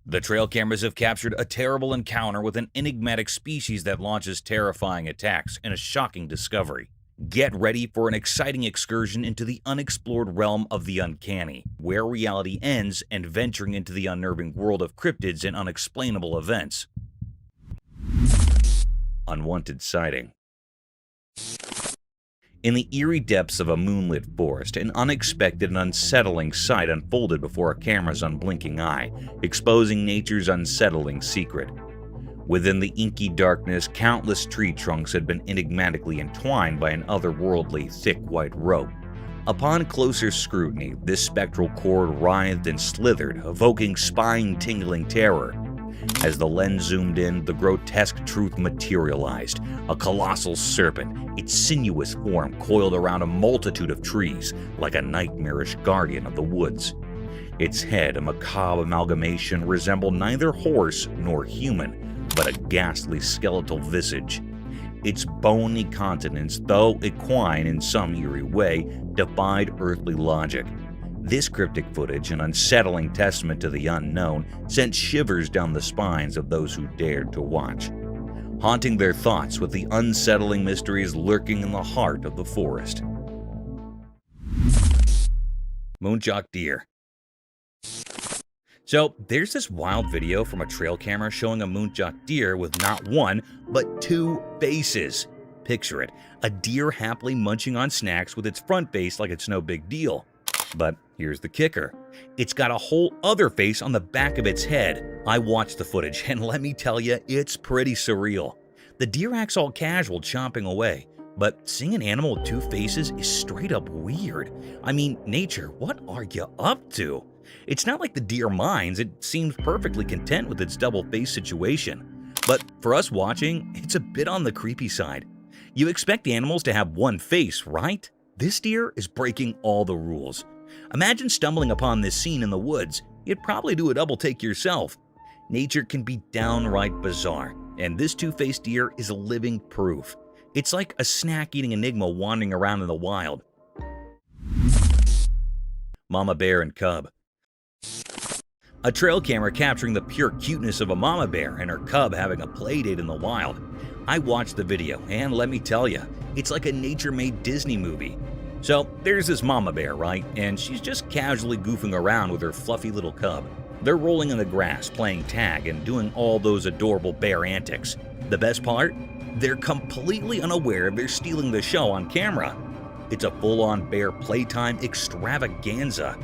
The trail cameras have captured a terrible encounter with an enigmatic species that launches terrifying attacks and a shocking discovery. Get ready for an exciting excursion into the unexplored realm of the uncanny, where reality ends and venturing into the unnerving world of cryptids and unexplainable events. Unwanted sighting. In the eerie depths of a moonlit forest, an unexpected and unsettling sight unfolded before a camera's unblinking eye, exposing nature's unsettling secret. Within the inky darkness, countless tree trunks had been enigmatically entwined by an otherworldly, thick white rope. Upon closer scrutiny, this spectral cord writhed and slithered, evoking spine-tingling terror. As the lens zoomed in, the grotesque truth materialized. A colossal serpent, its sinuous form coiled around a multitude of trees, like a nightmarish guardian of the woods. Its head, a macabre amalgamation, resembled neither horse nor human, but a ghastly skeletal visage. Its bony countenance, though equine in some eerie way, defied earthly logic. This cryptic footage, an unsettling testament to the unknown, sent shivers down the spines of those who dared to watch, haunting their thoughts with the unsettling mysteries lurking in the heart of the forest. Muntjac deer. So, there's this wild video from a trail camera showing a muntjac deer with not one, but two faces. Picture it, a deer happily munching on snacks with its front face like it's no big deal. But here's the kicker. It's got a whole other face on the back of its head. I watched the footage, and let me tell you, it's pretty surreal. The deer acts all casual, chomping away. But seeing an animal with two faces is straight up weird. I mean, nature, what are you up to? It's not like the deer minds. It seems perfectly content with its double-face situation. But for us watching, it's a bit on the creepy side. You expect animals to have one face, right? This deer is breaking all the rules. Imagine stumbling upon this scene in the woods. You'd probably do a double take yourself. Nature can be downright bizarre, and this two-faced deer is living proof. It's like a snack-eating enigma wandering around in the wild. Mama bear and cub. A trail camera capturing the pure cuteness of a mama bear and her cub having a playdate in the wild. I watched the video, and let me tell you, it's like a nature-made Disney movie. So there's this mama bear, right? And she's just casually goofing around with her fluffy little cub. They're rolling in the grass, playing tag, and doing all those adorable bear antics. The best part? They're completely unaware they're stealing the show on camera. It's a full-on bear playtime extravaganza.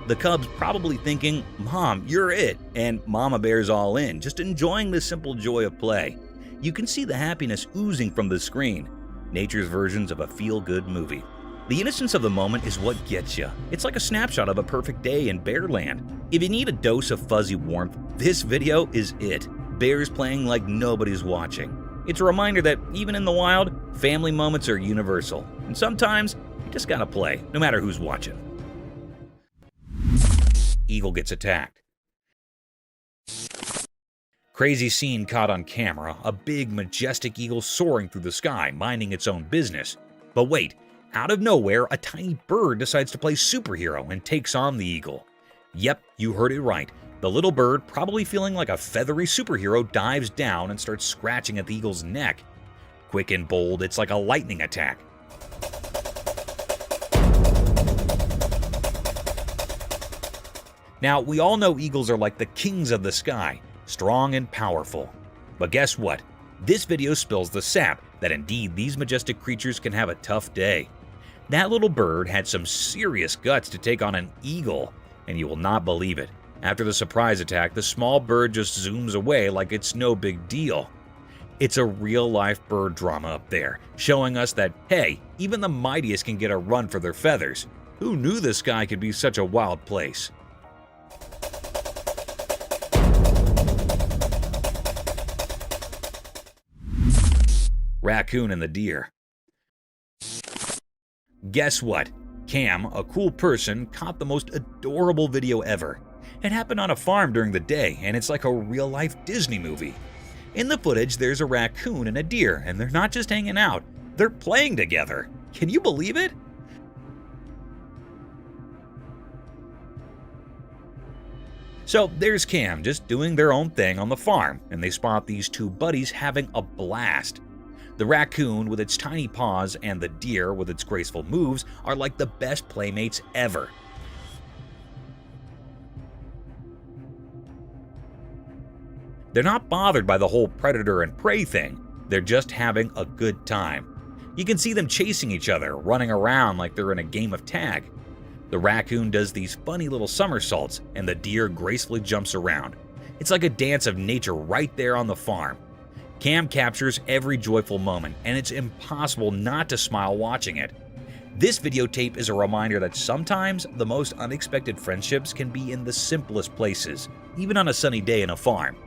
The cub's probably thinking, "Mom, you're it," and Mama Bear's all in, just enjoying the simple joy of play. You can see the happiness oozing from the screen. Nature's versions of a feel-good movie. The innocence of the moment is what gets you. It's like a snapshot of a perfect day in Bearland. If you need a dose of fuzzy warmth, this video is it. Bears playing like nobody's watching. It's a reminder that even in the wild, family moments are universal. And sometimes, you just gotta play, no matter who's watching. Eagle gets attacked. Crazy scene caught on camera, a big, majestic eagle soaring through the sky, minding its own business. But wait, out of nowhere, a tiny bird decides to play superhero and takes on the eagle. Yep, you heard it right. The little bird, probably feeling like a feathery superhero, dives down and starts scratching at the eagle's neck. Quick and bold, it's like a lightning attack. Now, we all know eagles are like the kings of the sky, strong and powerful. But guess what? This video spills the sap that indeed these majestic creatures can have a tough day. That little bird had some serious guts to take on an eagle, and you will not believe it. After the surprise attack, the small bird just zooms away like it's no big deal. It's a real-life bird drama up there, showing us that, hey, even the mightiest can get a run for their feathers. Who knew the sky could be such a wild place? Raccoon and the deer. Guess what? Cam, a cool person, caught the most adorable video ever. It happened on a farm during the day, and it's like a real-life Disney movie. In the footage, there's a raccoon and a deer, and they're not just hanging out, they're playing together. Can you believe it? So there's Cam just doing their own thing on the farm, and they spot these two buddies having a blast. The raccoon with its tiny paws and the deer with its graceful moves are like the best playmates ever. They're not bothered by the whole predator and prey thing, they're just having a good time. You can see them chasing each other, running around like they're in a game of tag. The raccoon does these funny little somersaults, and the deer gracefully jumps around. It's like a dance of nature right there on the farm. Cam captures every joyful moment, and it's impossible not to smile watching it. This videotape is a reminder that sometimes the most unexpected friendships can be in the simplest places, even on a sunny day in a farm.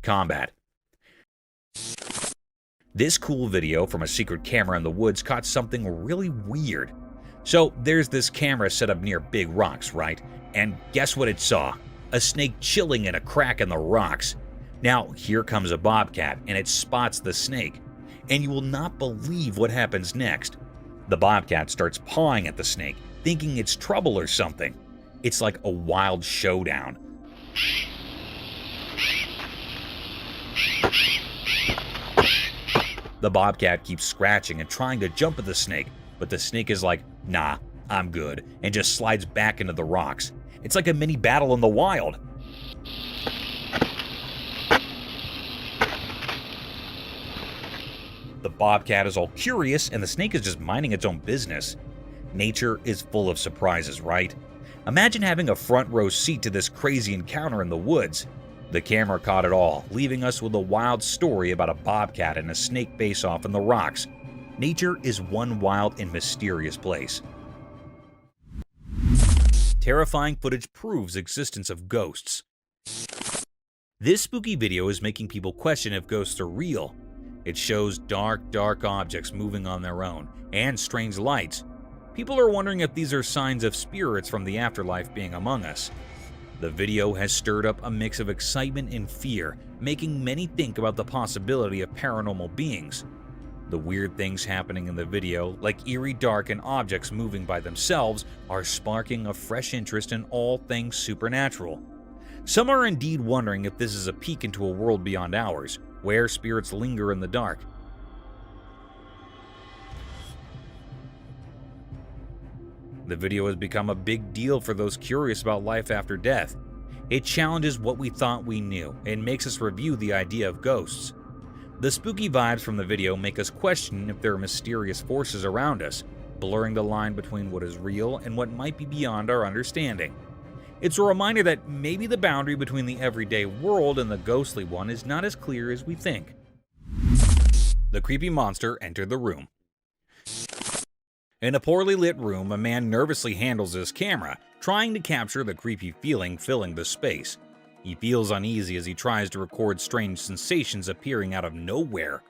Combat. This cool video from a secret camera in the woods caught something really weird. So there's this camera set up near big rocks, right? And guess what it saw? A snake chilling in a crack in the rocks. Now here comes a bobcat and it spots the snake. And you will not believe what happens next. The bobcat starts pawing at the snake, thinking it's trouble or something. It's like a wild showdown. The bobcat keeps scratching and trying to jump at the snake, but the snake is like, nah, I'm good, and just slides back into the rocks. It's like a mini battle in the wild. The bobcat is all curious, and the snake is just minding its own business. Nature is full of surprises, right? Imagine having a front row seat to this crazy encounter in the woods. The camera caught it all, leaving us with a wild story about a bobcat and a snake face-off in the rocks. Nature is one wild and mysterious place. Terrifying footage proves existence of ghosts. This spooky video is making people question if ghosts are real. It shows dark objects moving on their own, and strange lights. People are wondering if these are signs of spirits from the afterlife being among us. The video has stirred up a mix of excitement and fear, making many think about the possibility of paranormal beings. The weird things happening in the video, like eerie dark and objects moving by themselves, are sparking a fresh interest in all things supernatural. Some are indeed wondering if this is a peek into a world beyond ours, where spirits linger in the dark. The video has become a big deal for those curious about life after death. It challenges what we thought we knew and makes us review the idea of ghosts. The spooky vibes from the video make us question if there are mysterious forces around us, blurring the line between what is real and what might be beyond our understanding. It's a reminder that maybe the boundary between the everyday world and the ghostly one is not as clear as we think. The creepy monster entered the room. In a poorly lit room, a man nervously handles his camera, trying to capture the creepy feeling filling the space. He feels uneasy as he tries to record strange sensations appearing out of nowhere.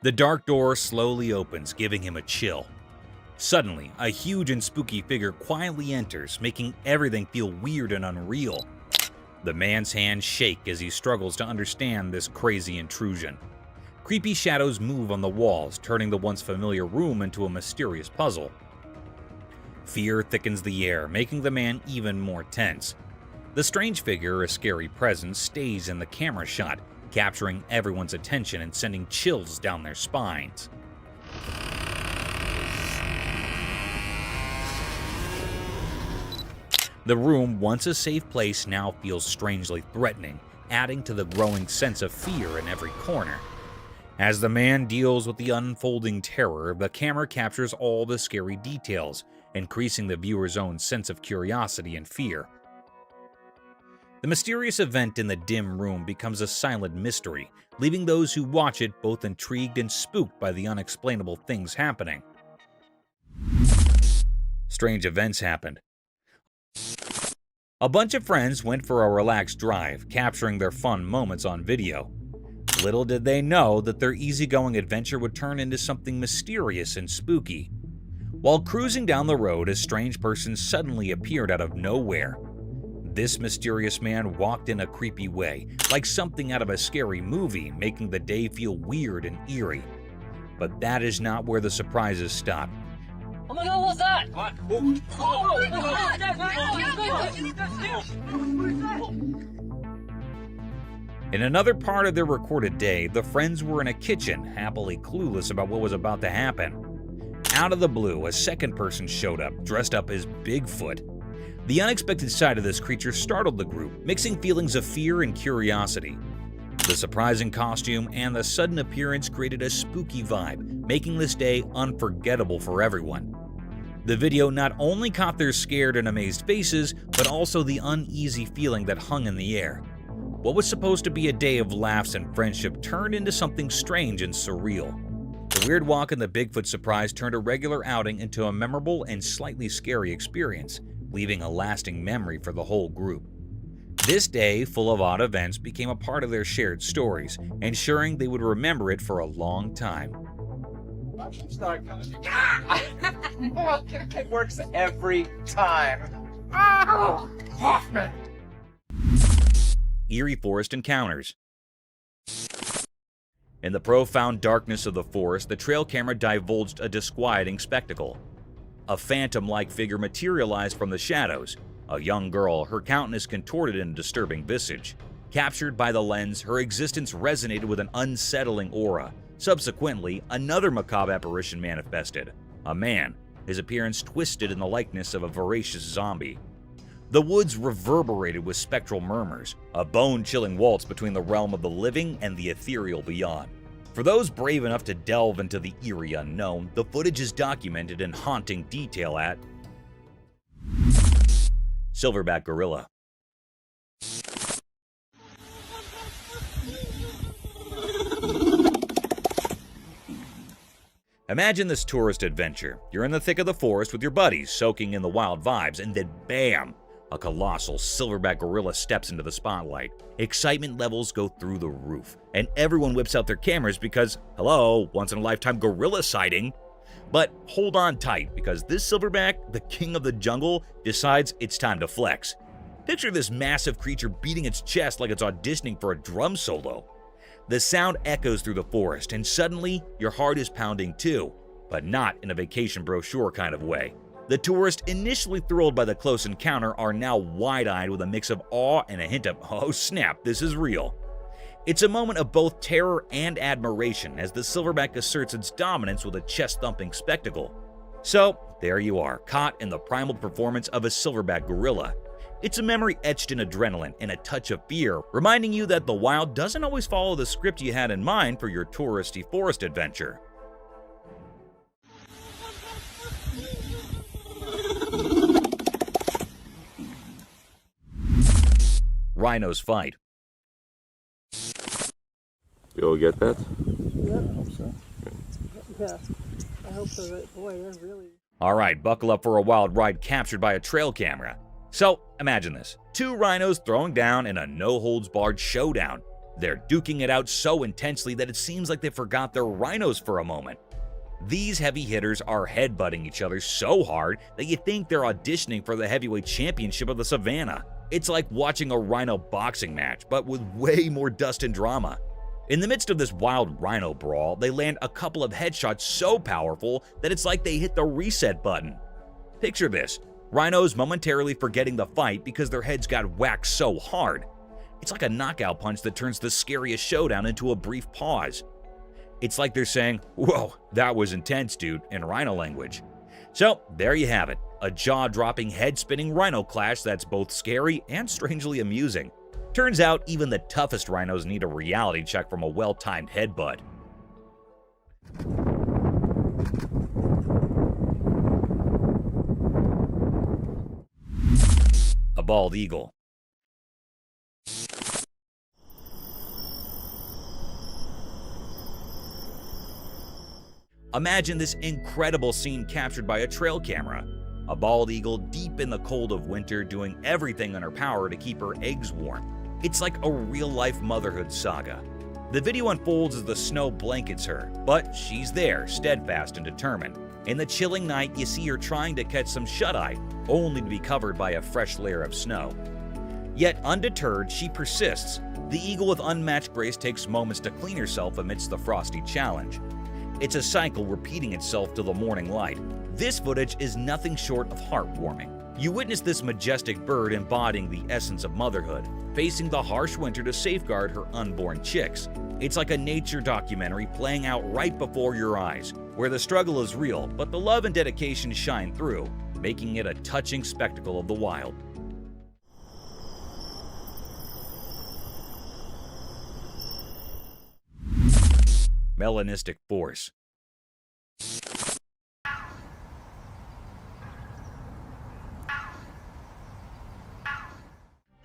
The dark door slowly opens, giving him a chill. Suddenly, a huge and spooky figure quietly enters, making everything feel weird and unreal. The man's hands shake as he struggles to understand this crazy intrusion. Creepy shadows move on the walls, turning the once familiar room into a mysterious puzzle. Fear thickens the air, making the man even more tense. The strange figure, a scary presence, stays in the camera shot, capturing everyone's attention and sending chills down their spines. The room, once a safe place, now feels strangely threatening, adding to the growing sense of fear in every corner. As the man deals with the unfolding terror, the camera captures all the scary details, increasing the viewer's own sense of curiosity and fear. The mysterious event in the dim room becomes a silent mystery, leaving those who watch it both intrigued and spooked by the unexplainable things happening. Strange events happened. A bunch of friends went for a relaxed drive, capturing their fun moments on video. Little did they know that their easygoing adventure would turn into something mysterious and spooky. While cruising down the road, a strange person suddenly appeared out of nowhere. This mysterious man walked in a creepy way, like something out of a scary movie, making the day feel weird and eerie. But that is not where the surprises stop. Oh my God, what's that? What? In another part of their recorded day, the friends were in a kitchen, happily clueless about what was about to happen. Out of the blue, a second person showed up, dressed up as Bigfoot. The unexpected sight of this creature startled the group, mixing feelings of fear and curiosity. The surprising costume and the sudden appearance created a spooky vibe, making this day unforgettable for everyone. The video not only caught their scared and amazed faces, but also the uneasy feeling that hung in the air. What was supposed to be a day of laughs and friendship turned into something strange and surreal. The weird walk and the Bigfoot surprise turned a regular outing into a memorable and slightly scary experience, leaving a lasting memory for the whole group. This day, full of odd events, became a part of their shared stories, ensuring they would remember it for a long time. It works every time. Hoffman! Eerie forest encounters. In the profound darkness of the forest, the trail camera divulged a disquieting spectacle. A phantom-like figure materialized from the shadows. A young girl, her countenance contorted in a disturbing visage. Captured by the lens, her existence resonated with an unsettling aura. Subsequently, another macabre apparition manifested. A man, his appearance twisted in the likeness of a voracious zombie. The woods reverberated with spectral murmurs, a bone-chilling waltz between the realm of the living and the ethereal beyond. For those brave enough to delve into the eerie unknown, the footage is documented in haunting detail at Silverback Gorilla. Imagine this tourist adventure. You're in the thick of the forest with your buddies, soaking in the wild vibes, and then BAM! A colossal silverback gorilla steps into the spotlight. Excitement levels go through the roof, and everyone whips out their cameras because, hello, once-in-a-lifetime gorilla sighting. But hold on tight, because this silverback, the king of the jungle, decides it's time to flex. Picture this massive creature beating its chest like it's auditioning for a drum solo. The sound echoes through the forest, and suddenly, your heart is pounding too, but not in a vacation brochure kind of way. The tourists, initially thrilled by the close encounter, are now wide-eyed with a mix of awe and a hint of, oh snap, this is real. It's a moment of both terror and admiration as the silverback asserts its dominance with a chest-thumping spectacle. So, there you are, caught in the primal performance of a silverback gorilla. It's a memory etched in adrenaline and a touch of fear, reminding you that the wild doesn't always follow the script you had in mind for your touristy forest adventure. Rhinos fight. You all get that? Yeah, I hope so. Yeah, I hope so. But boy, they're really... Alright, buckle up for a wild ride captured by a trail camera. So, imagine this. Two rhinos throwing down in a no-holds-barred showdown. They're duking it out so intensely that it seems like they forgot they're rhinos for a moment. These heavy hitters are headbutting each other so hard that you think they're auditioning for the heavyweight championship of the savannah. It's like watching a rhino boxing match, but with way more dust and drama. In the midst of this wild rhino brawl, they land a couple of headshots so powerful that it's like they hit the reset button. Picture this, rhinos momentarily forgetting the fight because their heads got whacked so hard. It's like a knockout punch that turns the scariest showdown into a brief pause. It's like they're saying, "Whoa, that was intense, dude," in rhino language. So, there you have it, a jaw-dropping, head-spinning rhino clash that's both scary and strangely amusing. Turns out even the toughest rhinos need a reality check from a well-timed headbutt. A bald eagle. Imagine this incredible scene captured by a trail camera. A bald eagle deep in the cold of winter doing everything in her power to keep her eggs warm. It's like a real-life motherhood saga. The video unfolds as the snow blankets her, but she's there, steadfast and determined. In the chilling night, you see her trying to catch some shut-eye, only to be covered by a fresh layer of snow. Yet undeterred, she persists. The eagle with unmatched grace takes moments to clean herself amidst the frosty challenge. It's a cycle repeating itself till the morning light. This footage is nothing short of heartwarming. You witness this majestic bird embodying the essence of motherhood, facing the harsh winter to safeguard her unborn chicks. It's like a nature documentary playing out right before your eyes, where the struggle is real, but the love and dedication shine through, making it a touching spectacle of the wild. Melanistic force.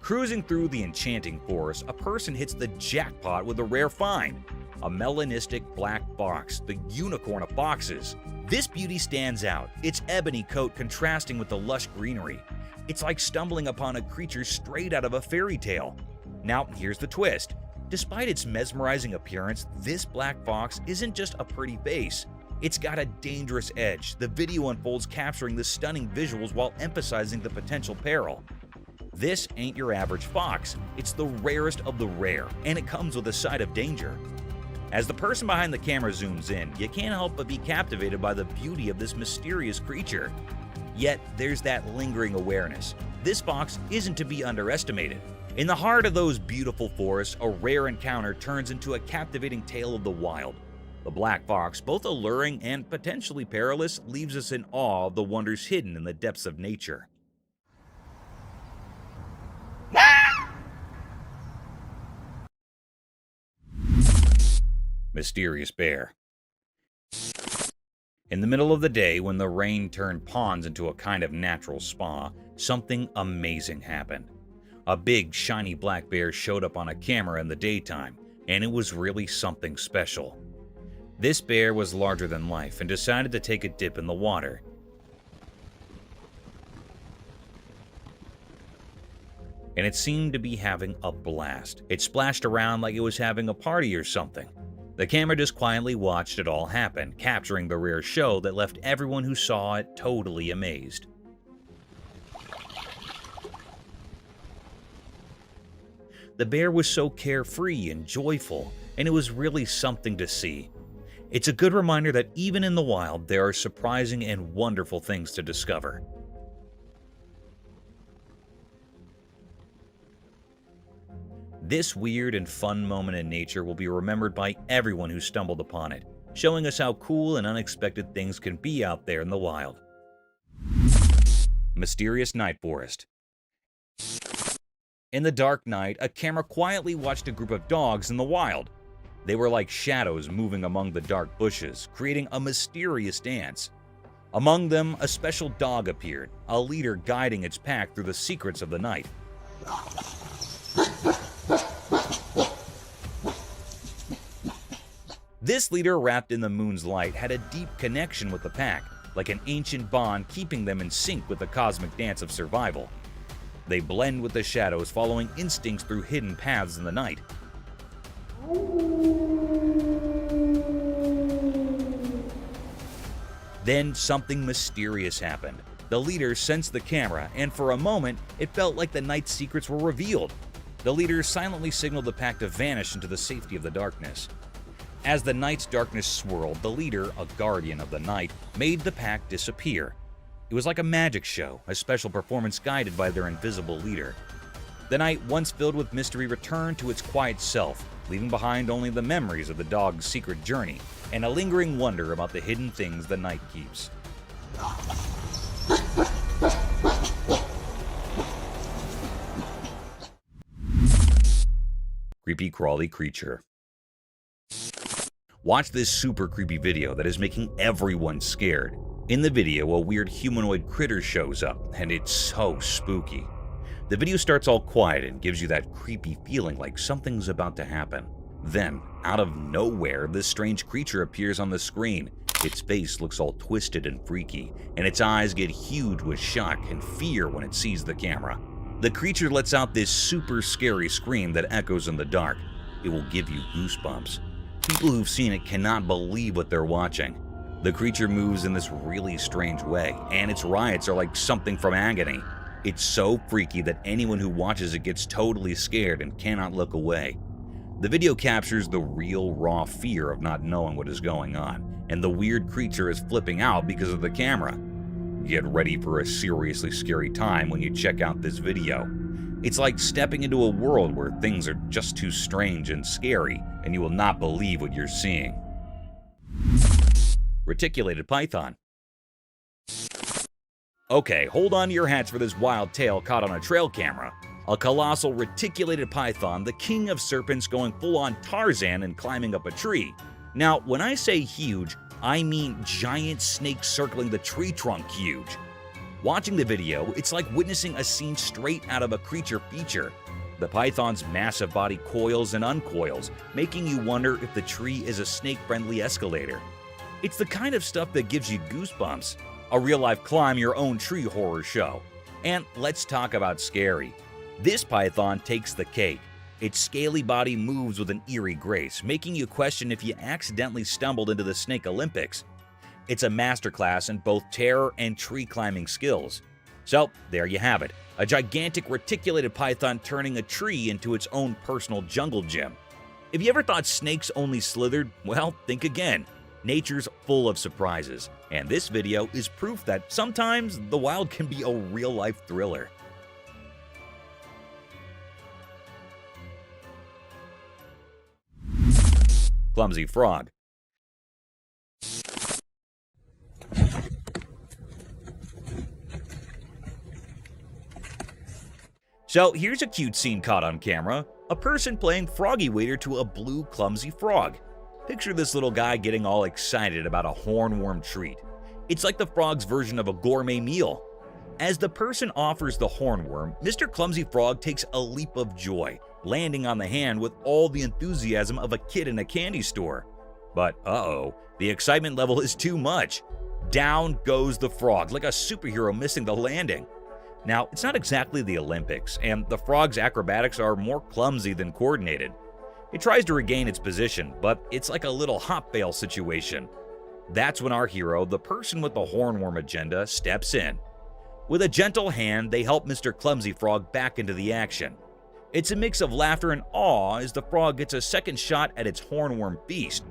Cruising through the enchanting forest, a person hits the jackpot with a rare find, a melanistic black fox, the unicorn of foxes. This beauty stands out, its ebony coat contrasting with the lush greenery. It's like stumbling upon a creature straight out of a fairy tale. Now, here's the twist. Despite its mesmerizing appearance, this black fox isn't just a pretty face. It's got a dangerous edge. The video unfolds capturing the stunning visuals while emphasizing the potential peril. This ain't your average fox. It's the rarest of the rare, and it comes with a side of danger. As the person behind the camera zooms in, you can't help but be captivated by the beauty of this mysterious creature. Yet, there's that lingering awareness. This fox isn't to be underestimated. In the heart of those beautiful forests, a rare encounter turns into a captivating tale of the wild. The black fox, both alluring and potentially perilous, leaves us in awe of the wonders hidden in the depths of nature. Mysterious bear. In the middle of the day, when the rain turned ponds into a kind of natural spa, something amazing happened. A big, shiny black bear showed up on a camera in the daytime, and it was really something special. This bear was larger than life and decided to take a dip in the water. And it seemed to be having a blast. It splashed around like it was having a party or something. The camera just quietly watched it all happen, capturing the rare show that left everyone who saw it totally amazed. The bear was so carefree and joyful, and it was really something to see. It's a good reminder that even in the wild, there are surprising and wonderful things to discover. This weird and fun moment in nature will be remembered by everyone who stumbled upon it, showing us how cool and unexpected things can be out there in the wild. Mysterious night forest. In the dark night, a camera quietly watched a group of dogs in the wild. They were like shadows moving among the dark bushes, creating a mysterious dance. Among them, a special dog appeared, a leader guiding its pack through the secrets of the night. This leader, wrapped in the moon's light, had a deep connection with the pack, like an ancient bond keeping them in sync with the cosmic dance of survival. They blend with the shadows, following instincts through hidden paths in the night. Then something mysterious happened. The leader sensed the camera, and for a moment, it felt like the night's secrets were revealed. The leader silently signaled the pack to vanish into the safety of the darkness. As the night's darkness swirled, the leader, a guardian of the night, made the pack disappear. It was like a magic show, a special performance guided by their invisible leader. The night, once filled with mystery, returned to its quiet self, leaving behind only the memories of the dog's secret journey and a lingering wonder about the hidden things the night keeps. Creepy crawly creature. Watch this super creepy video that is making everyone scared. In the video, a weird humanoid critter shows up, and it's so spooky. The video starts all quiet and gives you that creepy feeling like something's about to happen. Then, out of nowhere, this strange creature appears on the screen. Its face looks all twisted and freaky, and its eyes get huge with shock and fear when it sees the camera. The creature lets out this super scary scream that echoes in the dark. It will give you goosebumps. People who've seen it cannot believe what they're watching. The creature moves in this really strange way, and its riots are like something from Agony. It's so freaky that anyone who watches it gets totally scared and cannot look away. The video captures the real, raw fear of not knowing what is going on, and the weird creature is flipping out because of the camera. Get ready for a seriously scary time when you check out this video. It's like stepping into a world where things are just too strange and scary, and you will not believe what you're seeing. Reticulated python. Okay, hold on to your hats for this wild tale caught on a trail camera. A colossal reticulated python, the king of serpents, going full-on Tarzan and climbing up a tree. Now, when I say huge, I mean giant snakes circling the tree trunk huge. Watching the video, it's like witnessing a scene straight out of a creature feature. The python's massive body coils and uncoils, making you wonder if the tree is a snake-friendly escalator. It's the kind of stuff that gives you goosebumps. A real-life climb your own tree horror show. And let's talk about scary. This python takes the cake. Its scaly body moves with an eerie grace, making you question if you accidentally stumbled into the Snake Olympics. It's a masterclass in both terror and tree climbing skills. So, there you have it, a gigantic reticulated python turning a tree into its own personal jungle gym. If you ever thought snakes only slithered, well, think again. Nature's full of surprises, and this video is proof that sometimes the wild can be a real-life thriller. Clumsy frog. So here's a cute scene caught on camera, a person playing froggy waiter to a blue clumsy frog. Picture this little guy getting all excited about a hornworm treat. It's like the frog's version of a gourmet meal. As the person offers the hornworm, Mr. Clumsy Frog takes a leap of joy, landing on the hand with all the enthusiasm of a kid in a candy store. But uh-oh, the excitement level is too much. Down goes the frog like a superhero missing the landing. Now, it's not exactly the Olympics, and the frog's acrobatics are more clumsy than coordinated. It tries to regain its position, but it's like a little hop fail situation. That's when our hero, the person with the hornworm agenda, steps in. With a gentle hand, they help Mr. Clumsy Frog back into the action. It's a mix of laughter and awe as the frog gets a second shot at its hornworm feast.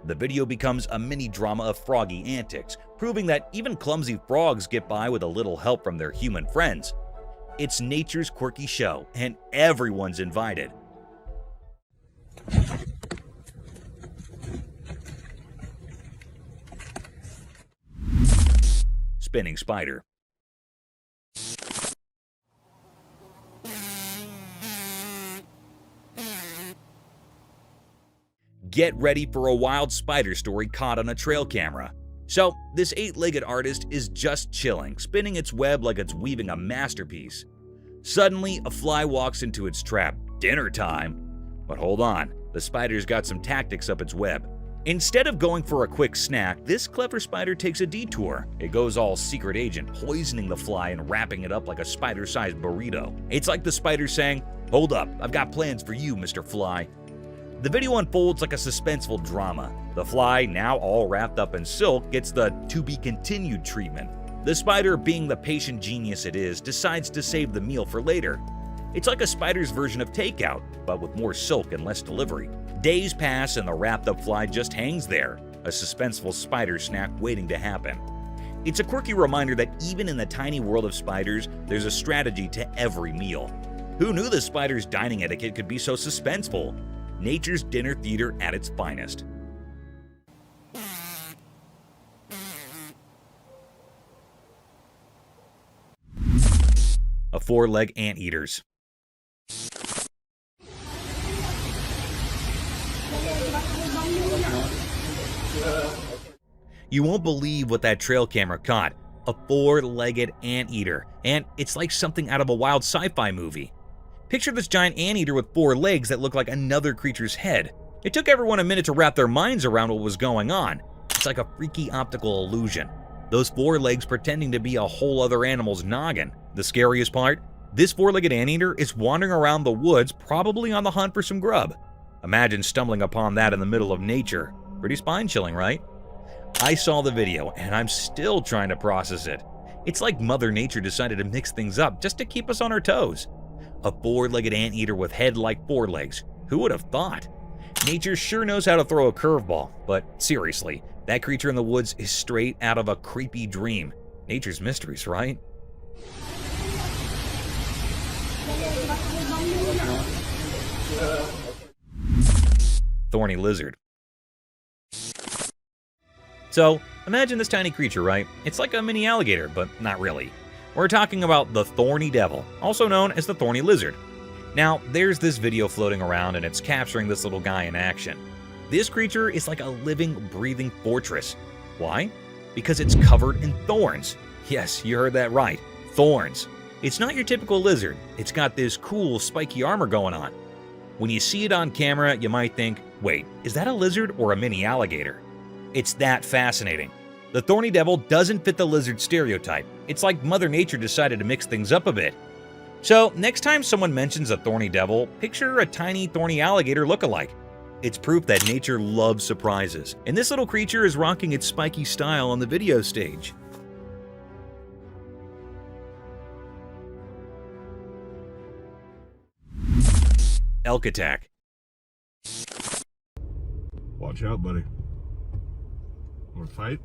The video becomes a mini drama of froggy antics, proving that even clumsy frogs get by with a little help from their human friends. It's nature's quirky show, and everyone's invited. Spinning spider. Get ready for a wild spider story caught on a trail camera. So, this 8-legged artist is just chilling, spinning its web like it's weaving a masterpiece. Suddenly, a fly walks into its trap. Dinner time! But hold on, the spider's got some tactics up its web. Instead of going for a quick snack, this clever spider takes a detour. It goes all secret agent, poisoning the fly and wrapping it up like a spider-sized burrito. It's like the spider saying, "Hold up, I've got plans for you, Mr. Fly." The video unfolds like a suspenseful drama. The fly, now all wrapped up in silk, gets the to-be-continued treatment. The spider, being the patient genius it is, decides to save the meal for later. It's like a spider's version of takeout, but with more silk and less delivery. Days pass and the wrapped-up fly just hangs there, a suspenseful spider snack waiting to happen. It's a quirky reminder that even in the tiny world of spiders, there's a strategy to every meal. Who knew the spider's dining etiquette could be so suspenseful? Nature's dinner theater at its finest. A 4-leg anteaters. You won't believe what that trail camera caught. A 4-legged anteater, and it's like something out of a wild sci-fi movie. Picture this giant anteater with 4 legs that look like another creature's head. It took everyone a minute to wrap their minds around what was going on. It's like a freaky optical illusion. Those 4 legs pretending to be a whole other animal's noggin. The scariest part? This 4-legged anteater is wandering around the woods, probably on the hunt for some grub. Imagine stumbling upon that in the middle of nature. Pretty spine-chilling, right? I saw the video, and I'm still trying to process it. It's like Mother Nature decided to mix things up just to keep us on our toes. A 4-legged anteater with head like 4 legs. Who would have thought? Nature sure knows how to throw a curveball, but seriously, that creature in the woods is straight out of a creepy dream. Nature's mysteries, right? Thorny lizard. So, imagine this tiny creature, right? It's like a mini alligator, but not really. We're talking about the thorny devil, also known as the thorny lizard. Now, there's this video floating around and it's capturing this little guy in action. This creature is like a living, breathing fortress. Why? Because it's covered in thorns. Yes, you heard that right. Thorns. It's not your typical lizard. It's got this cool, spiky armor going on. When you see it on camera, you might think, wait, is that a lizard or a mini alligator? It's that fascinating. The thorny devil doesn't fit the lizard stereotype. It's like Mother Nature decided to mix things up a bit. So, next time someone mentions a thorny devil, picture a tiny thorny alligator look-alike. It's proof that nature loves surprises, and this little creature is rocking its spiky style on the video stage. Elk attack. Watch out, buddy. Want to fight?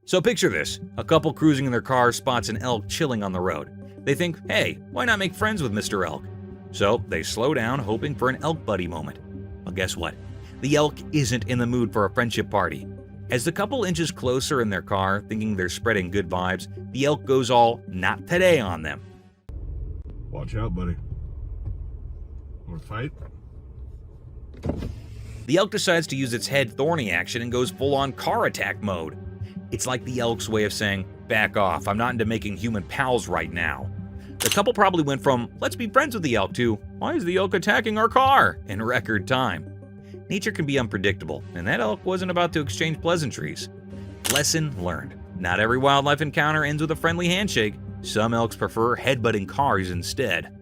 So picture this. A couple cruising in their car spots an elk chilling on the road. They think, hey, why not make friends with Mr. Elk? So they slow down, hoping for an elk buddy moment. Well, guess what? The elk isn't in the mood for a friendship party. As the couple inches closer in their car, thinking they're spreading good vibes, the elk goes all not today on them. Watch out, buddy. Want to fight? The elk decides to use its head thorny action and goes full-on car attack mode. It's like the elk's way of saying, back off, I'm not into making human pals right now. The couple probably went from, let's be friends with the elk to, why is the elk attacking our car? In record time. Nature can be unpredictable, and that elk wasn't about to exchange pleasantries. Lesson learned. Not every wildlife encounter ends with a friendly handshake. Some elks prefer headbutting cars instead.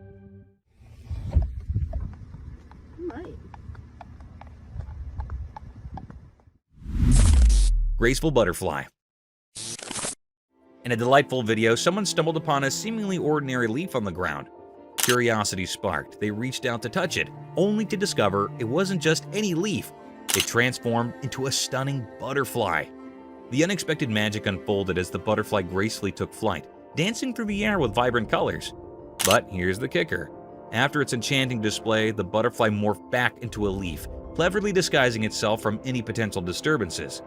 Right. Graceful butterfly. In a delightful video, someone stumbled upon a seemingly ordinary leaf on the ground. Curiosity sparked. They reached out to touch it, only to discover it wasn't just any leaf. It transformed into a stunning butterfly. The unexpected magic unfolded as the butterfly gracefully took flight, dancing through the air with vibrant colors. But here's the kicker. After its enchanting display, the butterfly morphed back into a leaf, cleverly disguising itself from any potential disturbances.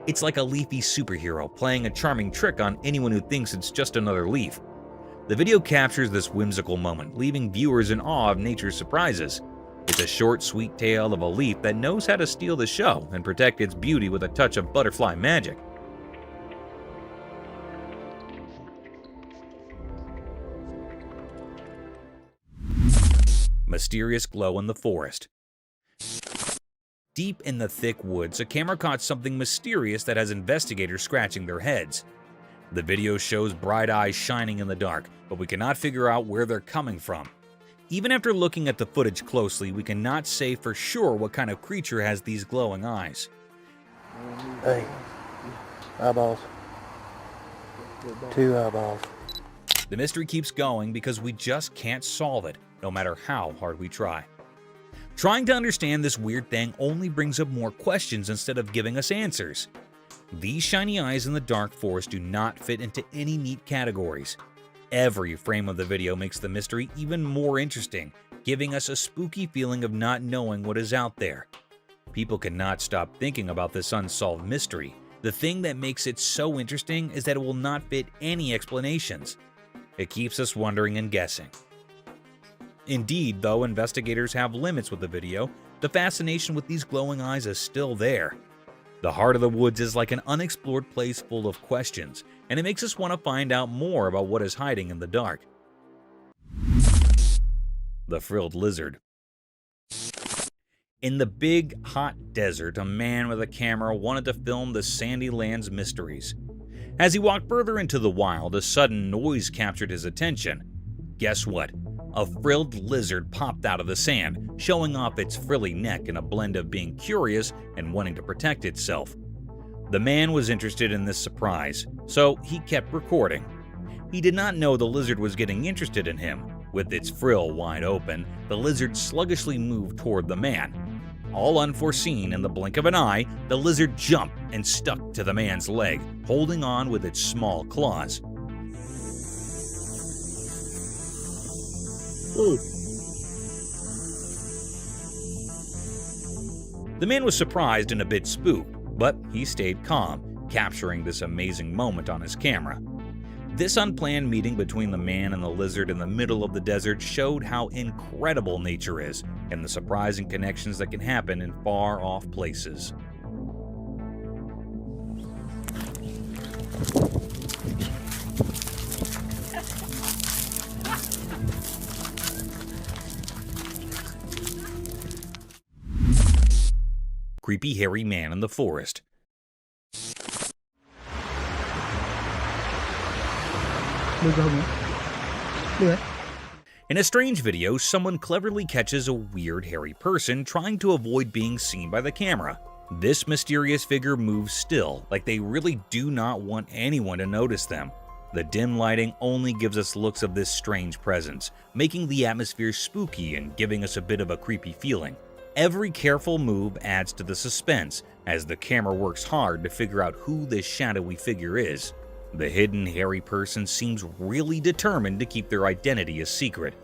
It's like a leafy superhero playing a charming trick on anyone who thinks it's just another leaf. The video captures this whimsical moment, leaving viewers in awe of nature's surprises. It's a short, sweet tale of a leaf that knows how to steal the show and protect its beauty with a touch of butterfly magic. Mysterious glow in the forest. Deep in the thick woods, a camera caught something mysterious that has investigators scratching their heads. The video shows bright eyes shining in the dark, but we cannot figure out where they're coming from. Even after looking at the footage closely, we cannot say for sure what kind of creature has these glowing eyes. Hey, eyeballs. 2 eyeballs. The mystery keeps going because we just can't solve it, no matter how hard we try. Trying to understand this weird thing only brings up more questions instead of giving us answers. These shiny eyes in the dark forest do not fit into any neat categories. Every frame of the video makes the mystery even more interesting, giving us a spooky feeling of not knowing what is out there. People cannot stop thinking about this unsolved mystery. The thing that makes it so interesting is that it will not fit any explanations. It keeps us wondering and guessing. Indeed, though investigators have limits with the video, the fascination with these glowing eyes is still there. The heart of the woods is like an unexplored place full of questions, and it makes us want to find out more about what is hiding in the dark. The frilled lizard. In the big, hot desert, a man with a camera wanted to film the sandy land's mysteries. As he walked further into the wild, a sudden noise captured his attention. Guess what? A frilled lizard popped out of the sand, showing off its frilly neck in a blend of being curious and wanting to protect itself. The man was interested in this surprise, so he kept recording. He did not know the lizard was getting interested in him, With its frill wide open, the lizard sluggishly moved toward the man. All unforeseen, in the blink of an eye, the lizard jumped and stuck to the man's leg, holding on with its small claws. Ooh. The man was surprised and a bit spooked, but he stayed calm, capturing this amazing moment on his camera. This unplanned meeting between the man and the lizard in the middle of the desert showed how incredible nature is and the surprising connections that can happen in far-off places. Creepy hairy man in the forest. In a strange video, someone cleverly catches a weird hairy person trying to avoid being seen by the camera. This mysterious figure moves still, like they really do not want anyone to notice them. The dim lighting only gives us looks of this strange presence, making the atmosphere spooky and giving us a bit of a creepy feeling. Every careful move adds to the suspense, as the camera works hard to figure out who this shadowy figure is. The hidden hairy person seems really determined to keep their identity a secret,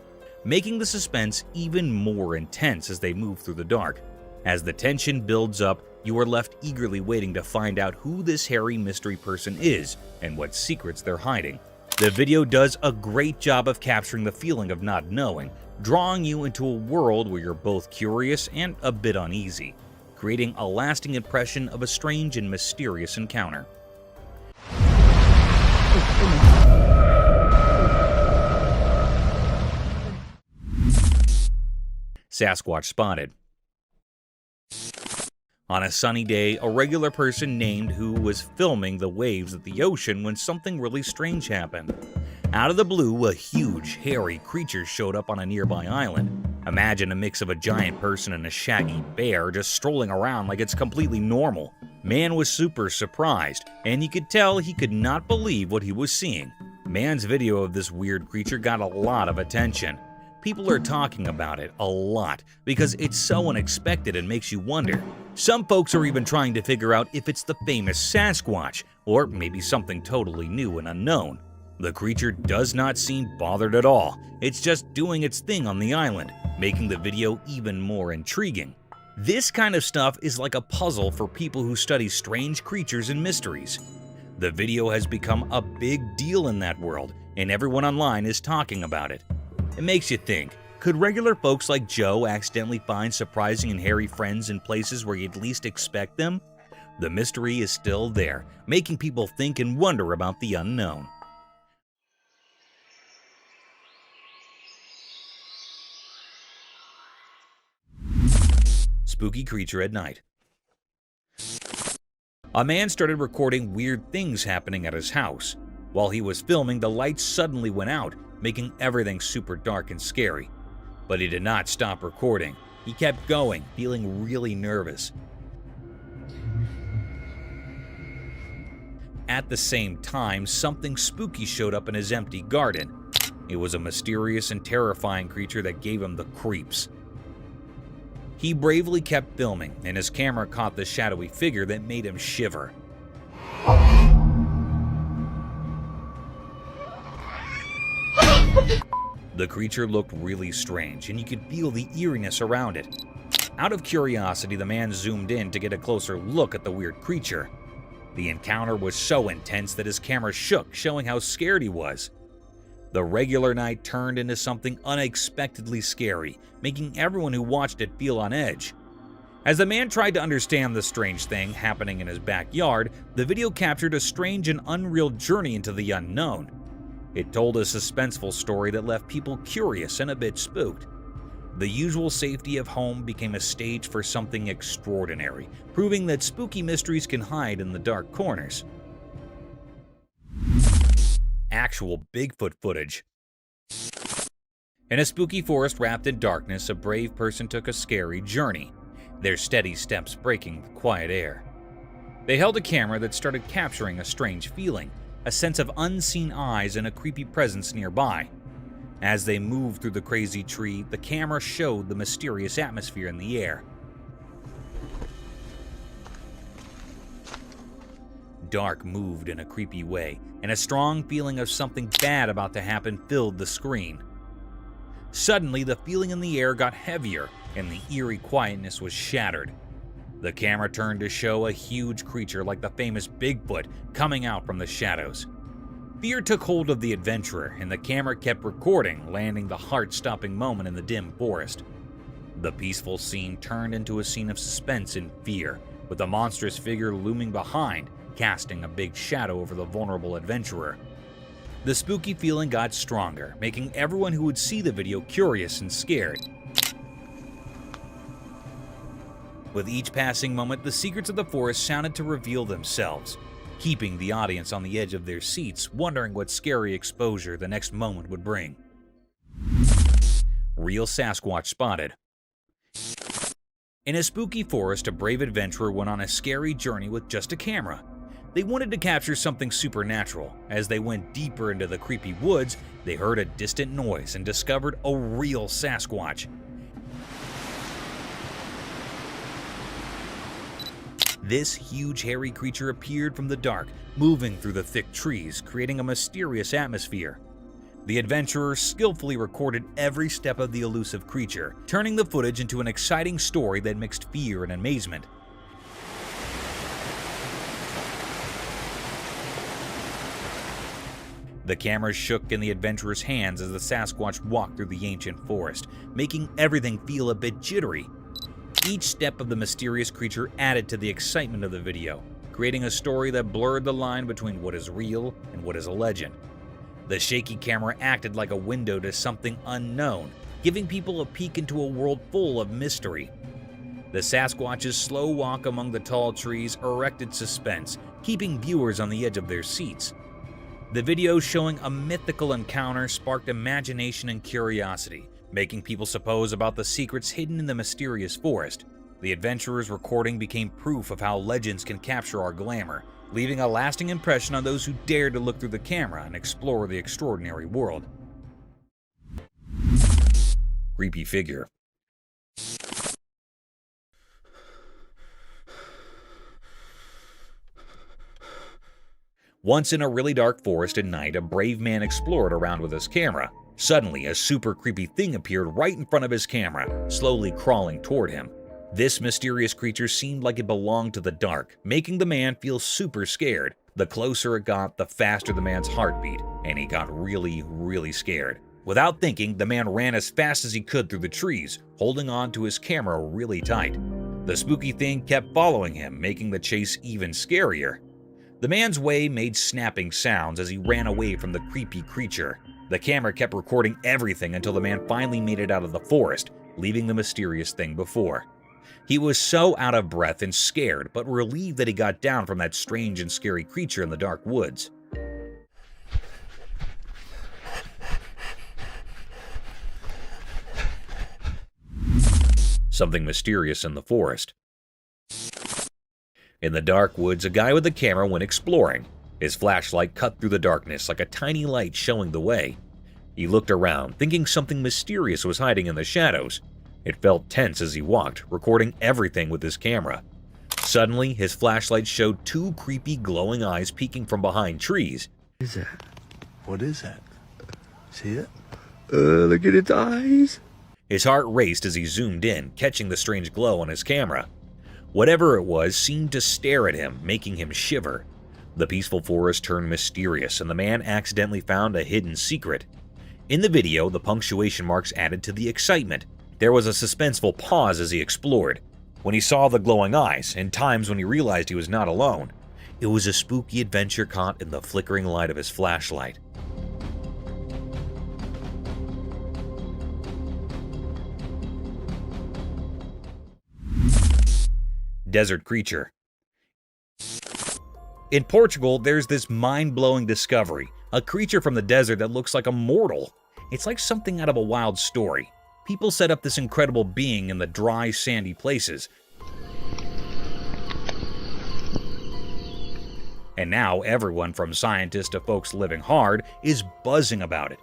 making the suspense even more intense as they move through the dark. As the tension builds up, you are left eagerly waiting to find out who this hairy mystery person is and what secrets they're hiding. The video does a great job of capturing the feeling of not knowing, drawing you into a world where you're both curious and a bit uneasy, creating a lasting impression of a strange and mysterious encounter. Sasquatch spotted. On a sunny day, a regular person named who was filming the waves at the ocean when something really strange happened. Out of the blue, a huge, hairy creature showed up on a nearby island. Imagine a mix of a giant person and a shaggy bear just strolling around like it's completely normal. Man was super surprised, and you could tell he could not believe what he was seeing. Man's video of this weird creature got a lot of attention. People are talking about it a lot because it's so unexpected and makes you wonder. Some folks are even trying to figure out if it's the famous Sasquatch, or maybe something totally new and unknown. The creature does not seem bothered at all. It's just doing its thing on the island, making the video even more intriguing. This kind of stuff is like a puzzle for people who study strange creatures and mysteries. The video has become a big deal in that world, and everyone online is talking about it. It makes you think, could regular folks like Joe accidentally find surprising and hairy friends in places where you'd least expect them? The mystery is still there, making people think and wonder about the unknown. Spooky creature at night. A man started recording weird things happening at his house. While he was filming, the lights suddenly went out, making everything super dark and scary. But he did not stop recording. He kept going, feeling really nervous. At the same time, something spooky showed up in his empty garden. It was a mysterious and terrifying creature that gave him the creeps. He bravely kept filming, and his camera caught the shadowy figure that made him shiver. The creature looked really strange, and you could feel the eeriness around it. Out of curiosity, the man zoomed in to get a closer look at the weird creature. The encounter was so intense that his camera shook, showing how scared he was. The regular night turned into something unexpectedly scary, making everyone who watched it feel on edge. As the man tried to understand the strange thing happening in his backyard, the video captured a strange and unreal journey into the unknown. It told a suspenseful story that left people curious and a bit spooked. The usual safety of home became a stage for something extraordinary, proving that spooky mysteries can hide in the dark corners. Actual Bigfoot footage. In a spooky forest wrapped in darkness, a brave person took a scary journey, their steady steps breaking the quiet air. They held a camera that started capturing a strange feeling, a sense of unseen eyes and a creepy presence nearby. As they moved through the crazy tree, the camera showed the mysterious atmosphere in the air. Dark moved in a creepy way, and a strong feeling of something bad about to happen filled the screen. Suddenly, the feeling in the air got heavier, and the eerie quietness was shattered. The camera turned to show a huge creature like the famous Bigfoot coming out from the shadows. Fear took hold of the adventurer, and the camera kept recording, landing the heart-stopping moment in the dim forest. The peaceful scene turned into a scene of suspense and fear, with a monstrous figure looming behind, casting a big shadow over the vulnerable adventurer. The spooky feeling got stronger, making everyone who would see the video curious and scared. With each passing moment, the secrets of the forest sounded to reveal themselves, keeping the audience on the edge of their seats, wondering what scary exposure the next moment would bring. Real Sasquatch spotted. In a spooky forest, a brave adventurer went on a scary journey with just a camera. They wanted to capture something supernatural. As they went deeper into the creepy woods, they heard a distant noise and discovered a real Sasquatch. This huge hairy creature appeared from the dark, moving through the thick trees, creating a mysterious atmosphere. The adventurers skillfully recorded every step of the elusive creature, turning the footage into an exciting story that mixed fear and amazement. The camera shook in the adventurers' hands as the Sasquatch walked through the ancient forest, making everything feel a bit jittery. Each step of the mysterious creature added to the excitement of the video, creating a story that blurred the line between what is real and what is a legend. The shaky camera acted like a window to something unknown, giving people a peek into a world full of mystery. The Sasquatch's slow walk among the tall trees erected suspense, keeping viewers on the edge of their seats. The video showing a mythical encounter sparked imagination and curiosity, making people suppose about the secrets hidden in the mysterious forest. The adventurers' recording became proof of how legends can capture our glamour, leaving a lasting impression on those who dare to look through the camera and explore the extraordinary world. Creepy figure. Once in a really dark forest at night, a brave man explored around with his camera. Suddenly, a super creepy thing appeared right in front of his camera, slowly crawling toward him. This mysterious creature seemed like it belonged to the dark, making the man feel super scared. The closer it got, the faster the man's heart beat, and he got really scared. Without thinking, the man ran as fast as he could through the trees, holding on to his camera really tight. The spooky thing kept following him, making the chase even scarier. The man's way made snapping sounds as he ran away from the creepy creature. The camera kept recording everything until the man finally made it out of the forest, leaving the mysterious thing before. He was so out of breath and scared, but relieved that he got down from that strange and scary creature in the dark woods. Something mysterious in the forest. In the dark woods, a guy with a camera went exploring. His flashlight cut through the darkness like a tiny light showing the way. He looked around, thinking something mysterious was hiding in the shadows. It felt tense as he walked, recording everything with his camera. Suddenly, his flashlight showed two creepy glowing eyes peeking from behind trees. What is that? What is that? See it? Look at its eyes. His heart raced as he zoomed in, catching the strange glow on his camera. Whatever it was seemed to stare at him, making him shiver. The peaceful forest turned mysterious, and the man accidentally found a hidden secret. In the video, the punctuation marks added to the excitement. There was a suspenseful pause as he explored. When he saw the glowing eyes, and times when he realized he was not alone, it was a spooky adventure caught in the flickering light of his flashlight. Desert creature. In Portugal, there's this mind-blowing discovery, a creature from the desert that looks like a mortal. It's like something out of a wild story. People set up this incredible being in the dry, sandy places. And now everyone from scientists to folks living hard is buzzing about it.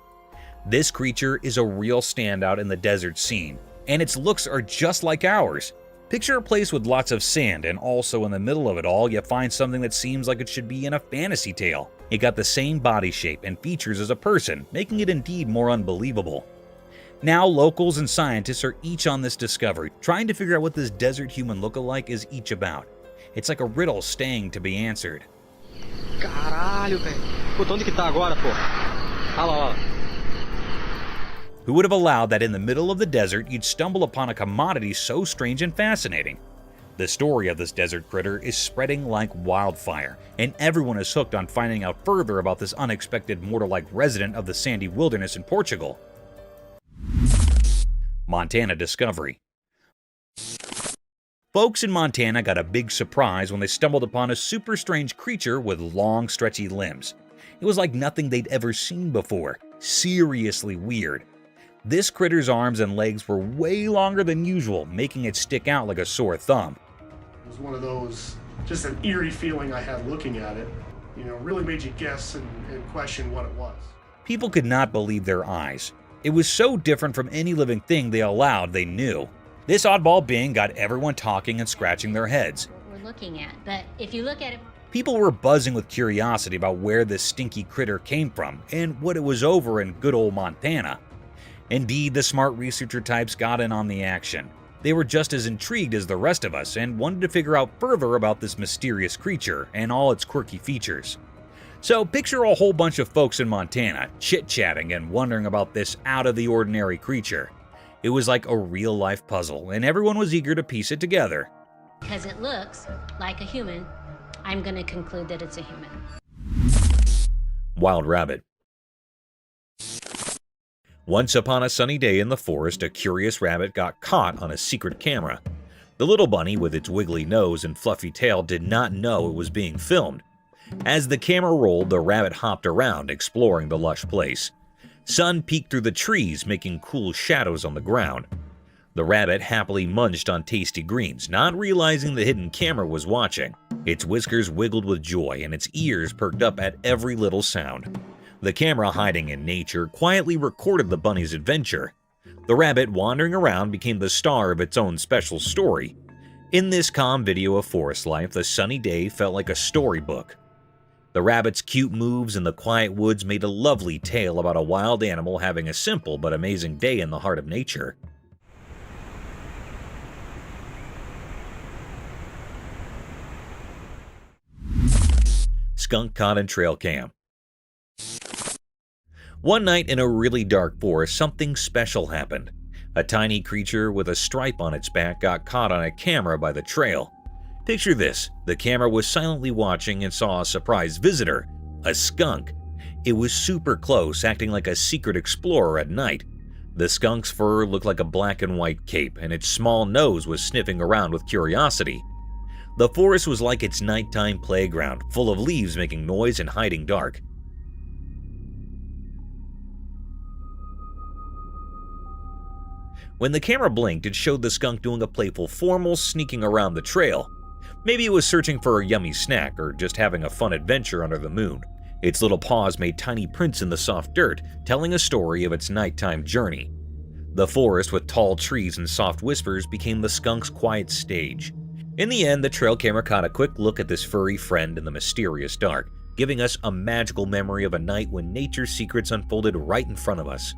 This creature is a real standout in the desert scene, and its looks are just like ours. Picture a place with lots of sand, and also in the middle of it all you find something that seems like it should be in a fantasy tale. It got the same body shape and features as a person, making it indeed more unbelievable. Now locals and scientists are each on this discovery, trying to figure out what this desert human look-alike is each about. It's like a riddle staying to be answered. Caralho, velho. Puta, onde que tá agora, pô? Olha lá, olha lá. Who would have allowed that in the middle of the desert you'd stumble upon a commodity so strange and fascinating? The story of this desert critter is spreading like wildfire, and everyone is hooked on finding out further about this unexpected mortal-like resident of the sandy wilderness in Portugal. Montana discovery. Folks in Montana got a big surprise when they stumbled upon a super strange creature with long, stretchy limbs. It was like nothing they'd ever seen before. Seriously weird. This critter's arms and legs were way longer than usual, making it stick out like a sore thumb. It was one of those, just an eerie feeling I had looking at it. You know, really made you guess and question what it was. People could not believe their eyes. It was so different from any living thing they allowed they knew. This oddball being got everyone talking and scratching their heads. What we're looking at, but if you look at it, people were buzzing with curiosity about where this stinky critter came from and what it was over in good old Montana. Indeed, the smart researcher types got in on the action. They were just as intrigued as the rest of us and wanted to figure out further about this mysterious creature and all its quirky features. So picture a whole bunch of folks in Montana chit-chatting and wondering about this out-of-the-ordinary creature. It was like a real-life puzzle, and everyone was eager to piece it together. because it looks like a human, I'm going to conclude that it's a human. Wild rabbit. Once upon a sunny day in the forest, a curious rabbit got caught on a secret camera. The little bunny, with its wiggly nose and fluffy tail, did not know it was being filmed. As the camera rolled, the rabbit hopped around, exploring the lush place. Sun peeked through the trees, making cool shadows on the ground. The rabbit happily munched on tasty greens, not realizing the hidden camera was watching. Its whiskers wiggled with joy, and its ears perked up at every little sound. The camera, hiding in nature, quietly recorded the bunny's adventure. The rabbit, wandering around, became the star of its own special story. In this calm video of forest life, the sunny day felt like a storybook. The rabbit's cute moves in the quiet woods made a lovely tale about a wild animal having a simple but amazing day in the heart of nature. Skunk caught in trail cam. One night in a really dark forest, something special happened. A tiny creature with a stripe on its back got caught on a camera by the trail. Picture this, the camera was silently watching and saw a surprise visitor, a skunk. It was super close, acting like a secret explorer at night. The skunk's fur looked like a black and white cape, and its small nose was sniffing around with curiosity. The forest was like its nighttime playground, full of leaves making noise and hiding dark. When the camera blinked, it showed the skunk doing a playful formal sneaking around the trail. Maybe it was searching for a yummy snack or just having a fun adventure under the moon. Its little paws made tiny prints in the soft dirt, telling a story of its nighttime journey. The forest with tall trees and soft whispers became the skunk's quiet stage. In the end, the trail camera caught a quick look at this furry friend in the mysterious dark, giving us a magical memory of a night when nature's secrets unfolded right in front of us.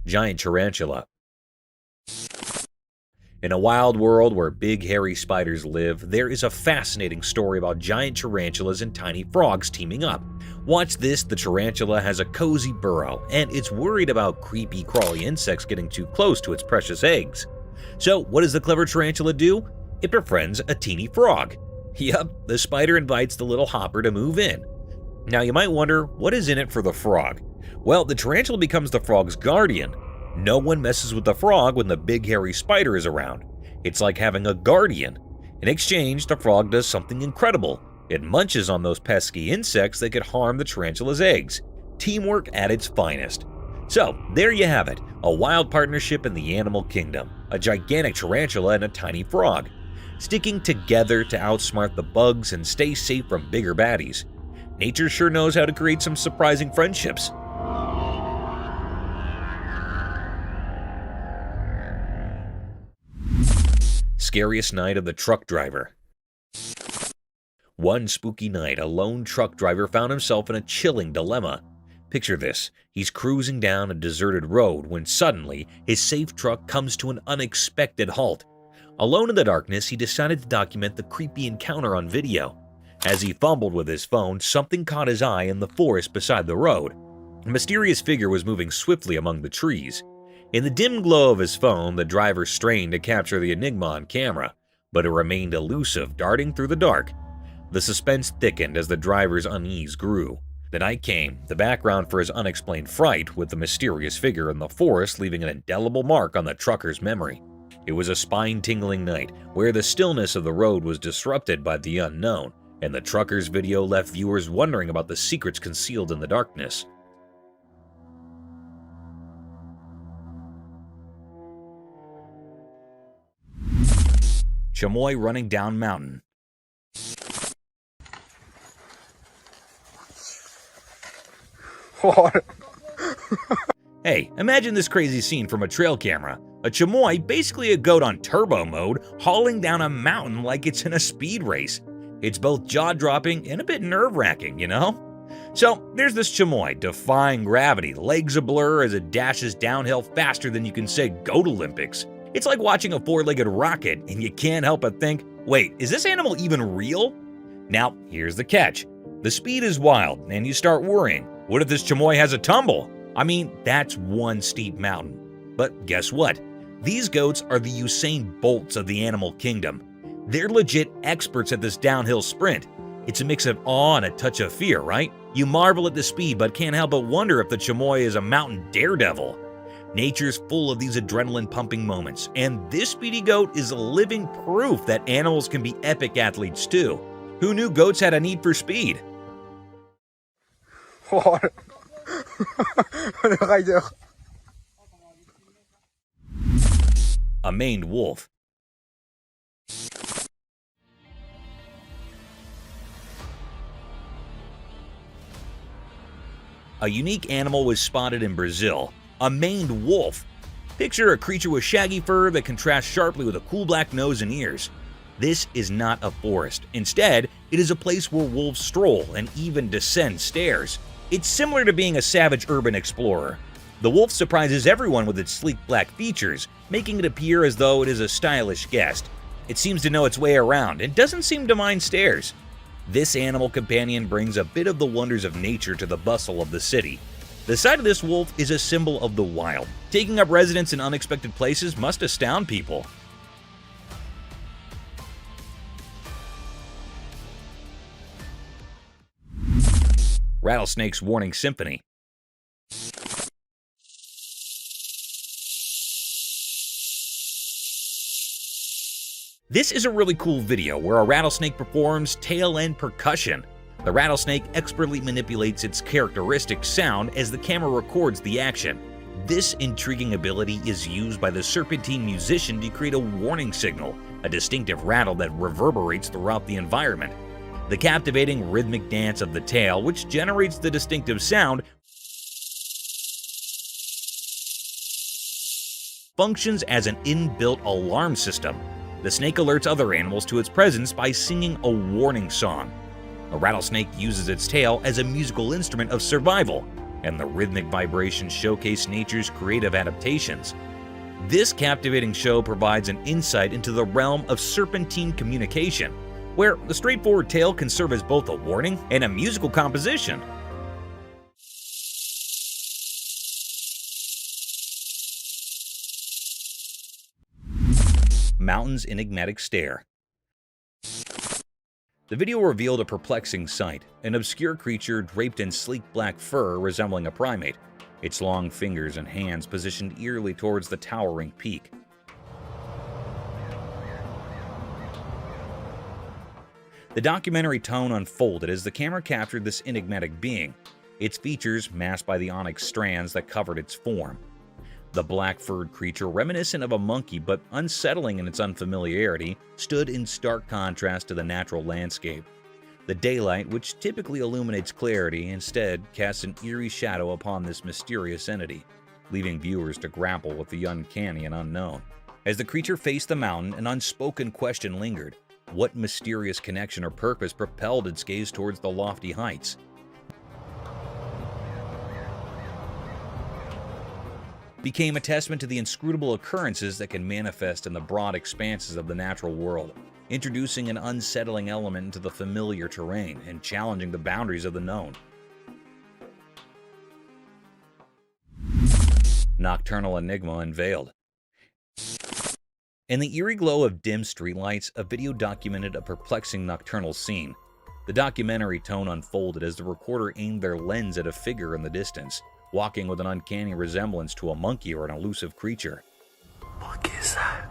Giant tarantula. In a wild world where big hairy spiders live, there is a fascinating story about giant tarantulas and tiny frogs teaming up. Watch this, the tarantula has a cozy burrow, and it's worried about creepy crawly insects getting too close to its precious eggs. So what does the clever tarantula do? It befriends a teeny frog. Yup, the spider invites the little hopper to move in. Now you might wonder, what is in it for the frog? Well, the tarantula becomes the frog's guardian. No one messes with the frog when the big hairy spider is around. It's like having a guardian. In exchange, the frog does something incredible. It munches on those pesky insects that could harm the tarantula's eggs. Teamwork at its finest. So, there you have it, a wild partnership in the animal kingdom. A gigantic tarantula and a tiny frog. sticking together to outsmart the bugs and stay safe from bigger baddies. Nature sure knows how to create some surprising friendships. Scariest night of the truck driver. One spooky night, a lone truck driver found himself in a chilling dilemma. Picture this, he's cruising down a deserted road when suddenly his safe truck comes to an unexpected halt. Alone in the darkness, he decided to document the creepy encounter on video. As he fumbled with his phone, something caught his eye in the forest beside the road. A mysterious figure was moving swiftly among the trees. In the dim glow of his phone, the driver strained to capture the enigma on camera, but it remained elusive, darting through the dark. The suspense thickened as the driver's unease grew. The night came, the background for his unexplained fright, with the mysterious figure in the forest leaving an indelible mark on the trucker's memory. It was a spine-tingling night, where the stillness of the road was disrupted by the unknown, and the trucker's video left viewers wondering about the secrets concealed in the darkness. Chamois running down mountain. Hey, imagine this crazy scene from a trail camera. A chamois, basically a goat on turbo mode, hauling down a mountain like it's in a speed race. It's both jaw-dropping and a bit nerve-wracking, you know? So, there's this chamois, defying gravity, legs a blur as it dashes downhill faster than you can say Goat Olympics. It's like watching a four-legged rocket, and you can't help but think, wait, is this animal even real? Now, here's the catch. The speed is wild, and you start worrying. What if this chamois has a tumble? I mean, that's one steep mountain. But guess what? These goats are the Usain Bolts of the animal kingdom. They're legit experts at this downhill sprint. It's a mix of awe and a touch of fear, right? You marvel at the speed, but can't help but wonder if the chamois is a mountain daredevil. Nature's full of these adrenaline-pumping moments, and this speedy goat is living proof that animals can be epic athletes too. Who knew goats had a need for speed? A maned wolf. A unique animal was spotted in Brazil. A maned wolf. Picture a creature with shaggy fur that contrasts sharply with a cool black nose and ears. This is not a forest. Instead, it is a place where wolves stroll and even descend stairs. It's similar to being a savage urban explorer. The wolf surprises everyone with its sleek black features, making it appear as though it is a stylish guest. It seems to know its way around and doesn't seem to mind stairs. This animal companion brings a bit of the wonders of nature to the bustle of the city. The sight of this wolf is a symbol of the wild. Taking up residence in unexpected places must astound people. Rattlesnake's Warning Symphony. This is a really cool video where a rattlesnake performs tail-end percussion. The rattlesnake expertly manipulates its characteristic sound as the camera records the action. This intriguing ability is used by the serpentine musician to create a warning signal, a distinctive rattle that reverberates throughout the environment. The captivating rhythmic dance of the tail, which generates the distinctive sound, functions as an inbuilt alarm system. The snake alerts other animals to its presence by singing a warning song. A rattlesnake uses its tail as a musical instrument of survival, and the rhythmic vibrations showcase nature's creative adaptations. This captivating show provides an insight into the realm of serpentine communication, where the straightforward tail can serve as both a warning and a musical composition. Mountain's enigmatic stare. The video revealed a perplexing sight, an obscure creature draped in sleek black fur resembling a primate, its long fingers and hands positioned eerily towards the towering peak. The documentary tone unfolded as the camera captured this enigmatic being, its features masked by the onyx strands that covered its form. The black-furred creature, reminiscent of a monkey but unsettling in its unfamiliarity, stood in stark contrast to the natural landscape. The daylight, which typically illuminates clarity, instead casts an eerie shadow upon this mysterious entity, leaving viewers to grapple with the uncanny and unknown. As the creature faced the mountain, an unspoken question lingered. What mysterious connection or purpose propelled its gaze towards the lofty heights? Became a testament to the inscrutable occurrences that can manifest in the broad expanses of the natural world, introducing an unsettling element into the familiar terrain and challenging the boundaries of the known. Nocturnal enigma unveiled. In the eerie glow of dim streetlights, a video documented a perplexing nocturnal scene. The documentary tone unfolded as the recorder aimed their lens at a figure in the distance, walking with an uncanny resemblance to a monkey or an elusive creature. What is that?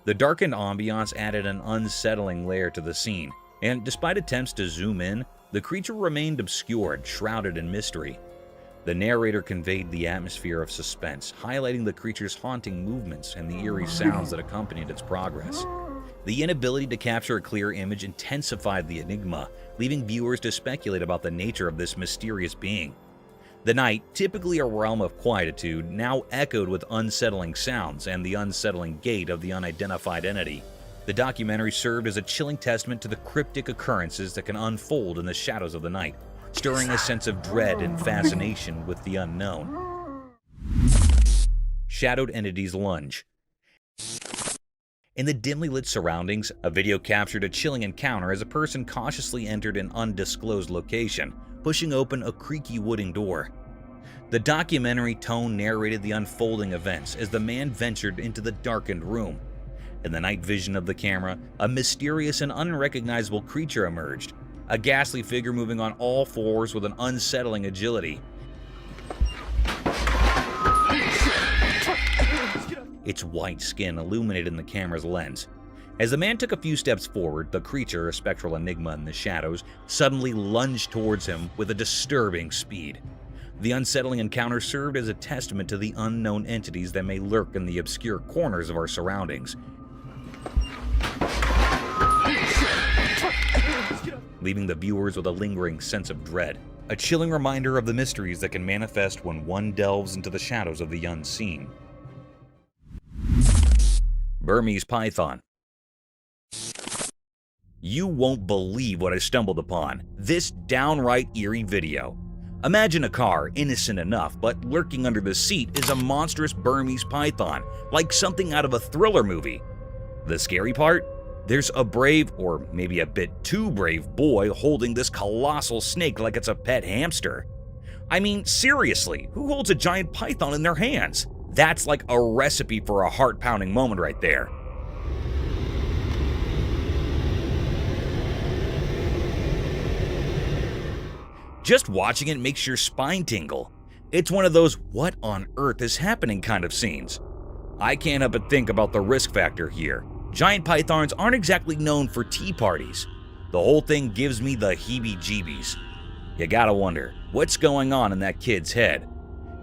The darkened ambiance added an unsettling layer to the scene, and despite attempts to zoom in, the creature remained obscured, shrouded in mystery. The narrator conveyed the atmosphere of suspense, highlighting the creature's haunting movements and the eerie sounds that accompanied its progress. The inability to capture a clear image intensified the enigma, leaving viewers to speculate about the nature of this mysterious being. The night, typically a realm of quietude, now echoed with unsettling sounds and the unsettling gait of the unidentified entity. The documentary served as a chilling testament to the cryptic occurrences that can unfold in the shadows of the night, stirring a sense of dread and fascination with the unknown. Shadowed entities lunge. In the dimly lit surroundings, a video captured a chilling encounter as a person cautiously entered an undisclosed location, pushing open a creaky wooden door. The documentary tone narrated the unfolding events as the man ventured into the darkened room. In the night vision of the camera, a mysterious and unrecognizable creature emerged, a ghastly figure moving on all fours with an unsettling agility. Its white skin illuminated in the camera's lens. As the man took a few steps forward, the creature, a spectral enigma in the shadows, suddenly lunged towards him with a disturbing speed. The unsettling encounter served as a testament to the unknown entities that may lurk in the obscure corners of our surroundings, leaving the viewers with a lingering sense of dread, a chilling reminder of the mysteries that can manifest when one delves into the shadows of the unseen. Burmese python. You won't believe what I stumbled upon. This downright eerie video. Imagine a car, innocent enough, but lurking under the seat is a monstrous Burmese python, like something out of a thriller movie. The scary part? There's a brave, or maybe a bit too brave, boy holding this colossal snake like it's a pet hamster. I mean, seriously, who holds a giant python in their hands? That's like a recipe for a heart-pounding moment right there. Just watching it makes your spine tingle. It's one of those what on earth is happening kind of scenes. I can't help but think about the risk factor here. Giant pythons aren't exactly known for tea parties. The whole thing gives me the heebie-jeebies. You gotta wonder, what's going on in that kid's head?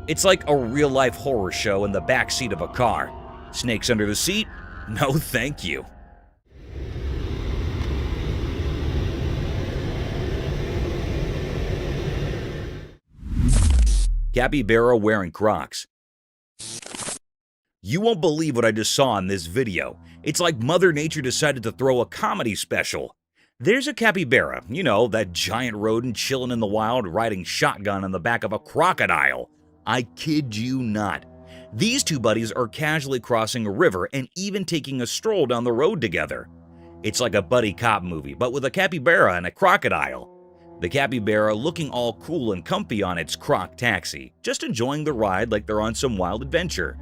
It's like a real-life horror show in the backseat of a car. Snakes under the seat? No thank you. Capybara wearing Crocs. You won't believe what I just saw in this video. It's like Mother Nature decided to throw a comedy special. There's a capybara, you know, that giant rodent chilling in the wild riding shotgun on the back of a crocodile. I kid you not. These two buddies are casually crossing a river and even taking a stroll down the road together. It's like a buddy cop movie, but with a capybara and a crocodile. The capybara looking all cool and comfy on its croc taxi, just enjoying the ride like they're on some wild adventure.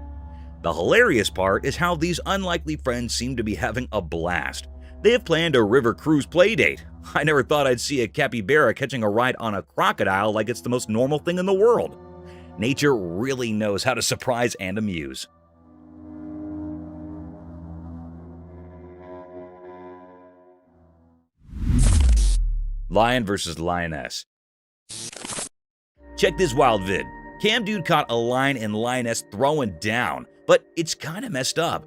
The hilarious part is how these unlikely friends seem to be having a blast. They have planned a river cruise playdate. I never thought I'd see a capybara catching a ride on a crocodile like it's the most normal thing in the world. Nature really knows how to surprise and amuse. Lion versus lioness. Check this wild vid. Cam dude caught a lion and lioness throwing down, but it's kinda messed up.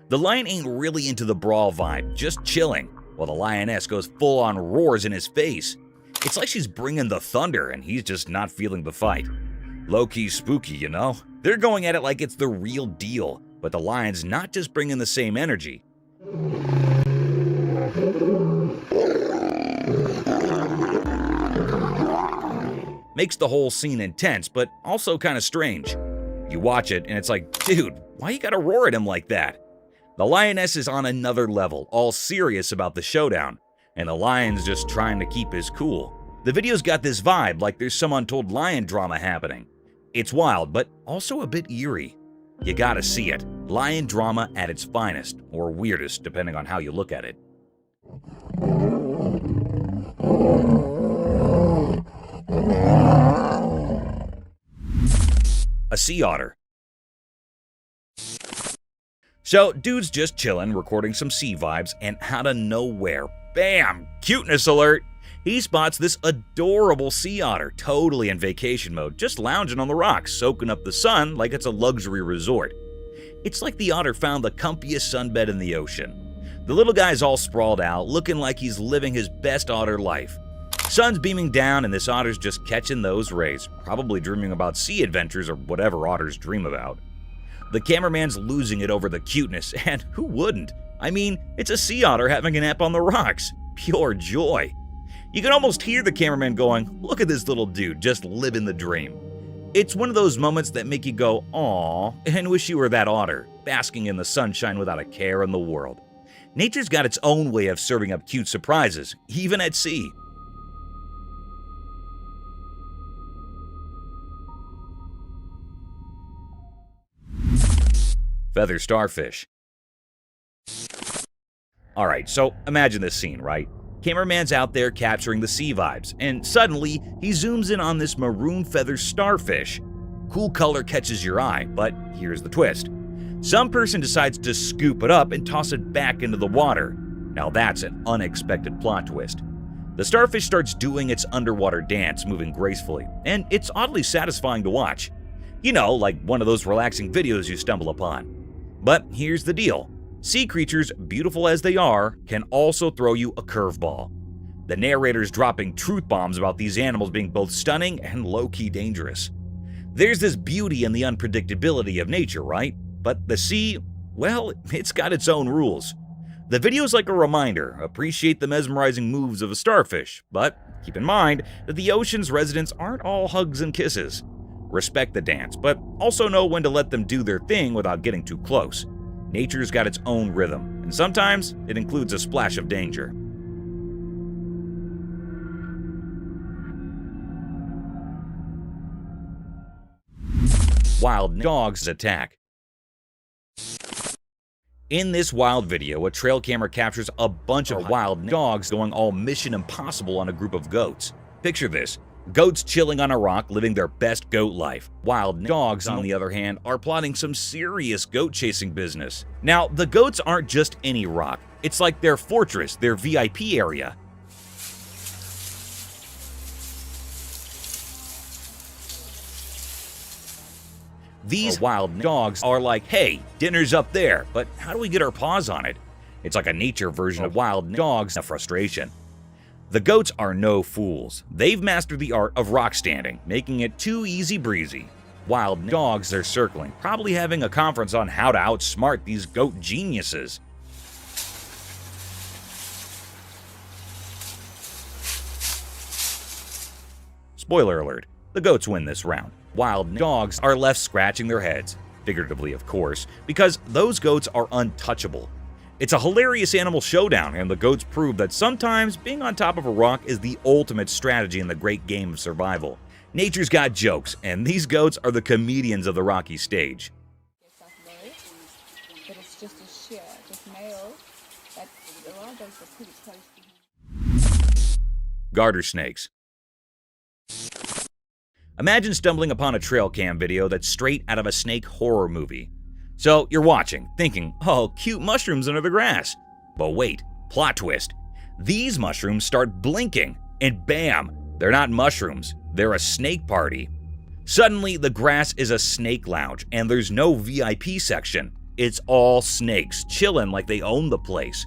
The lion ain't really into the brawl vibe, just chilling, while the lioness goes full on roars in his face. It's like she's bringing the thunder and he's just not feeling the fight. Low-key spooky, you know? They're going at it like it's the real deal, but the lion's not just bringing the same energy. Makes the whole scene intense, but also kind of strange. You watch it and it's like, dude, why you gotta roar at him like that? The lioness is on another level, all serious about the showdown, and the lion's just trying to keep his cool. The video's got this vibe like there's some untold lion drama happening. It's wild, but also a bit eerie. You gotta see it. Lion drama at its finest, or weirdest, depending on how you look at it. A sea otter. So, dude's just chillin', recording some sea vibes, and out of nowhere, bam! Cuteness alert! He spots this adorable sea otter, totally in vacation mode, just lounging on the rocks, soaking up the sun like it's a luxury resort. It's like the otter found the comfiest sunbed in the ocean. The little guy's all sprawled out, looking like he's living his best otter life. Sun's beaming down and this otter's just catching those rays, probably dreaming about sea adventures or whatever otters dream about. The cameraman's losing it over the cuteness, and who wouldn't? I mean, it's a sea otter having a nap on the rocks. Pure joy. You can almost hear the cameraman going, look at this little dude, just living the dream. It's one of those moments that make you go, aww, and wish you were that otter, basking in the sunshine without a care in the world. Nature's got its own way of serving up cute surprises, even at sea. Feather starfish. Alright, so imagine this scene, right? Cameraman's out there capturing the sea vibes, and suddenly he zooms in on this maroon feather starfish. Cool color catches your eye, but here's the twist. Some person decides to scoop it up and toss it back into the water. Now that's an unexpected plot twist. The starfish starts doing its underwater dance, moving gracefully, and it's oddly satisfying to watch. You know, like one of those relaxing videos you stumble upon. But here's the deal. Sea creatures, beautiful as they are, can also throw you a curveball. The narrator's dropping truth bombs about these animals being both stunning and low-key dangerous. There's this beauty in the unpredictability of nature, right? But the sea, well, it's got its own rules. The video's like a reminder, appreciate the mesmerizing moves of a starfish, but keep in mind that the ocean's residents aren't all hugs and kisses. Respect the dance, but also know when to let them do their thing without getting too close. Nature's got its own rhythm, and sometimes it includes a splash of danger. Wild dogs attack. In this wild video, a trail camera captures a bunch of wild dogs going all Mission Impossible on a group of goats. Picture this. Goats chilling on a rock, living their best goat life. Wild dogs, on the other hand, are plotting some serious goat-chasing business. Now, the goats aren't just any rock. It's like their fortress, their VIP area. These wild dogs are like, hey, dinner's up there, but how do we get our paws on it? It's like a nature version of wild dogs' frustration. The goats are no fools. They've mastered the art of rock standing, making it too easy breezy. Wild dogs are circling, probably having a conference on how to outsmart these goat geniuses. Spoiler alert, the goats win this round. Wild dogs are left scratching their heads, figuratively of course, because those goats are untouchable. It's a hilarious animal showdown, and the goats prove that sometimes being on top of a rock is the ultimate strategy in the great game of survival. Nature's got jokes, and these goats are the comedians of the Rocky stage. But it's just a shear, just male. But the wild dogs are pretty close to him. Garter snakes. Imagine stumbling upon a trail cam video that's straight out of a snake horror movie. So you're watching, thinking, oh, cute mushrooms under the grass. But wait, plot twist. These mushrooms start blinking, and bam, they're not mushrooms. They're a snake party. Suddenly, the grass is a snake lounge, and there's no VIP section. It's all snakes, chilling like they own the place.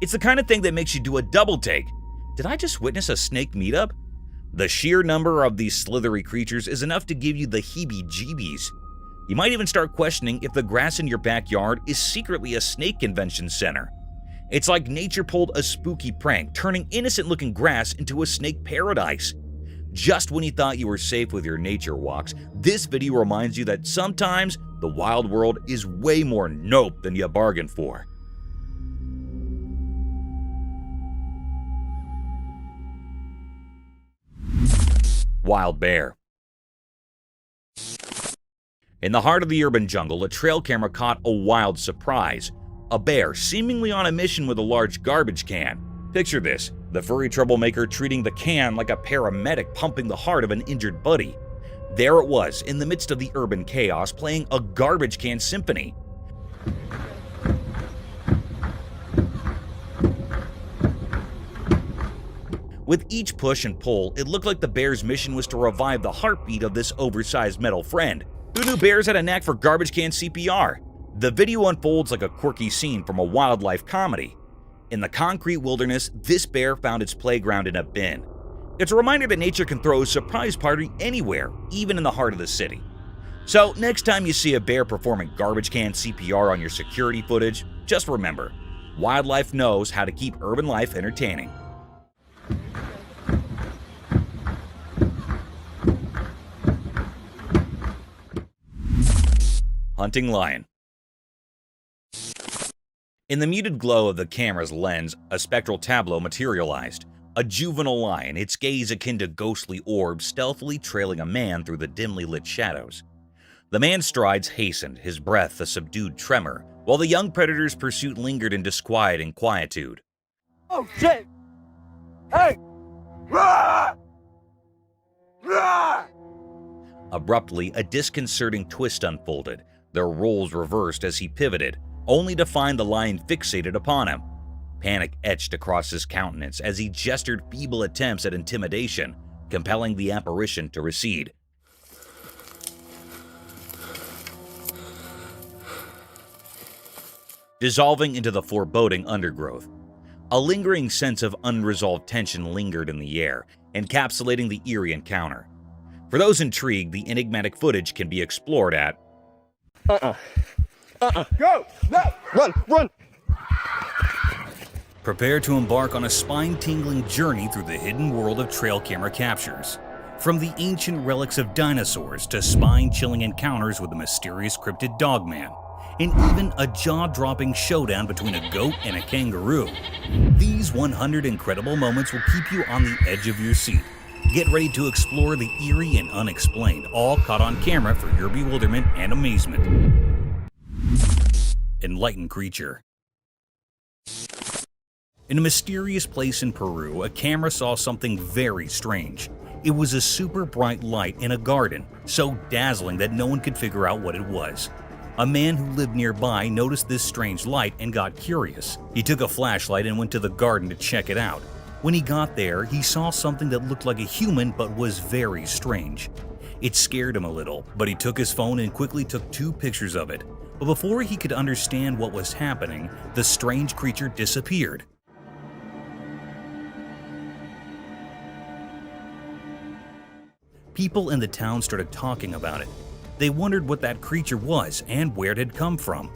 It's the kind of thing that makes you do a double take. Did I just witness a snake meetup? The sheer number of these slithery creatures is enough to give you the heebie-jeebies. You might even start questioning if the grass in your backyard is secretly a snake convention center. It's like nature pulled a spooky prank, turning innocent-looking grass into a snake paradise. Just when you thought you were safe with your nature walks, this video reminds you that sometimes the wild world is way more nope than you bargained for. Wild bear. In the heart of the urban jungle, a trail camera caught a wild surprise. A bear seemingly on a mission with a large garbage can. Picture this, the furry troublemaker treating the can like a paramedic pumping the heart of an injured buddy. There it was, in the midst of the urban chaos, playing a garbage can symphony. With each push and pull, it looked like the bear's mission was to revive the heartbeat of this oversized metal friend. Who knew bears had a knack for garbage can CPR? The video unfolds like a quirky scene from a wildlife comedy. In the concrete wilderness, this bear found its playground in a bin. It's a reminder that nature can throw a surprise party anywhere, even in the heart of the city. So next time you see a bear performing garbage can CPR on your security footage, just remember, wildlife knows how to keep urban life entertaining. Hunting lion. In the muted glow of the camera's lens, a spectral tableau materialized. A juvenile lion, its gaze akin to ghostly orbs, stealthily trailing a man through the dimly lit shadows. The man's strides hastened, his breath a subdued tremor, while the young predator's pursuit lingered in disquieting quietude. Oh shit! Hey! Rah! Rah! Abruptly, a disconcerting twist unfolded. Their roles reversed as he pivoted, only to find the lion fixated upon him. Panic etched across his countenance as he gestured feeble attempts at intimidation, compelling the apparition to recede. Dissolving into the foreboding undergrowth. A lingering sense of unresolved tension lingered in the air, encapsulating the eerie encounter. For those intrigued, the enigmatic footage can be explored at Go! No! Run! Prepare to embark on a spine-tingling journey through the hidden world of trail camera captures. From the ancient relics of dinosaurs to spine-chilling encounters with a mysterious cryptid dogman, and even a jaw-dropping showdown between a goat and a kangaroo. These 100 incredible moments will keep you on the edge of your seat. Get ready to explore the eerie and unexplained, all caught on camera for your bewilderment and amazement. Enlightened creature. In a mysterious place in Peru, a camera saw something very strange. It was a super bright light in a garden, so dazzling that no one could figure out what it was. A man who lived nearby noticed this strange light and got curious. He took a flashlight and went to the garden to check it out. When he got there, he saw something that looked like a human but was very strange. It scared him a little, but he took his phone and quickly took 2 pictures of it. But before he could understand what was happening, the strange creature disappeared. People in the town started talking about it. They wondered what that creature was and where it had come from.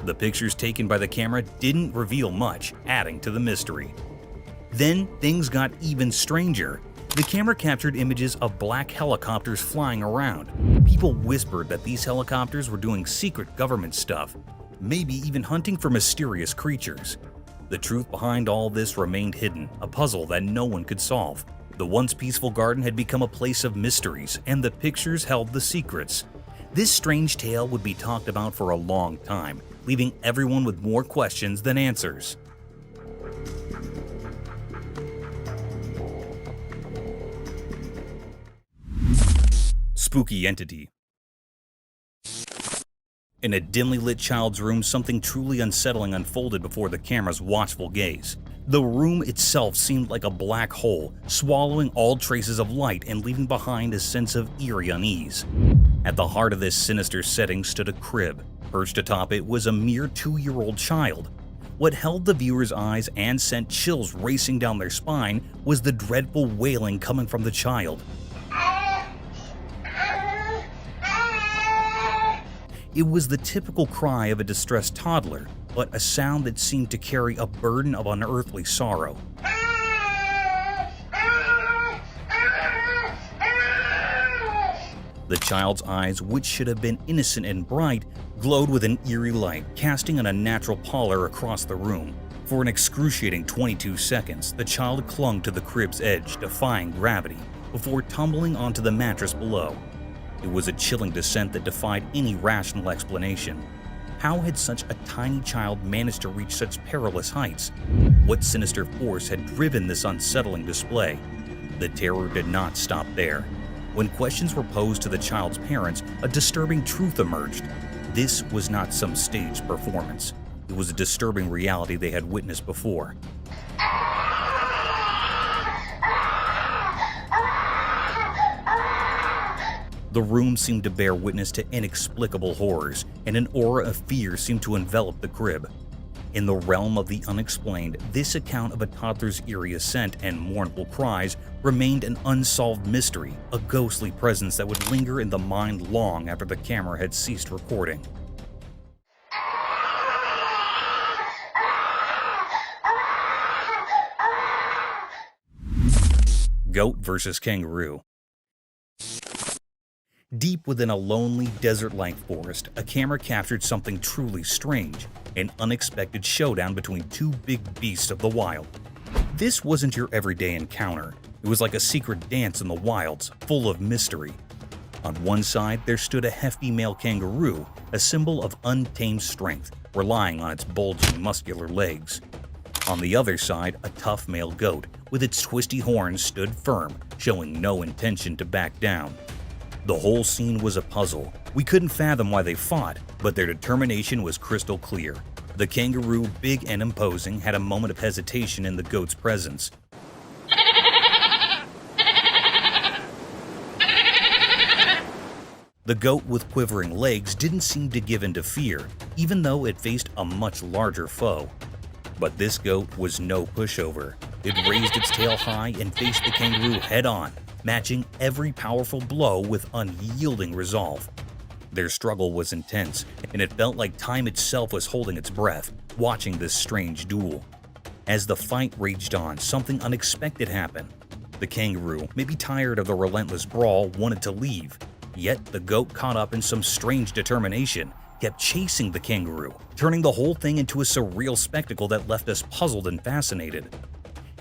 The pictures taken by the camera didn't reveal much, adding to the mystery. Then things got even stranger. The camera captured images of black helicopters flying around. People whispered that these helicopters were doing secret government stuff, maybe even hunting for mysterious creatures. The truth behind all this remained hidden, a puzzle that no one could solve. The once peaceful garden had become a place of mysteries, and the pictures held the secrets. This strange tale would be talked about for a long time, leaving everyone with more questions than answers. Spooky entity. In a dimly lit child's room, something truly unsettling unfolded before the camera's watchful gaze. The room itself seemed like a black hole, swallowing all traces of light and leaving behind a sense of eerie unease. At the heart of this sinister setting stood a crib. Perched atop it was a mere 2-year-old child. What held the viewer's eyes and sent chills racing down their spine was the dreadful wailing coming from the child. It was the typical cry of a distressed toddler, but a sound that seemed to carry a burden of unearthly sorrow. The child's eyes, which should have been innocent and bright, glowed with an eerie light, casting an unnatural pallor across the room. For an excruciating 22 seconds, the child clung to the crib's edge, defying gravity, before tumbling onto the mattress below. It was a chilling descent that defied any rational explanation. How had such a tiny child managed to reach such perilous heights? What sinister force had driven this unsettling display? The terror did not stop there. When questions were posed to the child's parents, a disturbing truth emerged. This was not some staged performance. It was a disturbing reality they had witnessed before. The room seemed to bear witness to inexplicable horrors, and an aura of fear seemed to envelop the crib. In the realm of the unexplained, this account of a toddler's eerie ascent and mournful cries remained an unsolved mystery, a ghostly presence that would linger in the mind long after the camera had ceased recording. Goat versus kangaroo. Deep within a lonely, desert-like forest, a camera captured something truly strange, an unexpected showdown between two big beasts of the wild. This wasn't your everyday encounter. It was like a secret dance in the wilds, full of mystery. On one side, there stood a hefty male kangaroo, a symbol of untamed strength, relying on its bulging, muscular legs. On the other side, a tough male goat, with its twisty horns, stood firm, showing no intention to back down. The whole scene was a puzzle. We couldn't fathom why they fought, but their determination was crystal clear. The kangaroo, big and imposing, had a moment of hesitation in the goat's presence. The goat with quivering legs didn't seem to give in to fear, even though it faced a much larger foe. But this goat was no pushover. It raised its tail high and faced the kangaroo head-on, matching every powerful blow with unyielding resolve. Their struggle was intense, and it felt like time itself was holding its breath, watching this strange duel. As the fight raged on, something unexpected happened. The kangaroo, maybe tired of the relentless brawl, wanted to leave. Yet the goat, caught up in some strange determination, kept chasing the kangaroo, turning the whole thing into a surreal spectacle that left us puzzled and fascinated.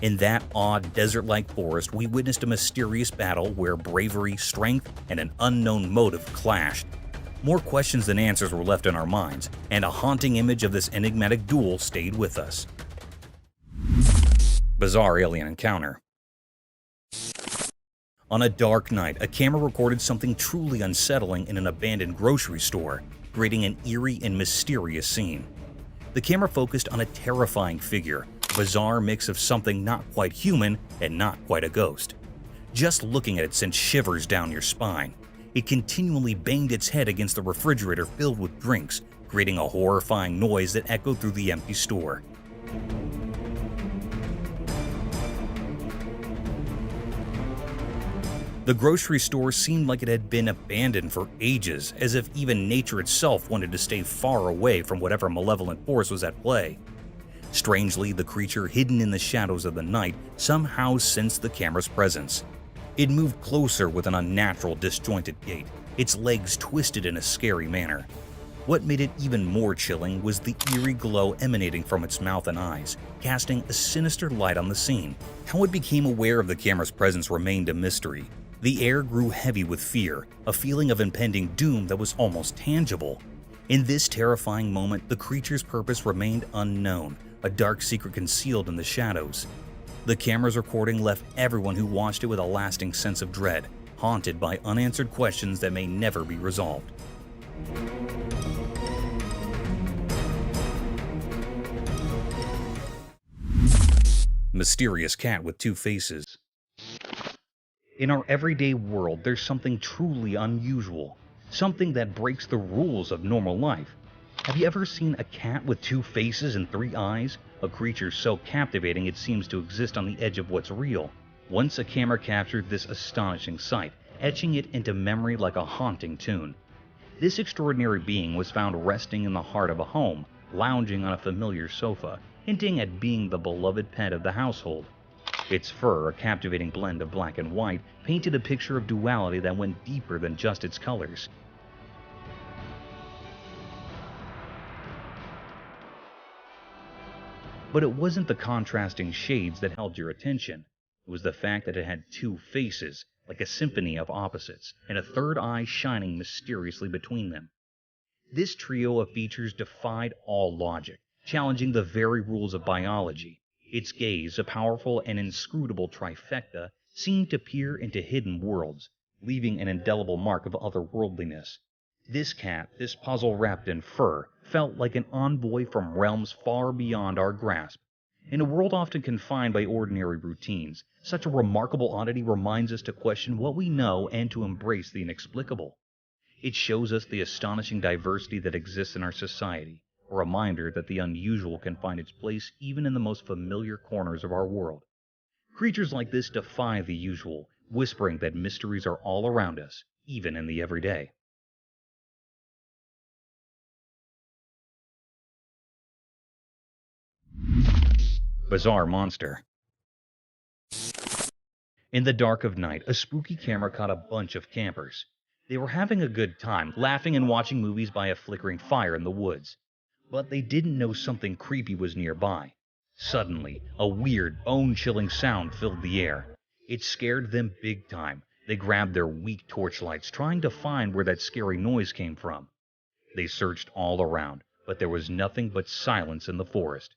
In that odd, desert-like forest, we witnessed a mysterious battle where bravery, strength, and an unknown motive clashed. More questions than answers were left in our minds, and a haunting image of this enigmatic duel stayed with us. Bizarre alien encounter. On a dark night, a camera recorded something truly unsettling in an abandoned grocery store, creating an eerie and mysterious scene. The camera focused on a terrifying figure, a bizarre mix of something not quite human and not quite a ghost. Just looking at it sent shivers down your spine. It continually banged its head against the refrigerator filled with drinks, creating a horrifying noise that echoed through the empty store. The grocery store seemed like it had been abandoned for ages, as if even nature itself wanted to stay far away from whatever malevolent force was at play. Strangely, the creature hidden in the shadows of the night somehow sensed the camera's presence. It moved closer with an unnatural, disjointed gait, its legs twisted in a scary manner. What made it even more chilling was the eerie glow emanating from its mouth and eyes, casting a sinister light on the scene. How it became aware of the camera's presence remained a mystery. The air grew heavy with fear, a feeling of impending doom that was almost tangible. In this terrifying moment, the creature's purpose remained unknown, a dark secret concealed in the shadows. The camera's recording left everyone who watched it with a lasting sense of dread, haunted by unanswered questions that may never be resolved. Mysterious cat with two faces. In our everyday world, there's something truly unusual, something that breaks the rules of normal life. Have you ever seen a cat with two faces and three eyes? A creature so captivating it seems to exist on the edge of what's real. Once a camera captured this astonishing sight, etching it into memory like a haunting tune. This extraordinary being was found resting in the heart of a home, lounging on a familiar sofa, hinting at being the beloved pet of the household. Its fur, a captivating blend of black and white, painted a picture of duality that went deeper than just its colors. But it wasn't the contrasting shades that held your attention. It was the fact that it had two faces, like a symphony of opposites, and a third eye shining mysteriously between them. This trio of features defied all logic, challenging the very rules of biology. Its gaze, a powerful and inscrutable trifecta, seemed to peer into hidden worlds, leaving an indelible mark of otherworldliness. This cat, this puzzle wrapped in fur, felt like an envoy from realms far beyond our grasp. In a world often confined by ordinary routines, such a remarkable oddity reminds us to question what we know and to embrace the inexplicable. It shows us the astonishing diversity that exists in our society, a reminder that the unusual can find its place even in the most familiar corners of our world. Creatures like this defy the usual, whispering that mysteries are all around us, even in the everyday. Bizarre monster. In the dark of night, a spooky camera caught a bunch of campers. They were having a good time, laughing and watching movies by a flickering fire in the woods. But they didn't know something creepy was nearby. Suddenly, a weird, bone-chilling sound filled the air. It scared them big time. They grabbed their weak torchlights, trying to find where that scary noise came from. They searched all around, but there was nothing but silence in the forest.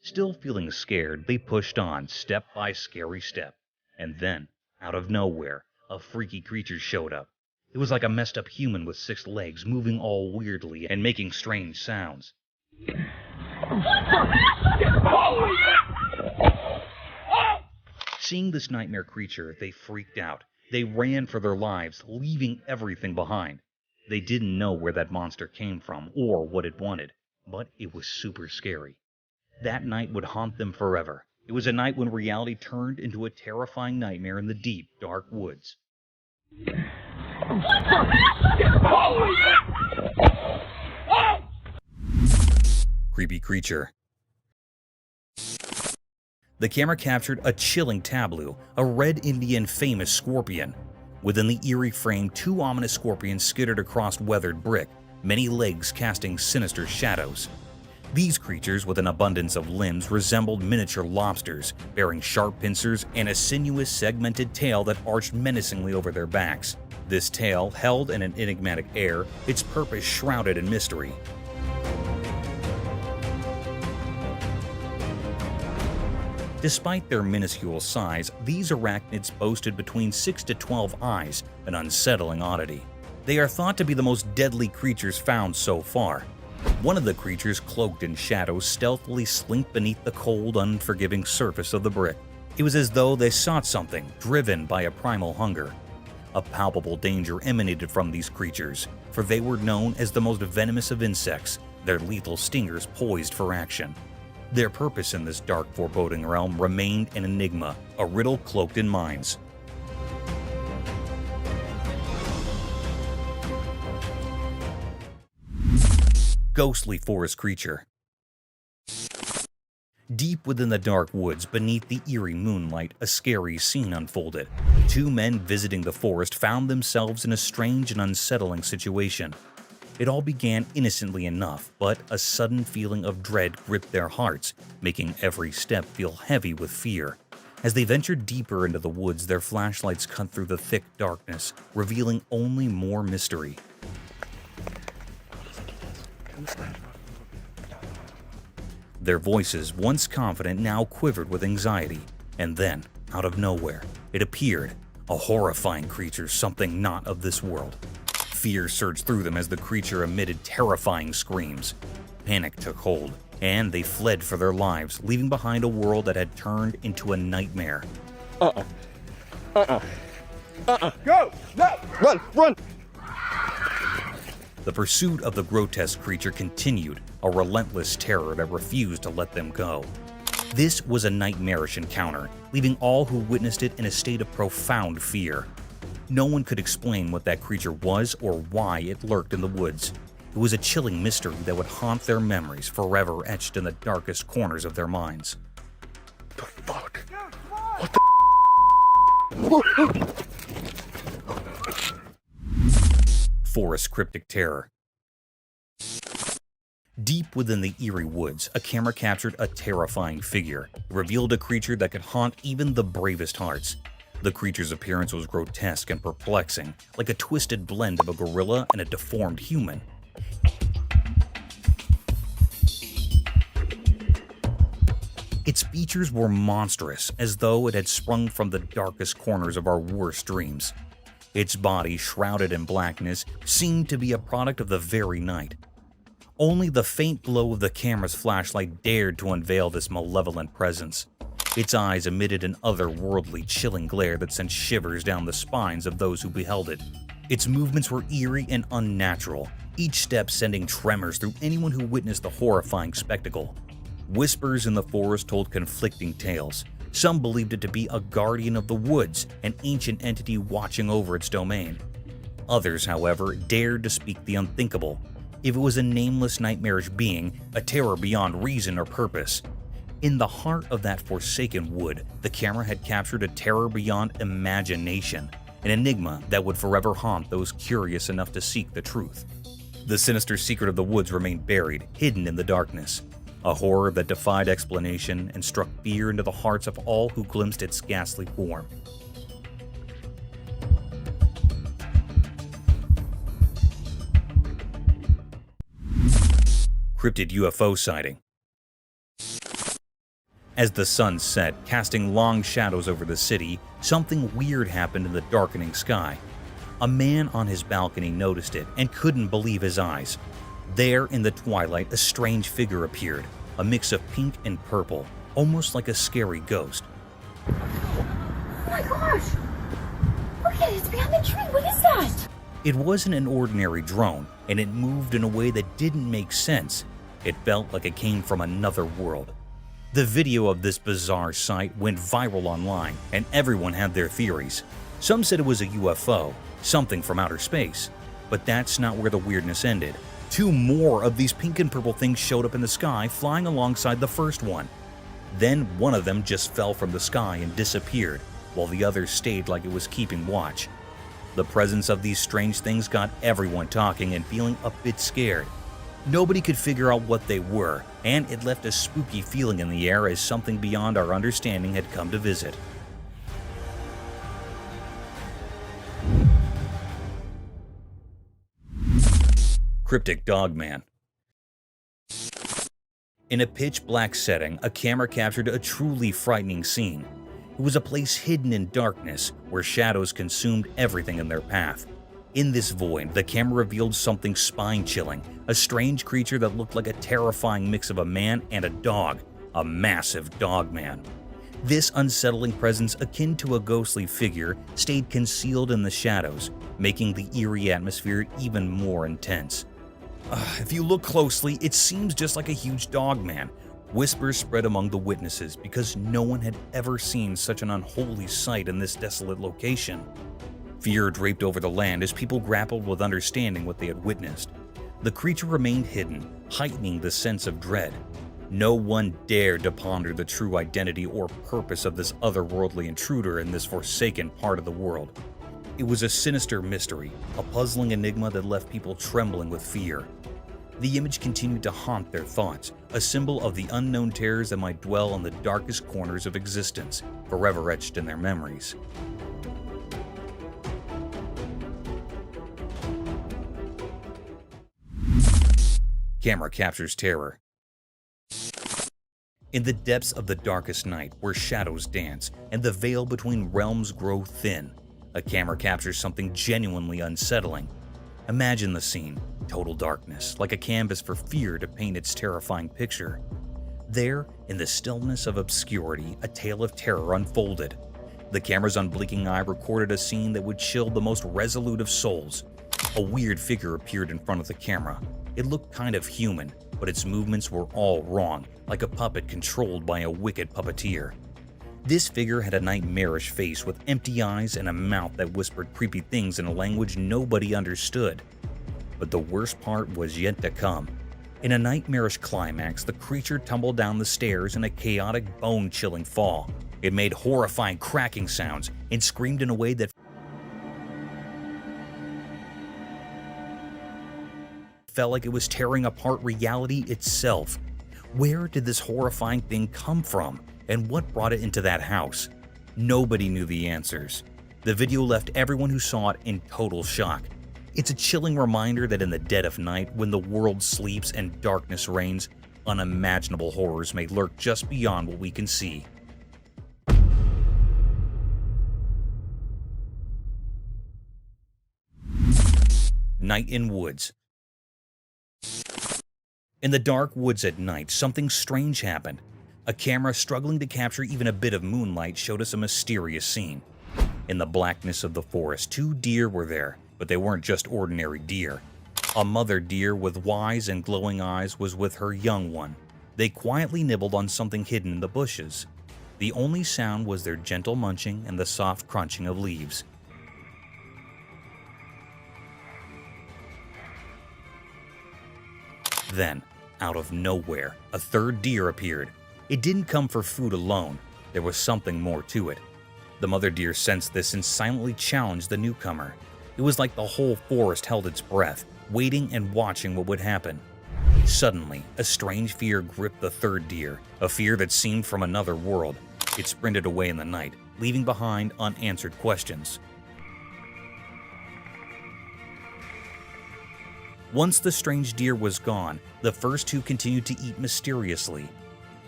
Still feeling scared, they pushed on, step by scary step. And then, out of nowhere, a freaky creature showed up. It was like a messed up human with 6 legs, moving all weirdly and making strange sounds. Seeing this nightmare creature, they freaked out. They ran for their lives, leaving everything behind. They didn't know where that monster came from or what it wanted, but it was super scary. That night would haunt them forever. It was a night when reality turned into a terrifying nightmare in the deep, dark woods. Creepy creature. The camera captured a chilling tableau, a red Indian famous scorpion. Within the eerie frame, 2 ominous scorpions skittered across weathered brick, many legs casting sinister shadows. These creatures, with an abundance of limbs, resembled miniature lobsters, bearing sharp pincers and a sinuous, segmented tail that arched menacingly over their backs. This tail, held in an enigmatic air, its purpose shrouded in mystery. Despite their minuscule size, these arachnids boasted between 6 to 12 eyes, an unsettling oddity. They are thought to be the most deadly creatures found so far. One of the creatures, cloaked in shadows, stealthily slinked beneath the cold, unforgiving surface of the brick. It was as though they sought something, driven by a primal hunger. A palpable danger emanated from these creatures, for they were known as the most venomous of insects, their lethal stingers poised for action. Their purpose in this dark, foreboding realm remained an enigma, a riddle cloaked in minds. Ghostly forest creature. Deep within the dark woods, beneath the eerie moonlight, a scary scene unfolded. 2 men visiting the forest found themselves in a strange and unsettling situation. It all began innocently enough, but a sudden feeling of dread gripped their hearts, making every step feel heavy with fear. As they ventured deeper into the woods, their flashlights cut through the thick darkness, revealing only more mystery. Their voices, once confident, now quivered with anxiety. And then, out of nowhere, it appeared, a horrifying creature, something not of this world. Fear surged through them as the creature emitted terrifying screams. Panic took hold. and they fled for their lives, leaving behind a world that had turned into a nightmare. Go! No! Run! Run! The pursuit of the grotesque creature continued, a relentless terror that refused to let them go. This was a nightmarish encounter, leaving all who witnessed it in a state of profound fear. No one could explain what that creature was or why it lurked in the woods. It was a chilling mystery that would haunt their memories, forever etched in the darkest corners of their minds. The fuck? Forest cryptic terror. Deep within the eerie woods, a camera captured a terrifying figure. It revealed a creature that could haunt even the bravest hearts. The creature's appearance was grotesque and perplexing, like a twisted blend of a gorilla and a deformed human. Its features were monstrous, as though it had sprung from the darkest corners of our worst dreams. Its body, shrouded in blackness, seemed to be a product of the very night. Only the faint glow of the camera's flashlight dared to unveil this malevolent presence. Its eyes emitted an otherworldly, chilling glare that sent shivers down the spines of those who beheld it. Its movements were eerie and unnatural, each step sending tremors through anyone who witnessed the horrifying spectacle. Whispers in the forest told conflicting tales. Some believed it to be a guardian of the woods, an ancient entity watching over its domain. Others, however, dared to speak the unthinkable. If it was a nameless, nightmarish being, a terror beyond reason or purpose. In the heart of that forsaken wood, the camera had captured a terror beyond imagination, an enigma that would forever haunt those curious enough to seek the truth. The sinister secret of the woods remained buried, hidden in the darkness. A horror that defied explanation and struck fear into the hearts of all who glimpsed its ghastly form. Cryptid UFO sighting. As the sun set, casting long shadows over the city, something weird happened in the darkening sky. A man on his balcony noticed it and couldn't believe his eyes. There, in the twilight, a strange figure appeared, a mix of pink and purple, almost like a scary ghost. Oh my gosh! Look at it, it's behind the tree, what is that? It wasn't an ordinary drone, and it moved in a way that didn't make sense. It felt like it came from another world. The video of this bizarre sight went viral online, and everyone had their theories. Some said it was a UFO, something from outer space. But that's not where the weirdness ended. Two more of these pink and purple things showed up in the sky, flying alongside the first one. Then one of them just fell from the sky and disappeared, while the other stayed like it was keeping watch. The presence of these strange things got everyone talking and feeling a bit scared. Nobody could figure out what they were, and it left a spooky feeling in the air as something beyond our understanding had come to visit. Cryptic Dogman. In a pitch-black setting, a camera captured a truly frightening scene. It was a place hidden in darkness, where shadows consumed everything in their path. In this void, the camera revealed something spine-chilling, a strange creature that looked like a terrifying mix of a man and a dog, a massive dogman. This unsettling presence, akin to a ghostly figure, stayed concealed in the shadows, making the eerie atmosphere even more intense. If you look closely, it seems just like a huge dogman. Whispers spread among the witnesses because no one had ever seen such an unholy sight in this desolate location. Fear draped over the land as people grappled with understanding what they had witnessed. The creature remained hidden, heightening the sense of dread. No one dared to ponder the true identity or purpose of this otherworldly intruder in this forsaken part of the world. It was a sinister mystery, a puzzling enigma that left people trembling with fear. The image continued to haunt their thoughts, a symbol of the unknown terrors that might dwell in the darkest corners of existence, forever etched in their memories. Camera captures terror. In the depths of the darkest night, where shadows dance and the veil between realms grow thin, a camera captures something genuinely unsettling. Imagine the scene, total darkness, like a canvas for fear to paint its terrifying picture. There, in the stillness of obscurity, a tale of terror unfolded. The camera's unblinking eye recorded a scene that would chill the most resolute of souls. A weird figure appeared in front of the camera. It looked kind of human, but its movements were all wrong, like a puppet controlled by a wicked puppeteer. This figure had a nightmarish face with empty eyes and a mouth that whispered creepy things in a language nobody understood. But the worst part was yet to come. In a nightmarish climax, the creature tumbled down the stairs in a chaotic, bone-chilling fall. It made horrifying cracking sounds and screamed in a way that felt like it was tearing apart reality itself. Where did this horrifying thing come from, and what brought it into that house? Nobody knew the answers. The video left everyone who saw it in total shock. It's a chilling reminder that in the dead of night, when the world sleeps and darkness reigns, unimaginable horrors may lurk just beyond what we can see. Night in woods. In the dark woods at night, something strange happened. A camera struggling to capture even a bit of moonlight showed us a mysterious scene. In the blackness of the forest, 2 deer were there, but they weren't just ordinary deer. A mother deer with wise and glowing eyes was with her young one. They quietly nibbled on something hidden in the bushes. The only sound was their gentle munching and the soft crunching of leaves. Then, out of nowhere, a 3rd deer appeared. It didn't come for food alone. There was something more to it. The mother deer sensed this and silently challenged the newcomer. It was like the whole forest held its breath, waiting and watching what would happen. Suddenly, a strange fear gripped the 3rd deer, a fear that seemed from another world. It sprinted away in the night, leaving behind unanswered questions. Once the strange deer was gone, the first 2 continued to eat mysteriously.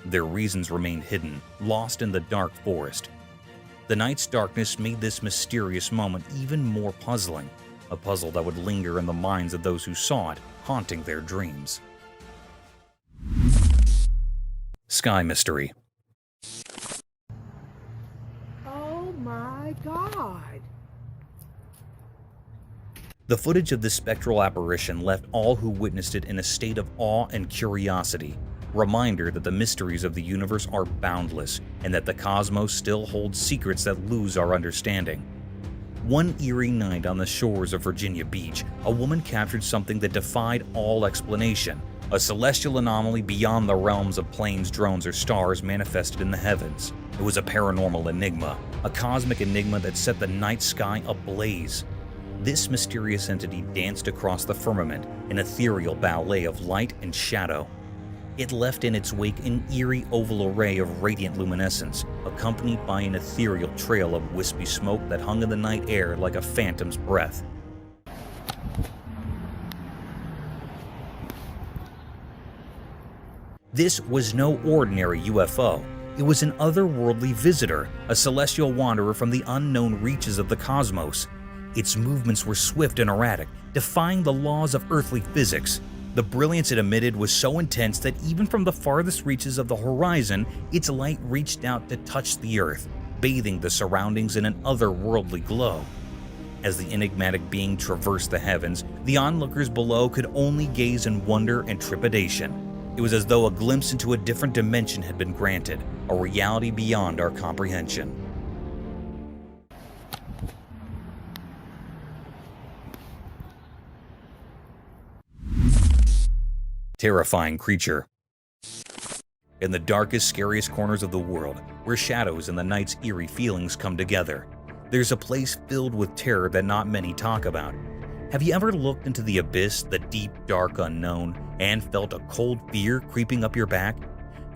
Their reasons remained hidden, lost in the dark forest. The night's darkness made this mysterious moment even more puzzling, a puzzle that would linger in the minds of those who saw it, haunting their dreams. Sky Mystery. Oh my God! The footage of this spectral apparition left all who witnessed it in a state of awe and curiosity. Reminder that the mysteries of the universe are boundless and that the cosmos still holds secrets that lose our understanding. One eerie night on the shores of Virginia Beach, a woman captured something that defied all explanation. A celestial anomaly beyond the realms of planes, drones, or stars manifested in the heavens. It was a paranormal enigma, a cosmic enigma that set the night sky ablaze. This mysterious entity danced across the firmament, an ethereal ballet of light and shadow. It left in its wake an eerie oval array of radiant luminescence, accompanied by an ethereal trail of wispy smoke that hung in the night air like a phantom's breath. This was no ordinary UFO. It was an otherworldly visitor, a celestial wanderer from the unknown reaches of the cosmos. Its movements were swift and erratic, defying the laws of earthly physics. The brilliance it emitted was so intense that even from the farthest reaches of the horizon, its light reached out to touch the earth, bathing the surroundings in an otherworldly glow. As the enigmatic being traversed the heavens, the onlookers below could only gaze in wonder and trepidation. It was as though a glimpse into a different dimension had been granted, a reality beyond our comprehension. Terrifying creature. In the darkest, scariest corners of the world, where shadows and the night's eerie feelings come together, there's a place filled with terror that not many talk about. Have you ever looked into the abyss, the deep, dark unknown, and felt a cold fear creeping up your back?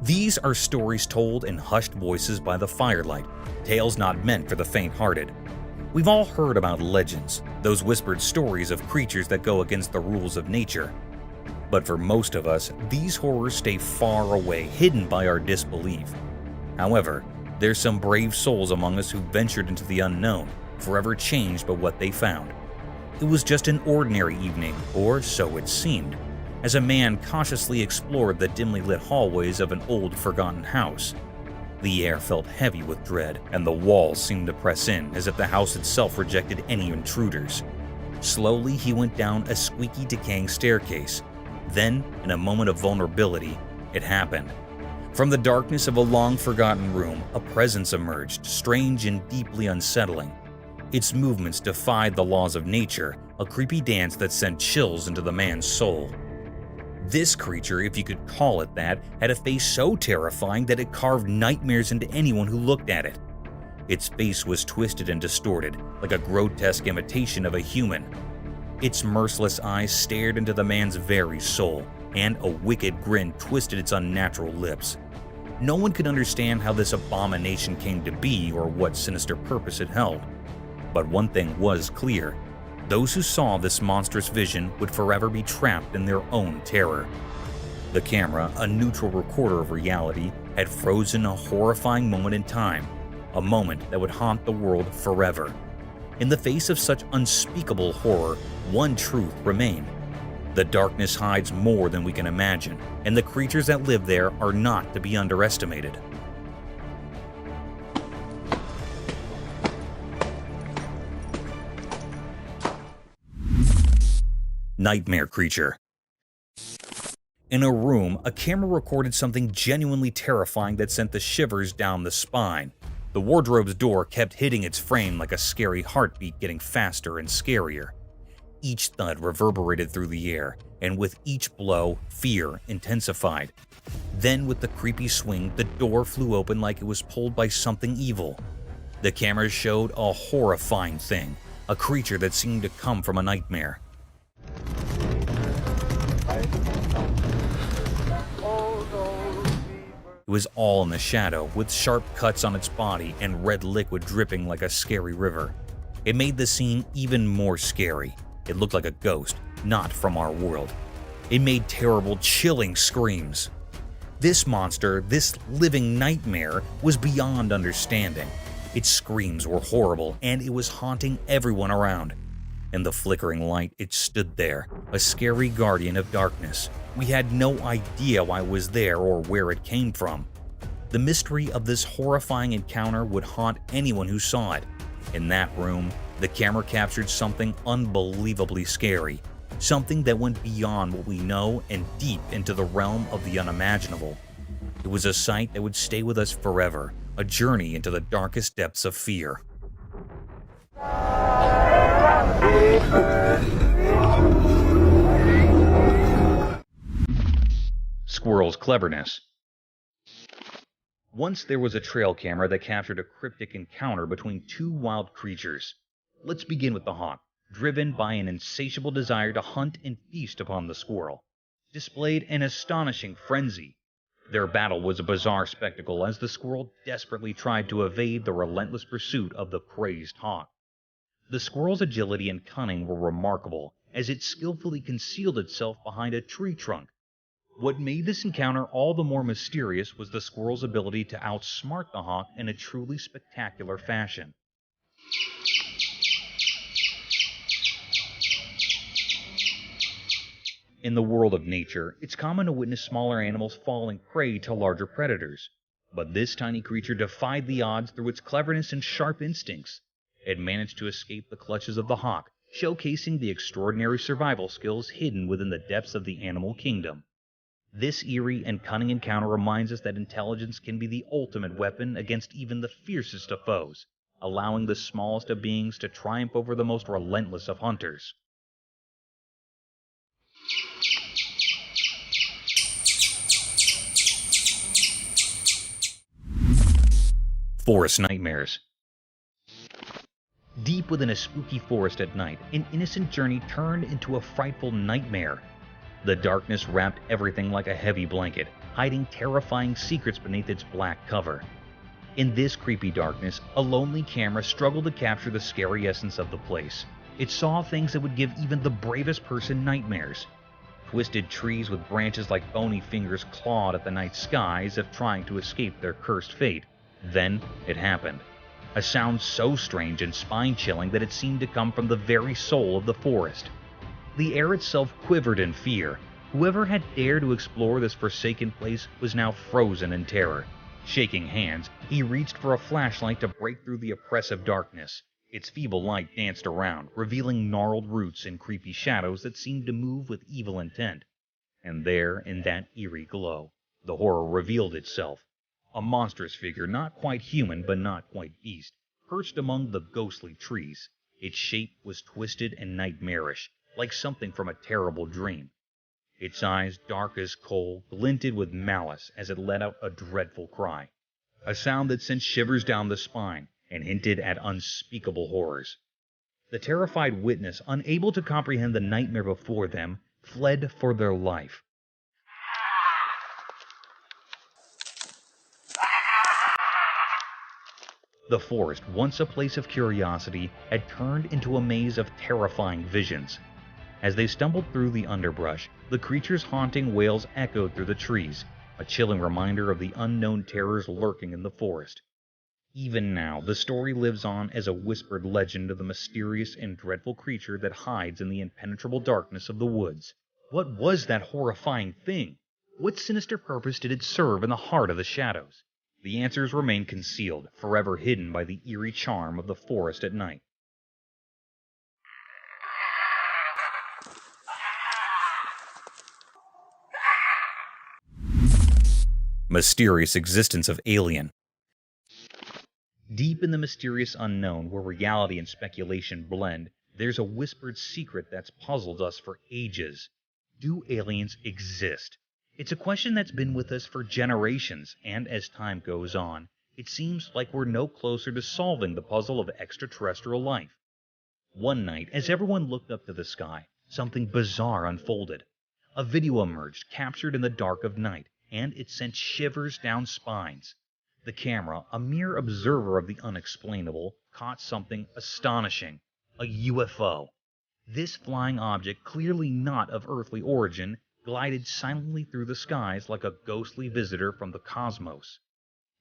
These are stories told in hushed voices by the firelight, tales not meant for the faint-hearted. We've all heard about legends, those whispered stories of creatures that go against the rules of nature. But for most of us, these horrors stay far away, hidden by our disbelief. However, there's some brave souls among us who ventured into the unknown, forever changed by what they found. It was just an ordinary evening, or so it seemed, as a man cautiously explored the dimly lit hallways of an old, forgotten house. The air felt heavy with dread, and the walls seemed to press in as if the house itself rejected any intruders. Slowly, he went down a squeaky, decaying staircase. Then, in a moment of vulnerability, it happened. From the darkness of a long-forgotten room, a presence emerged, strange and deeply unsettling. Its movements defied the laws of nature, a creepy dance that sent chills into the man's soul. This creature, if you could call it that, had a face so terrifying that it carved nightmares into anyone who looked at it. Its face was twisted and distorted, like a grotesque imitation of a human. Its merciless eyes stared into the man's very soul, and a wicked grin twisted its unnatural lips. No one could understand how this abomination came to be or what sinister purpose it held. But one thing was clear. Those who saw this monstrous vision would forever be trapped in their own terror. The camera, a neutral recorder of reality, had frozen a horrifying moment in time, a moment that would haunt the world forever. In the face of such unspeakable horror, one truth remained. The darkness hides more than we can imagine, and the creatures that live there are not to be underestimated. Nightmare creature. In a room, a camera recorded something genuinely terrifying that sent the shivers down the spine. The wardrobe's door kept hitting its frame like a scary heartbeat, getting faster and scarier. Each thud reverberated through the air, and with each blow, fear intensified. Then, with the creepy swing, the door flew open like it was pulled by something evil. The camera showed a horrifying thing, a creature that seemed to come from a nightmare. It was all in the shadow, with sharp cuts on its body and red liquid dripping like a scary river. It made the scene even more scary. It looked like a ghost, not from our world. It made terrible, chilling screams. This monster, this living nightmare, was beyond understanding. Its screams were horrible, and it was haunting everyone around. In the flickering light, it stood there, a scary guardian of darkness. We had no idea why it was there or where it came from. The mystery of this horrifying encounter would haunt anyone who saw it. In that room, the camera captured something unbelievably scary, something that went beyond what we know and deep into the realm of the unimaginable. It was a sight that would stay with us forever, a journey into the darkest depths of fear. Squirrel's cleverness. Once there was a trail camera that captured a cryptic encounter between two wild creatures. Let's begin with the hawk, driven by an insatiable desire to hunt and feast upon the squirrel, displayed an astonishing frenzy. Their battle was a bizarre spectacle as the squirrel desperately tried to evade the relentless pursuit of the crazed hawk. The squirrel's agility and cunning were remarkable, as it skillfully concealed itself behind a tree trunk. What made this encounter all the more mysterious was the squirrel's ability to outsmart the hawk in a truly spectacular fashion. In the world of nature, it's common to witness smaller animals falling prey to larger predators. But this tiny creature defied the odds through its cleverness and sharp instincts. It managed to escape the clutches of the hawk, showcasing the extraordinary survival skills hidden within the depths of the animal kingdom. This eerie and cunning encounter reminds us that intelligence can be the ultimate weapon against even the fiercest of foes, allowing the smallest of beings to triumph over the most relentless of hunters. Forest nightmares. Deep within a spooky forest at night, an innocent journey turned into a frightful nightmare. The darkness wrapped everything like a heavy blanket, hiding terrifying secrets beneath its black cover. In this creepy darkness, a lonely camera struggled to capture the scary essence of the place. It saw things that would give even the bravest person nightmares. Twisted trees with branches like bony fingers clawed at the night sky as if trying to escape their cursed fate. Then it happened. a sound so strange and spine-chilling that it seemed to come from the very soul of the forest. The air itself quivered in fear. Whoever had dared to explore this forsaken place was now frozen in terror. Shaking hands, he reached for a flashlight to break through the oppressive darkness. Its feeble light danced around, revealing gnarled roots and creepy shadows that seemed to move with evil intent. And there, in that eerie glow, the horror revealed itself. A monstrous figure, not quite human but not quite beast, perched among the ghostly trees. Its shape was twisted and nightmarish, like something from a terrible dream. Its eyes, dark as coal, glinted with malice as it let out a dreadful cry, a sound that sent shivers down the spine and hinted at unspeakable horrors. The terrified witness, unable to comprehend the nightmare before them, fled for their life. The forest, once a place of curiosity, had turned into a maze of terrifying visions. As they stumbled through the underbrush, the creature's haunting wails echoed through the trees, a chilling reminder of the unknown terrors lurking in the forest. Even now, the story lives on as a whispered legend of the mysterious and dreadful creature that hides in the impenetrable darkness of the woods. What was that horrifying thing? What sinister purpose did it serve in the heart of the shadows? The answers remain concealed, forever hidden by the eerie charm of the forest at night. Mysterious existence of alien. Deep in the mysterious unknown, where reality and speculation blend, there's a whispered secret that's puzzled us for ages. Do aliens exist? It's a question that's been with us for generations, and as time goes on, it seems like we're no closer to solving the puzzle of extraterrestrial life. One night, as everyone looked up to the sky, something bizarre unfolded. A video emerged, captured in the dark of night, and it sent shivers down spines. The camera, a mere observer of the unexplainable, caught something astonishing: a UFO. This flying object, clearly not of earthly origin, glided silently through the skies like a ghostly visitor from the cosmos.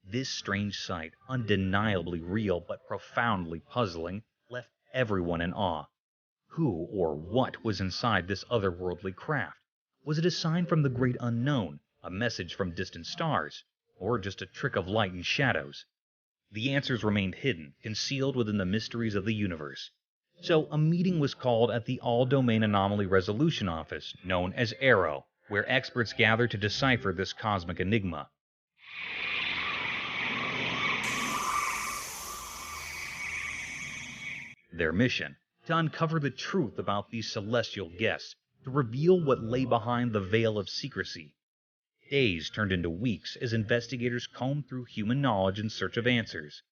This strange sight, undeniably real but profoundly puzzling, left everyone in awe. Who or what was inside this otherworldly craft? Was it a sign from the great unknown, a message from distant stars, or just a trick of light and shadows? The answers remained hidden, concealed within the mysteries of the universe. So a meeting was called at the All-Domain Anomaly Resolution Office, known as ARROW, where experts gathered to decipher this cosmic enigma. Their mission: to uncover the truth about these celestial guests, to reveal what lay behind the veil of secrecy. Days turned into weeks as investigators combed through human knowledge in search of answers.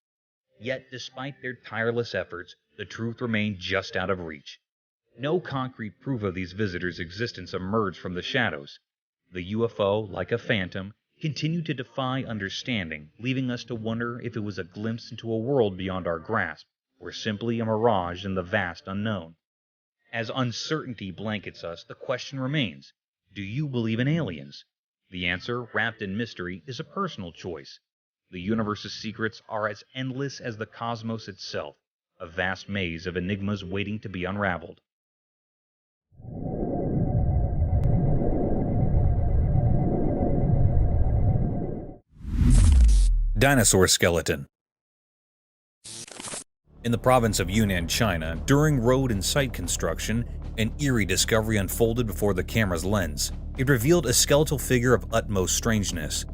Yet, despite their tireless efforts, the truth remained just out of reach. No concrete proof of these visitors' existence emerged from the shadows. The UFO, like a phantom, continued to defy understanding, leaving us to wonder if it was a glimpse into a world beyond our grasp, or simply a mirage in the vast unknown. As uncertainty blankets us, the question remains: do you believe in aliens? The answer, wrapped in mystery, is a personal choice. The universe's secrets are as endless as the cosmos itself, a vast maze of enigmas waiting to be unraveled. Dinosaur skeleton. In the province of Yunnan, China, during road and site construction, an eerie discovery unfolded before the camera's lens. It revealed a skeletal figure of utmost strangeness.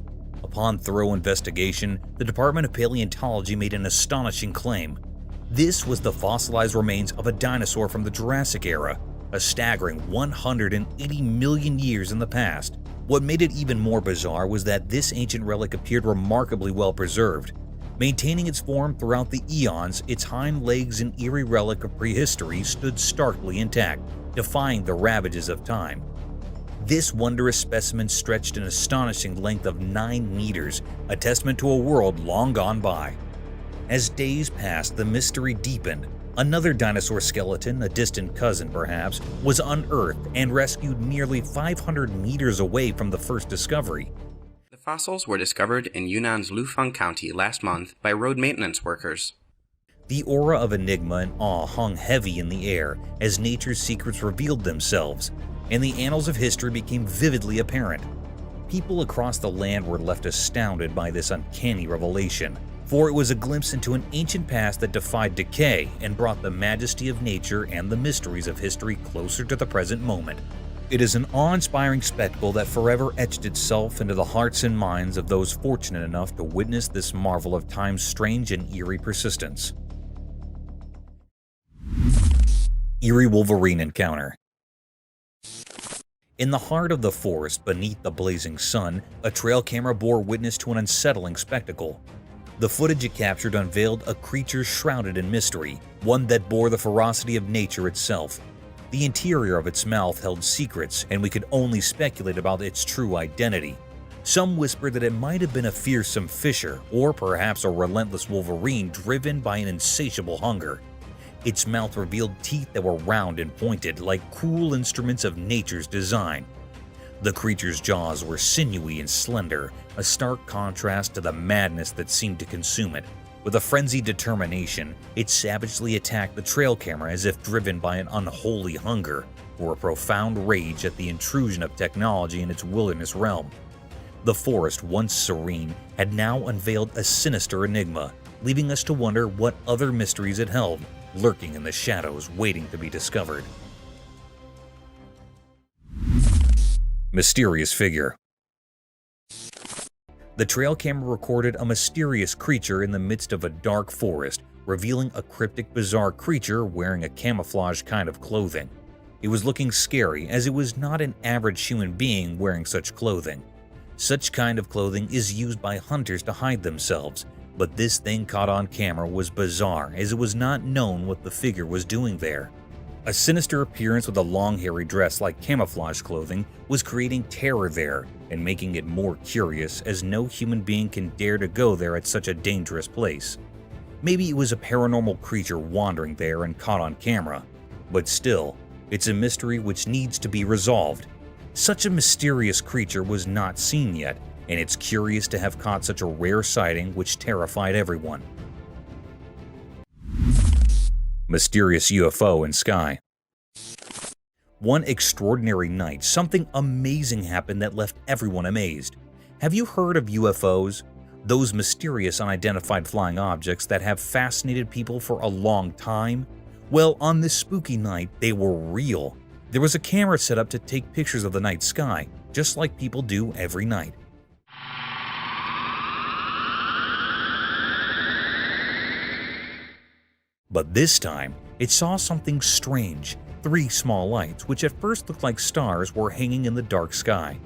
Upon thorough investigation, the Department of Paleontology made an astonishing claim. This was the fossilized remains of a dinosaur from the Jurassic era, a staggering 180 million years in the past. What made it even more bizarre was that this ancient relic appeared remarkably well preserved. Maintaining its form throughout the eons, its hind legs, an eerie relic of prehistory, stood starkly intact, defying the ravages of time. This wondrous specimen stretched an astonishing length of 9 meters, a testament to a world long gone by. As days passed, the mystery deepened. Another dinosaur skeleton, a distant cousin perhaps, was unearthed and rescued nearly 500 meters away from the first discovery. The fossils were discovered in Yunnan's Lufeng County last month by road maintenance workers. The aura of enigma and awe hung heavy in the air as nature's secrets revealed themselves, and the annals of history became vividly apparent. People across the land were left astounded by this uncanny revelation, for it was a glimpse into an ancient past that defied decay and brought the majesty of nature and the mysteries of history closer to the present moment. It is an awe-inspiring spectacle that forever etched itself into the hearts and minds of those fortunate enough to witness this marvel of time's strange and eerie persistence. Eerie Wolverine Encounter. In the heart of the forest beneath the blazing sun, a trail camera bore witness to an unsettling spectacle. The footage it captured unveiled a creature shrouded in mystery, one that bore the ferocity of nature itself. The interior of its mouth held secrets, and we could only speculate about its true identity. Some whispered that it might have been a fearsome fisher, or perhaps a relentless wolverine driven by an insatiable hunger. Its mouth revealed teeth that were round and pointed, like cruel instruments of nature's design. The creature's jaws were sinewy and slender, a stark contrast to the madness that seemed to consume it. With a frenzied determination, it savagely attacked the trail camera as if driven by an unholy hunger, or a profound rage at the intrusion of technology in its wilderness realm. The forest, once serene, had now unveiled a sinister enigma, leaving us to wonder what other mysteries it held, lurking in the shadows waiting to be discovered. Mysterious figure. The trail camera recorded a mysterious creature in the midst of a dark forest, revealing a cryptic, bizarre creature wearing a camouflage kind of clothing. It was looking scary, as it was not an average human being wearing such clothing. Such kind of clothing is used by hunters to hide themselves, but this thing caught on camera was bizarre, as it was not known what the figure was doing there. A sinister appearance with a long hairy dress like camouflage clothing was creating terror there and making it more curious, as no human being can dare to go there at such a dangerous place. Maybe it was a paranormal creature wandering there and caught on camera, but still, it's a mystery which needs to be resolved. Such a mysterious creature was not seen yet, and it's curious to have caught such a rare sighting which terrified everyone. Mysterious UFO in sky. One extraordinary night, something amazing happened that left everyone amazed. Have you heard of UFOs? Those mysterious unidentified flying objects that have fascinated people for a long time? Well, on this spooky night, they were real. There was a camera set up to take pictures of the night sky, just like people do every night. But this time, it saw something strange. 3 small lights, which at first looked like stars, were hanging in the dark sky.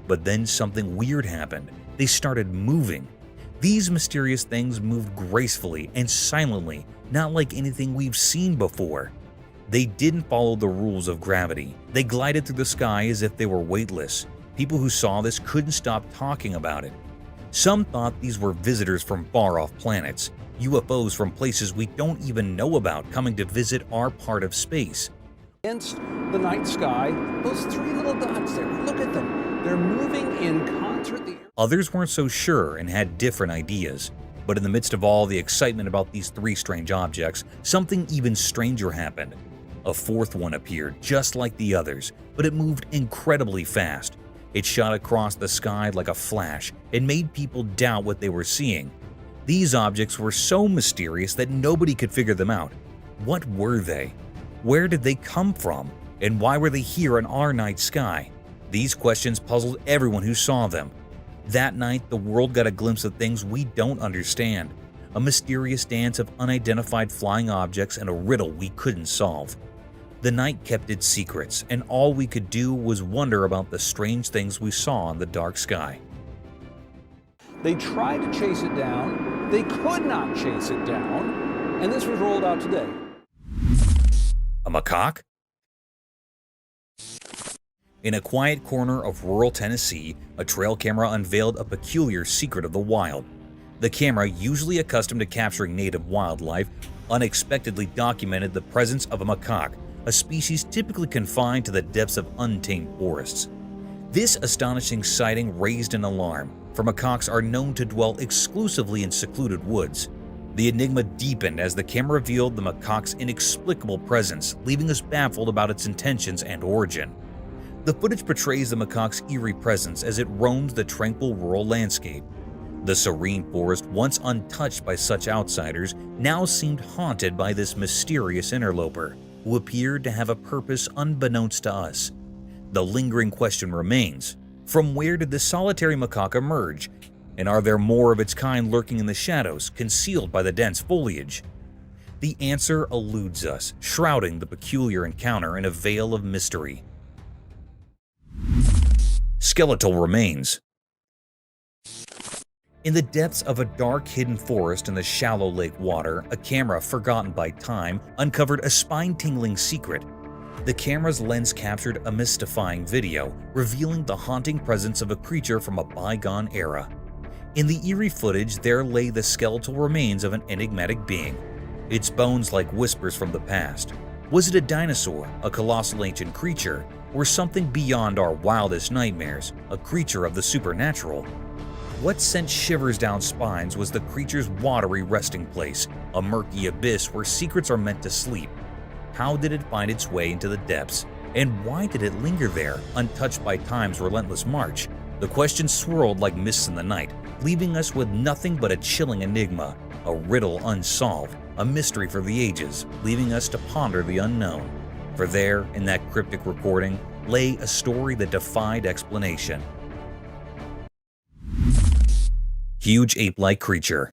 But then something weird happened. They started moving. These mysterious things moved gracefully and silently, not like anything we've seen before. They didn't follow the rules of gravity. They glided through the sky as if they were weightless. People who saw this couldn't stop talking about it. Some thought these were visitors from far-off planets, UFOs from places we don't even know about coming to visit our part of space. Against the night sky, those 3 little dots there, look at them. They're moving in concert. Others weren't so sure and had different ideas. But in the midst of all the excitement about these 3 strange objects, something even stranger happened. A 4th one appeared, just like the others, but it moved incredibly fast. It shot across the sky like a flash and made people doubt what they were seeing. These objects were so mysterious that nobody could figure them out. What were they? Where did they come from? And why were they here in our night sky? These questions puzzled everyone who saw them. That night, the world got a glimpse of things we don't understand. A mysterious dance of unidentified flying objects and a riddle we couldn't solve. The night kept its secrets, and all we could do was wonder about the strange things we saw in the dark sky. They tried to chase it down. They could not chase it down. And this was rolled out today. A macaque? In a quiet corner of rural Tennessee, a trail camera unveiled a peculiar secret of the wild. The camera, usually accustomed to capturing native wildlife, unexpectedly documented the presence of a macaque, a species typically confined to the depths of untamed forests. This astonishing sighting raised an alarm, for macaques are known to dwell exclusively in secluded woods. The enigma deepened as the camera revealed the macaque's inexplicable presence, leaving us baffled about its intentions and origin. The footage portrays the macaque's eerie presence as it roams the tranquil rural landscape. The serene forest, once untouched by such outsiders, now seemed haunted by this mysterious interloper, who appeared to have a purpose unbeknownst to us. The lingering question remains, from where did the solitary macaque emerge? And are there more of its kind lurking in the shadows, concealed by the dense foliage? The answer eludes us, shrouding the peculiar encounter in a veil of mystery. Skeletal remains. In the depths of a dark, hidden forest in the shallow lake water, a camera forgotten by time uncovered a spine-tingling secret. The camera's lens captured a mystifying video, revealing the haunting presence of a creature from a bygone era. In the eerie footage, there lay the skeletal remains of an enigmatic being, its bones like whispers from the past. Was it a dinosaur, a colossal ancient creature, or something beyond our wildest nightmares, a creature of the supernatural? What sent shivers down spines was the creature's watery resting place, a murky abyss where secrets are meant to sleep. How did it find its way into the depths? And why did it linger there, untouched by time's relentless march? The questions swirled like mists in the night, leaving us with nothing but a chilling enigma, a riddle unsolved, a mystery for the ages, leaving us to ponder the unknown. For there, in that cryptic recording, lay a story that defied explanation. Huge ape-like creature.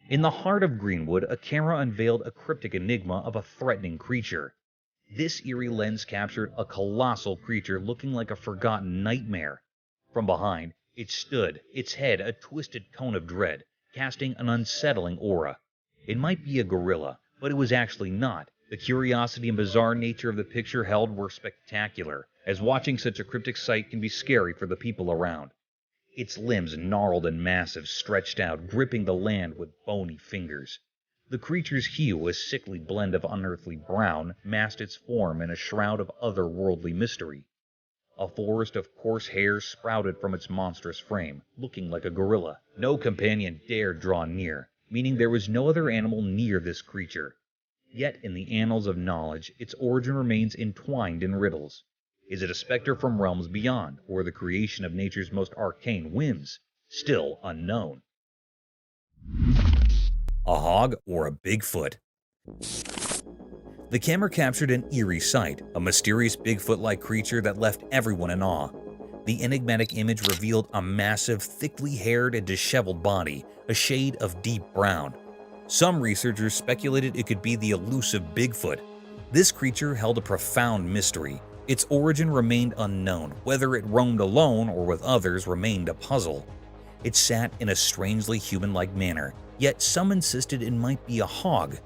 In the heart of Greenwood, a camera unveiled a cryptic enigma of a threatening creature. This eerie lens captured a colossal creature looking like a forgotten nightmare. From behind, it stood, its head a twisted cone of dread, casting an unsettling aura. It might be a gorilla, but it was actually not. The curiosity and bizarre nature of the picture held were spectacular, as watching such a cryptic sight can be scary for the people around. Its limbs, gnarled and massive, stretched out, gripping the land with bony fingers. The creature's hue, a sickly blend of unearthly brown, masked its form in a shroud of otherworldly mystery. A forest of coarse hairs sprouted from its monstrous frame, looking like a gorilla. No companion dared draw near, meaning there was no other animal near this creature. Yet in the annals of knowledge, its origin remains entwined in riddles. Is it a specter from realms beyond, or the creation of nature's most arcane whims? Still unknown. A hog or a Bigfoot? The camera captured an eerie sight, a mysterious Bigfoot-like creature that left everyone in awe. The enigmatic image revealed a massive, thickly haired and disheveled body, a shade of deep brown. Some researchers speculated it could be the elusive Bigfoot. This creature held a profound mystery. Its origin remained unknown. Whether it roamed alone or with others remained a puzzle. It sat in a strangely human-like manner, yet some insisted it might be a hog.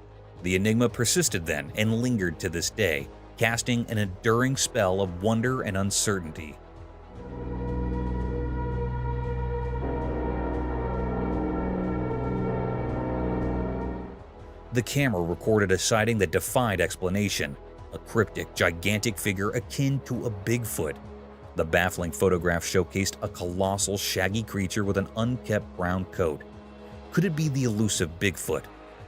The enigma persisted then and lingered to this day, casting an enduring spell of wonder and uncertainty. The camera recorded a sighting that defied explanation, a cryptic, gigantic figure akin to a Bigfoot. The baffling photograph showcased a colossal, shaggy creature with an unkempt brown coat. Could it be the elusive Bigfoot?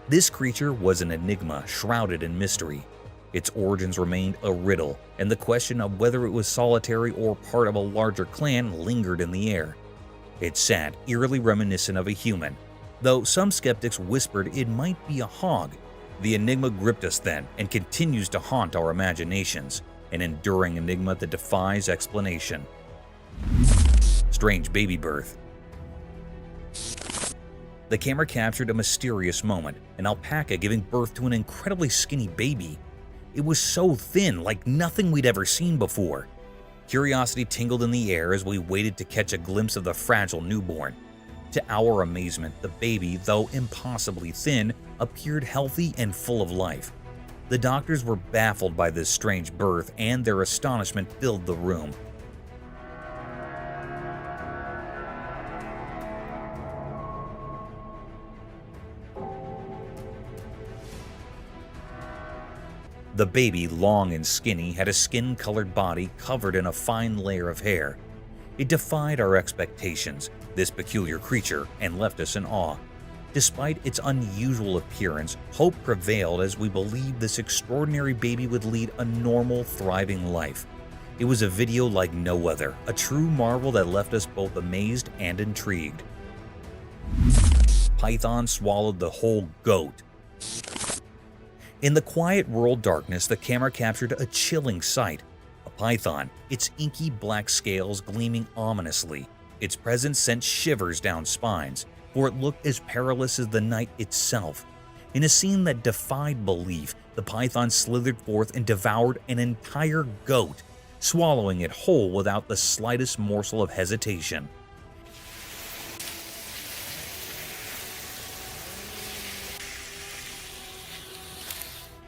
This creature was an enigma shrouded in mystery. Its origins remained a riddle, and the question of whether it was solitary or part of a larger clan lingered in the air. It sat eerily reminiscent of a human. Though some skeptics whispered it might be a hog, the enigma gripped us then and continues to haunt our imaginations, an enduring enigma that defies explanation. Strange baby birth. The camera captured a mysterious moment, an alpaca giving birth to an incredibly skinny baby. It was so thin, like nothing we'd ever seen before. Curiosity tingled in the air as we waited to catch a glimpse of the fragile newborn. To our amazement, the baby, though impossibly thin, appeared healthy and full of life. The doctors were baffled by this strange birth, and their astonishment filled the room. The baby, long and skinny, had a skin-colored body covered in a fine layer of hair. It defied our expectations, this peculiar creature, and left us in awe. Despite its unusual appearance, hope prevailed as we believed this extraordinary baby would lead a normal, thriving life. It was a video like no other, a true marvel that left us both amazed and intrigued. Python swallowed the whole goat. In the quiet rural darkness, the camera captured a chilling sight. A python, its inky black scales gleaming ominously. Its presence sent shivers down spines, for it looked as perilous as the night itself. In a scene that defied belief, the python slithered forth and devoured an entire goat, swallowing it whole without the slightest morsel of hesitation.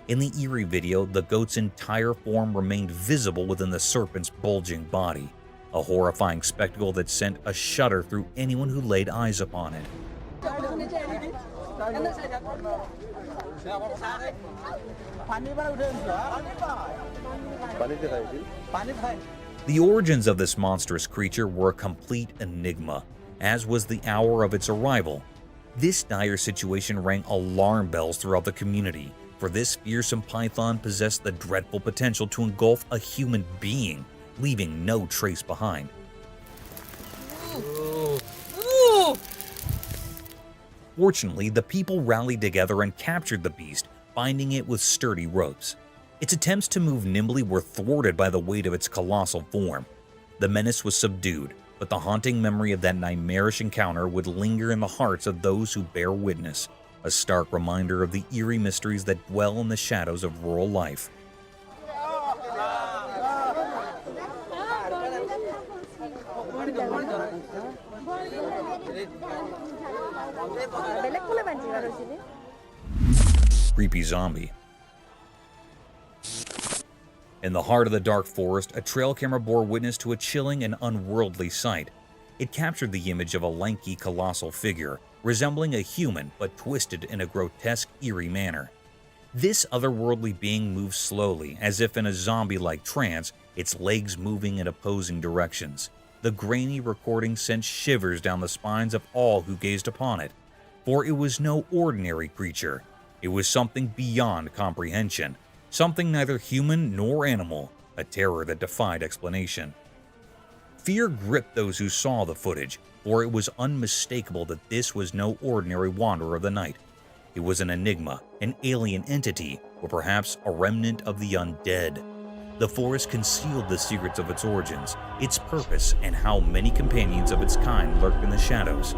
In the eerie video, the goat's entire form remained visible within the serpent's bulging body, a horrifying spectacle that sent a shudder through anyone who laid eyes upon it. The origins of this monstrous creature were a complete enigma, as was the hour of its arrival. This dire situation rang alarm bells throughout the community, for this fearsome python possessed the dreadful potential to engulf a human being, leaving no trace behind. Fortunately, the people rallied together and captured the beast, binding it with sturdy ropes. Its attempts to move nimbly were thwarted by the weight of its colossal form. The menace was subdued, but the haunting memory of that nightmarish encounter would linger in the hearts of those who bear witness, a stark reminder of the eerie mysteries that dwell in the shadows of rural life. Creepy zombie. In the heart of the dark forest, a trail camera bore witness to a chilling and unworldly sight. It captured the image of a lanky, colossal figure, resembling a human but twisted in a grotesque, eerie manner. This otherworldly being moved slowly, as if in a zombie-like trance, its legs moving in opposing directions. The grainy recording sent shivers down the spines of all who gazed upon it, for it was no ordinary creature. It was something beyond comprehension, something neither human nor animal, a terror that defied explanation. Fear gripped those who saw the footage, for it was unmistakable that this was no ordinary wanderer of the night. It was an enigma, an alien entity, or perhaps a remnant of the undead. The forest concealed the secrets of its origins, its purpose, and how many companions of its kind lurked in the shadows.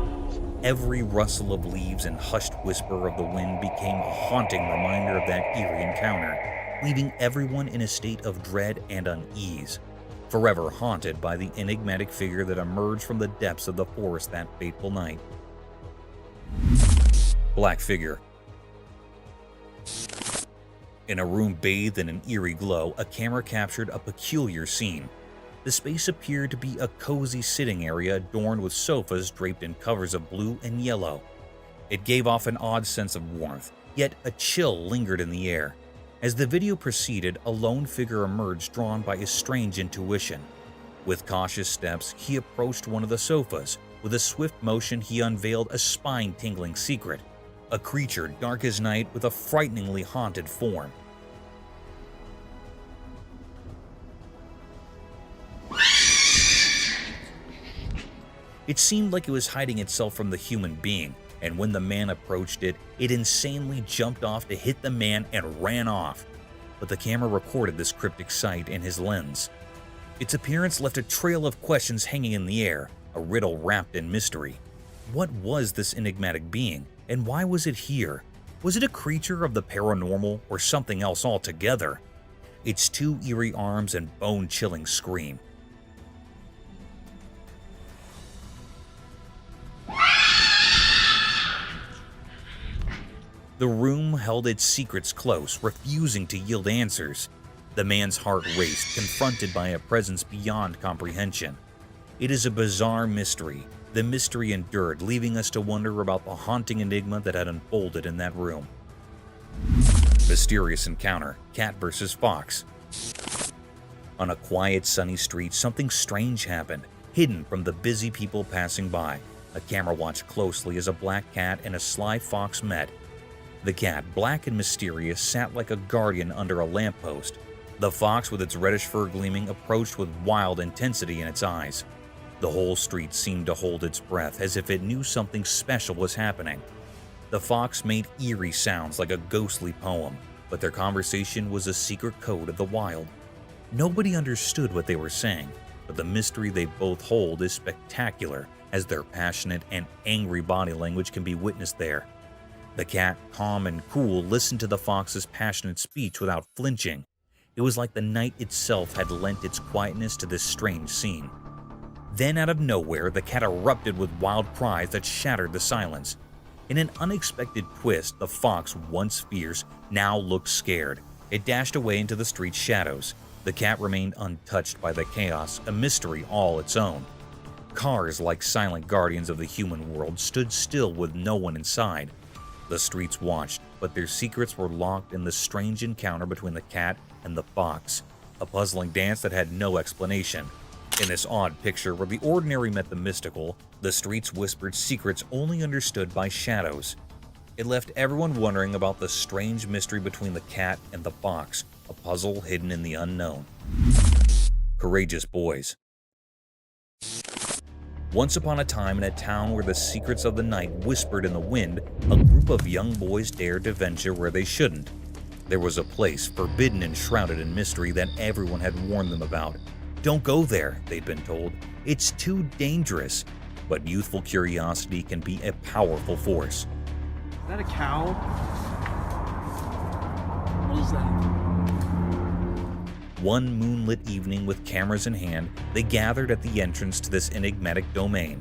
Every rustle of leaves and hushed whisper of the wind became a haunting reminder of that eerie encounter, leaving everyone in a state of dread and unease, forever haunted by the enigmatic figure that emerged from the depths of the forest that fateful night. Black figure. In a room bathed in an eerie glow, a camera captured a peculiar scene. The space appeared to be a cozy sitting area adorned with sofas draped in covers of blue and yellow. It gave off an odd sense of warmth, yet a chill lingered in the air. As the video proceeded, a lone figure emerged drawn by a strange intuition. With cautious steps, he approached one of the sofas. With a swift motion, he unveiled a spine-tingling secret. A creature dark as night with a frighteningly haunted form. It seemed like it was hiding itself from the human being, and when the man approached it, it insanely jumped off to hit the man and ran off. But the camera recorded this cryptic sight in his lens. Its appearance left a trail of questions hanging in the air, a riddle wrapped in mystery. What was this enigmatic being, and why was it here? Was it a creature of the paranormal or something else altogether? Its two eerie arms and bone-chilling scream. The room held its secrets close, refusing to yield answers. The man's heart raced, confronted by a presence beyond comprehension. It is a bizarre mystery. The mystery endured, leaving us to wonder about the haunting enigma that had unfolded in that room. Mysterious encounter, cat versus fox. On a quiet, sunny street, something strange happened, hidden from the busy people passing by. A camera watched closely as a black cat and a sly fox met. The cat, black and mysterious, sat like a guardian under a lamppost. The fox, with its reddish fur gleaming, approached with wild intensity in its eyes. The whole street seemed to hold its breath, as if it knew something special was happening. The fox made eerie sounds like a ghostly poem, but their conversation was a secret code of the wild. Nobody understood what they were saying, but the mystery they both hold is spectacular, as their passionate and angry body language can be witnessed there. The cat, calm and cool, listened to the fox's passionate speech without flinching. It was like the night itself had lent its quietness to this strange scene. Then, out of nowhere, the cat erupted with wild cries that shattered the silence. In an unexpected twist, the fox, once fierce, now looked scared. It dashed away into the street's shadows. The cat remained untouched by the chaos, a mystery all its own. Cars, like silent guardians of the human world, stood still with no one inside. The streets watched, but their secrets were locked in the strange encounter between the cat and the fox, a puzzling dance that had no explanation. In this odd picture where the ordinary met the mystical, the streets whispered secrets only understood by shadows. It left everyone wondering about the strange mystery between the cat and the fox, a puzzle hidden in the unknown. Courageous boys. Once upon a time, in a town where the secrets of the night whispered in the wind, a group of young boys dared to venture where they shouldn't. There was a place, forbidden and shrouded in mystery, that everyone had warned them about. Don't go there, they'd been told. It's too dangerous. But youthful curiosity can be a powerful force. Is that a cow? What is that? One moonlit evening, with cameras in hand, they gathered at the entrance to this enigmatic domain.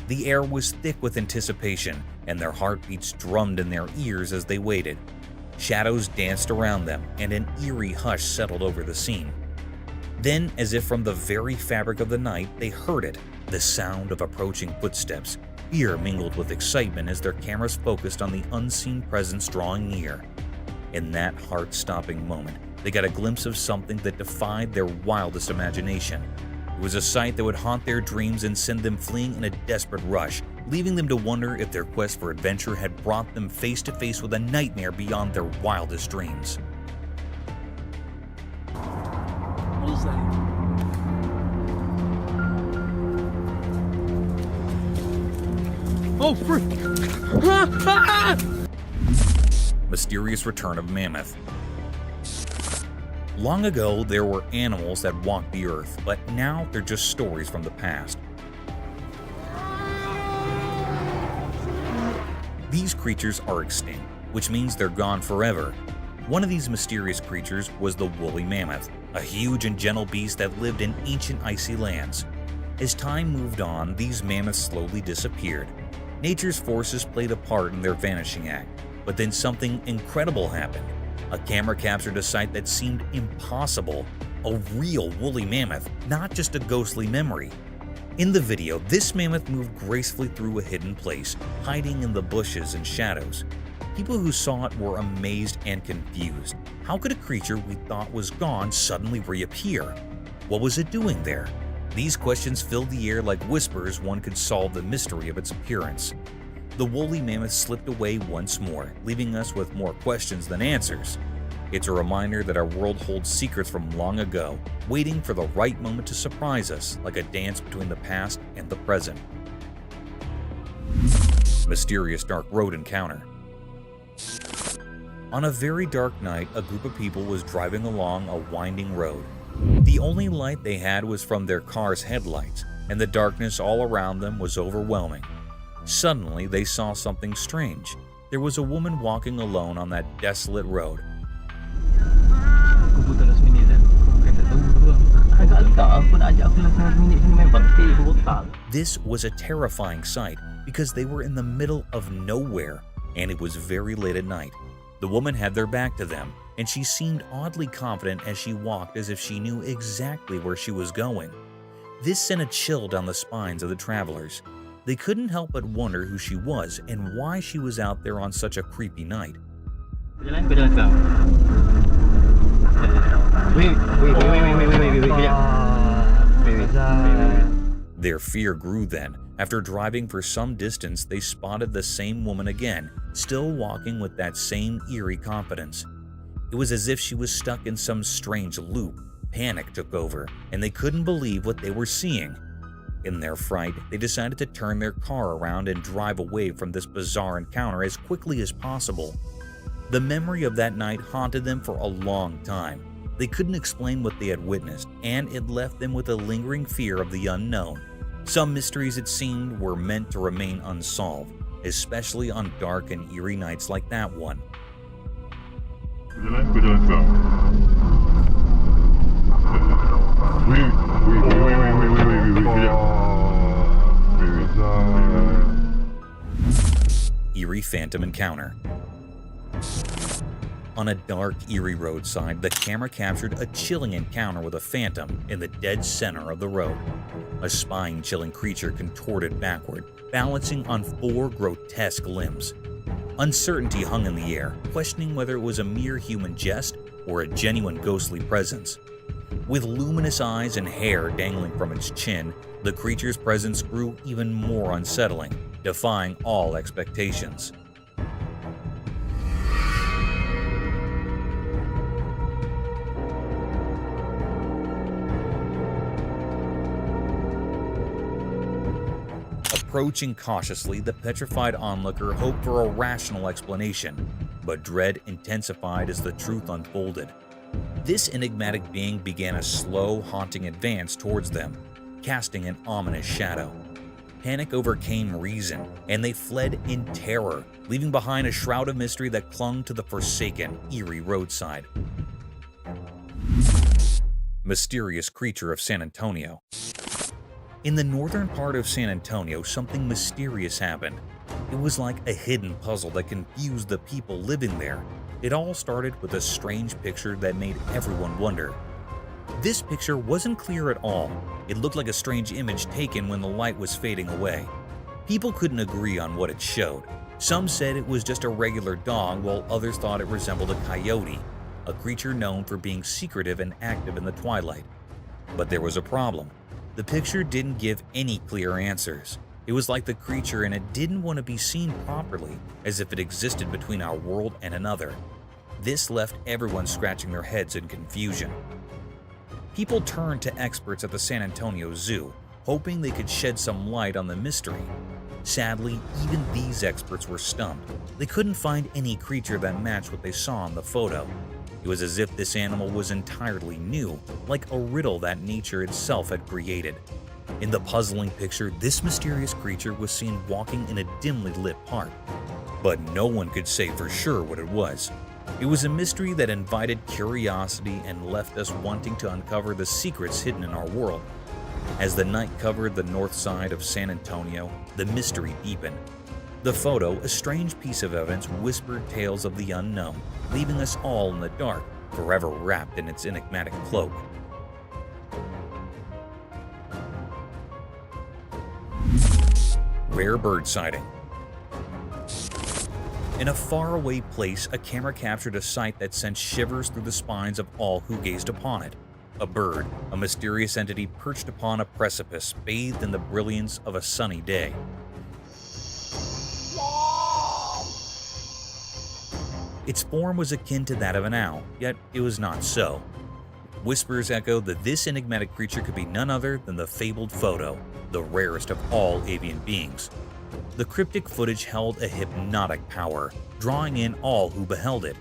The air was thick with anticipation, and their heartbeats drummed in their ears as they waited. Shadows danced around them, and an eerie hush settled over the scene. Then, as if from the very fabric of the night, they heard it, the sound of approaching footsteps. Fear mingled with excitement as their cameras focused on the unseen presence drawing near. In that heart-stopping moment, they got a glimpse of something that defied their wildest imagination. It was a sight that would haunt their dreams and send them fleeing in a desperate rush, leaving them to wonder if their quest for adventure had brought them face to face with a nightmare beyond their wildest dreams. What is that? Oh, frick! Mysterious return of mammoth. Long ago, there were animals that walked the earth, but now they're just stories from the past. These creatures are extinct, which means they're gone forever. One of these mysterious creatures was the woolly mammoth, a huge and gentle beast that lived in ancient icy lands. As time moved on, these mammoths slowly disappeared. Nature's forces played a part in their vanishing act, but then something incredible happened. A camera captured a sight that seemed impossible, a real woolly mammoth, not just a ghostly memory. In the video, this mammoth moved gracefully through a hidden place, hiding in the bushes and shadows. People who saw it were amazed and confused. How could a creature we thought was gone suddenly reappear? What was it doing there? These questions filled the air like whispers one could solve the mystery of its appearance. The woolly mammoth slipped away once more, leaving us with more questions than answers. It's a reminder that our world holds secrets from long ago, waiting for the right moment to surprise us, like a dance between the past and the present. Mysterious dark road encounter. On a very dark night, a group of people was driving along a winding road. The only light they had was from their car's headlights, and the darkness all around them was overwhelming. Suddenly, they saw something strange. There was a woman walking alone on that desolate road. This was a terrifying sight because they were in the middle of nowhere, and it was very late at night. The woman had their back to them, and she seemed oddly confident as she walked, as if she knew exactly where she was going. This sent a chill down the spines of the travelers. They couldn't help but wonder who she was and why she was out there on such a creepy night. Their fear grew then. After driving for some distance, they spotted the same woman again, still walking with that same eerie confidence. It was as if she was stuck in some strange loop. Panic took over, and they couldn't believe what they were seeing. In their fright, they decided to turn their car around and drive away from this bizarre encounter as quickly as possible. The memory of that night haunted them for a long time. They couldn't explain what they had witnessed, and it left them with a lingering fear of the unknown. Some mysteries, it seemed, were meant to remain unsolved, especially on dark and eerie nights like that one. Eerie Phantom Encounter. On a dark, eerie roadside, the camera captured a chilling encounter with a phantom in the dead center of the road. A spine-chilling creature contorted backward, balancing on 4 grotesque limbs. Uncertainty hung in the air, questioning whether it was a mere human jest or a genuine ghostly presence. With luminous eyes and hair dangling from its chin, the creature's presence grew even more unsettling, defying all expectations. Approaching cautiously, the petrified onlooker hoped for a rational explanation, but dread intensified as the truth unfolded. This enigmatic being began a slow, haunting advance towards them, casting an ominous shadow. Panic overcame reason, and they fled in terror, leaving behind a shroud of mystery that clung to the forsaken, eerie roadside. Mysterious creature of San Antonio. In the northern part of San Antonio, something mysterious happened. It was like a hidden puzzle that confused the people living there. It all started with a strange picture that made everyone wonder. This picture wasn't clear at all. It looked like a strange image taken when the light was fading away. People couldn't agree on what it showed. Some said it was just a regular dog, while others thought it resembled a coyote, a creature known for being secretive and active in the twilight. But there was a problem. The picture didn't give any clear answers. It was like the creature in it didn't want to be seen properly, as if it existed between our world and another. This left everyone scratching their heads in confusion. People turned to experts at the San Antonio Zoo, hoping they could shed some light on the mystery. Sadly, even these experts were stumped. They couldn't find any creature that matched what they saw in the photo. It was as if this animal was entirely new, like a riddle that nature itself had created. In the puzzling picture, this mysterious creature was seen walking in a dimly lit park, but no one could say for sure what it was. It was a mystery that invited curiosity and left us wanting to uncover the secrets hidden in our world. As the night covered the north side of San Antonio, the mystery deepened. The photo, a strange piece of evidence, whispered tales of the unknown, leaving us all in the dark, forever wrapped in its enigmatic cloak. Rare bird sighting. In a faraway place, a camera captured a sight that sent shivers through the spines of all who gazed upon it. A bird, a mysterious entity perched upon a precipice, bathed in the brilliance of a sunny day. Its form was akin to that of an owl, yet it was not so. Whispers echoed that this enigmatic creature could be none other than the fabled photo, the rarest of all avian beings. The cryptic footage held a hypnotic power, drawing in all who beheld it.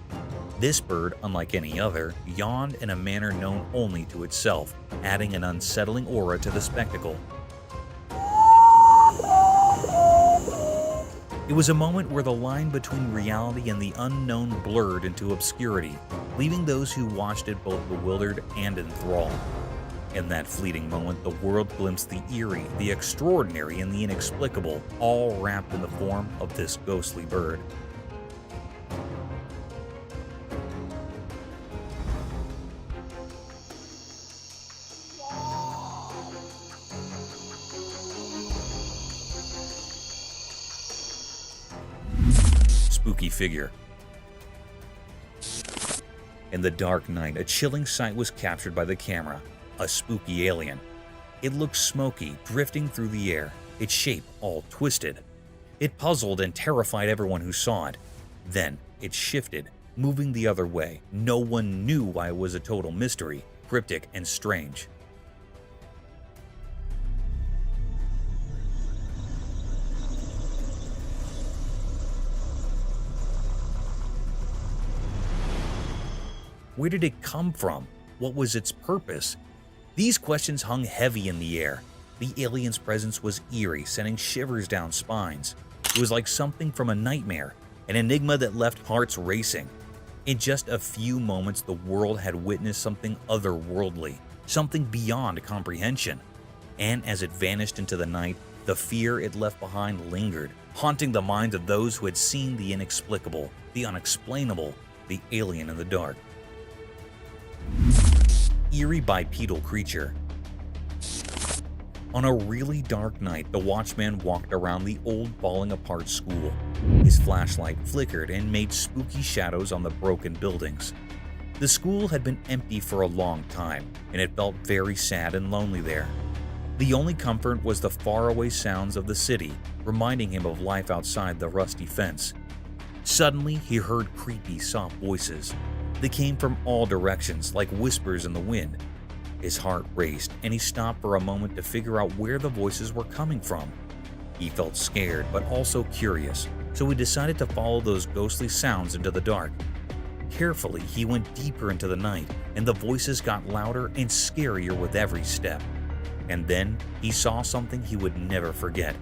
This bird, unlike any other, yawned in a manner known only to itself, adding an unsettling aura to the spectacle. It was a moment where the line between reality and the unknown blurred into obscurity, leaving those who watched it both bewildered and enthralled. In that fleeting moment, the world glimpsed the eerie, the extraordinary, and the inexplicable, all wrapped in the form of this ghostly bird. Spooky figure. In the dark night, a chilling sight was captured by the camera. A spooky alien. It looked smoky, drifting through the air, its shape all twisted. It puzzled and terrified everyone who saw it. Then it shifted, moving the other way. No one knew why it was a total mystery, cryptic and strange. Where did it come from? What was its purpose? These questions hung heavy in the air. The alien's presence was eerie, sending shivers down spines. It was like something from a nightmare, an enigma that left hearts racing. In just a few moments, the world had witnessed something otherworldly, something beyond comprehension. And as it vanished into the night, the fear it left behind lingered, haunting the minds of those who had seen the inexplicable, the unexplainable, the alien in the dark. Eerie bipedal creature. On a really dark night, the watchman walked around the old falling apart school. His flashlight flickered and made spooky shadows on the broken buildings. The school had been empty for a long time, and it felt very sad and lonely there. The only comfort was the faraway sounds of the city, reminding him of life outside the rusty fence. Suddenly, he heard creepy, soft voices. They came from all directions, like whispers in the wind. His heart raced, and he stopped for a moment to figure out where the voices were coming from. He felt scared, but also curious, so he decided to follow those ghostly sounds into the dark. Carefully, he went deeper into the night, and the voices got louder and scarier with every step. And then, he saw something he would never forget.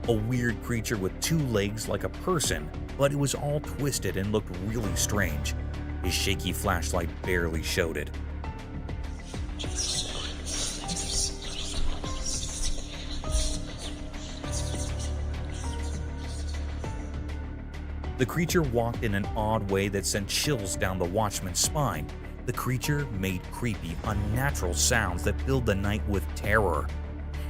A weird creature with 2 legs like a person, but it was all twisted and looked really strange. His shaky flashlight barely showed it. The creature walked in an odd way that sent chills down the watchman's spine. The creature made creepy, unnatural sounds that filled the night with terror.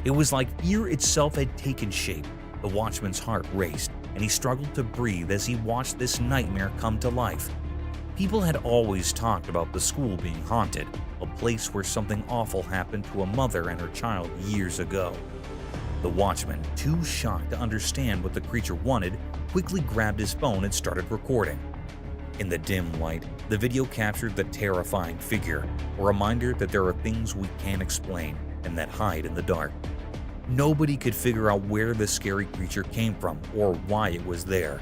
It was like fear itself had taken shape. The watchman's heart raced, and he struggled to breathe as he watched this nightmare come to life. People had always talked about the school being haunted, a place where something awful happened to a mother and her child years ago. The watchman, too shocked to understand what the creature wanted, quickly grabbed his phone and started recording. In the dim light, the video captured the terrifying figure, a reminder that there are things we can't explain and that hide in the dark. Nobody could figure out where the scary creature came from or why it was there.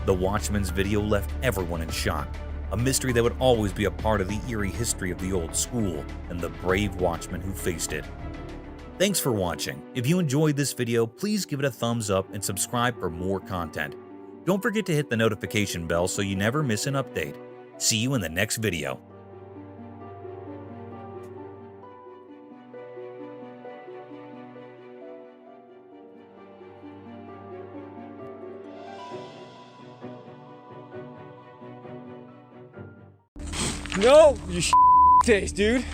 The watchman's video left everyone in shock, a mystery that would always be a part of the eerie history of the old school and the brave watchman who faced it. Thanks for watching. If you enjoyed this video, please give it a thumbs up and subscribe for more content. Don't forget to hit the notification bell so you never miss an update. See you in the next video. No, you taste, dude.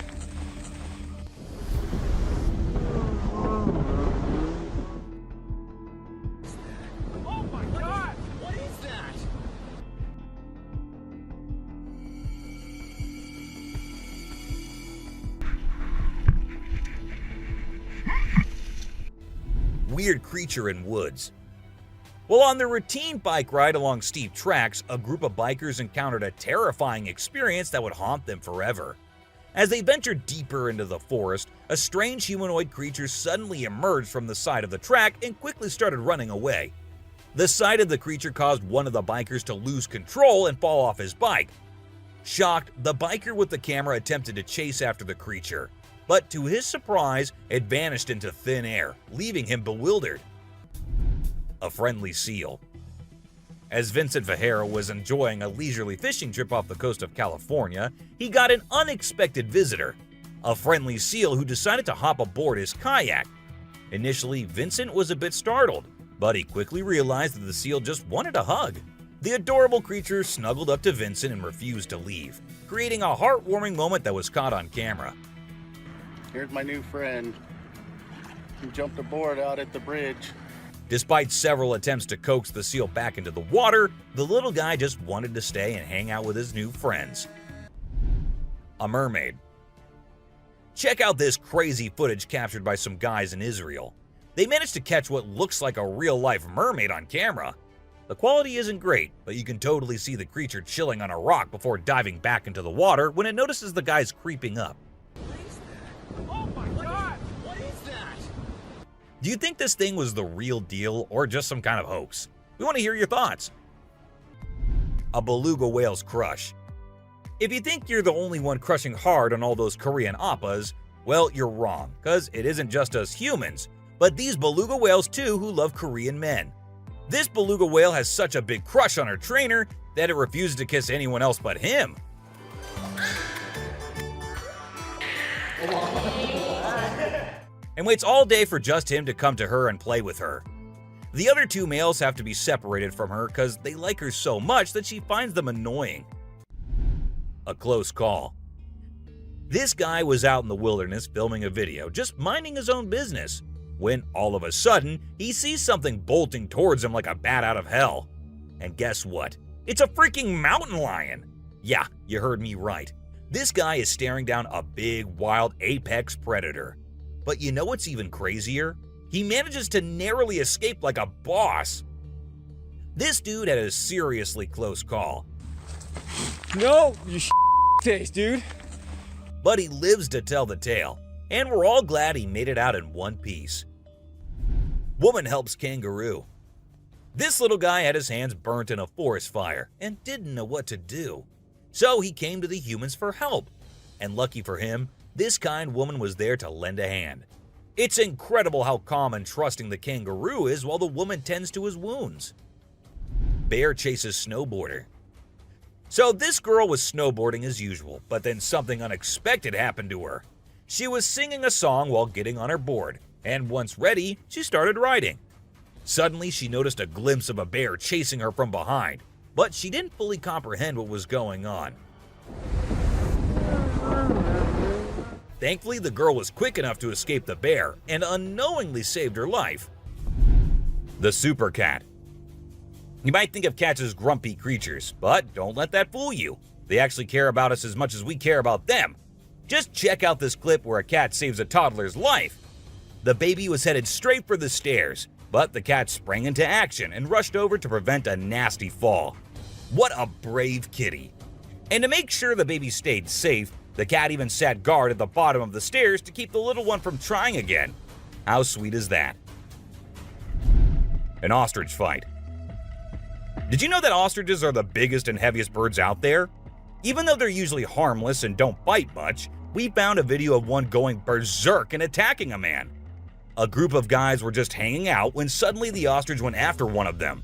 Oh my God! What is that? Weird creature in woods. While on their routine bike ride along steep tracks, a group of bikers encountered a terrifying experience that would haunt them forever. As they ventured deeper into the forest, a strange humanoid creature suddenly emerged from the side of the track and quickly started running away. The sight of the creature caused one of the bikers to lose control and fall off his bike. Shocked, the biker with the camera attempted to chase after the creature, but to his surprise, it vanished into thin air, leaving him bewildered. A friendly seal. As Vincent Vajera was enjoying a leisurely fishing trip off the coast of California, he got an unexpected visitor, a friendly seal who decided to hop aboard his kayak. Initially, Vincent was a bit startled, but he quickly realized that the seal just wanted a hug. The adorable creature snuggled up to Vincent and refused to leave, creating a heartwarming moment that was caught on camera. Here's my new friend. He jumped aboard out at the bridge. Despite several attempts to coax the seal back into the water, the little guy just wanted to stay and hang out with his new friends. A mermaid. Check out this crazy footage captured by some guys in Israel. They managed to catch what looks like a real-life mermaid on camera. The quality isn't great, but you can totally see the creature chilling on a rock before diving back into the water when it notices the guys creeping up. Oh my god! What is that? Do you think this thing was the real deal or just some kind of hoax? We want to hear your thoughts. A beluga whale's crush. If you think you're the only one crushing hard on all those Korean oppas, well, you're wrong, because it isn't just us humans, but these beluga whales too who love Korean men. This beluga whale has such a big crush on her trainer that it refuses to kiss anyone else but him. And waits all day for just him to come to her and play with her. The other two males have to be separated from her because they like her so much that she finds them annoying. A close call. This guy was out in the wilderness filming a video, just minding his own business, when all of a sudden, he sees something bolting towards him like a bat out of hell. And guess what? It's a freaking mountain lion! Yeah, you heard me right. This guy is staring down a big, wild apex predator. But you know what's even crazier? He manages to narrowly escape like a boss. This dude had a seriously close call. No, you face, dude. But he lives to tell the tale, and we're all glad he made it out in one piece. Woman helps kangaroo. This little guy had his hands burnt in a forest fire and didn't know what to do. So he came to the humans for help. And lucky for him, this kind woman was there to lend a hand. It's incredible how calm and trusting the kangaroo is while the woman tends to his wounds. Bear chases snowboarder. So this girl was snowboarding as usual, but then something unexpected happened to her. She was singing a song while getting on her board, and once ready, she started riding. Suddenly, she noticed a glimpse of a bear chasing her from behind, but she didn't fully comprehend what was going on. Thankfully, the girl was quick enough to escape the bear and unknowingly saved her life. The super cat. You might think of cats as grumpy creatures, but don't let that fool you. They actually care about us as much as we care about them. Just check out this clip where a cat saves a toddler's life. The baby was headed straight for the stairs, but the cat sprang into action and rushed over to prevent a nasty fall. What a brave kitty. And to make sure the baby stayed safe, the cat even sat guard at the bottom of the stairs to keep the little one from trying again. How sweet is that? An ostrich fight. Did you know that ostriches are the biggest and heaviest birds out there? Even though they're usually harmless and don't bite much, we found a video of one going berserk and attacking a man. A group of guys were just hanging out when suddenly the ostrich went after one of them.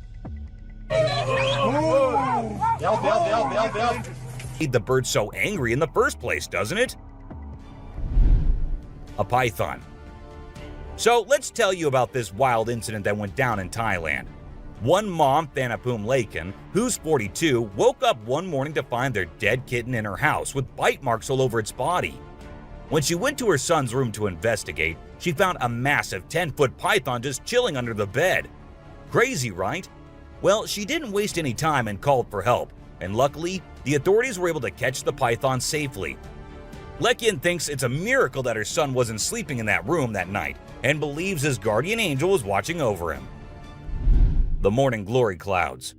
Made the bird so angry in the first place, doesn't it? A python. So let's tell you about this wild incident that went down in Thailand. One mom, Thanapum Laken, who's 42, woke up one morning to find their dead kitten in her house with bite marks all over its body. When she went to her son's room to investigate, she found a massive 10-foot python just chilling under the bed. Crazy, right? Well, she didn't waste any time and called for help, and luckily, the authorities were able to catch the python safely. Lekian thinks it's a miracle that her son wasn't sleeping in that room that night, and believes his guardian angel was watching over him. The morning glory clouds.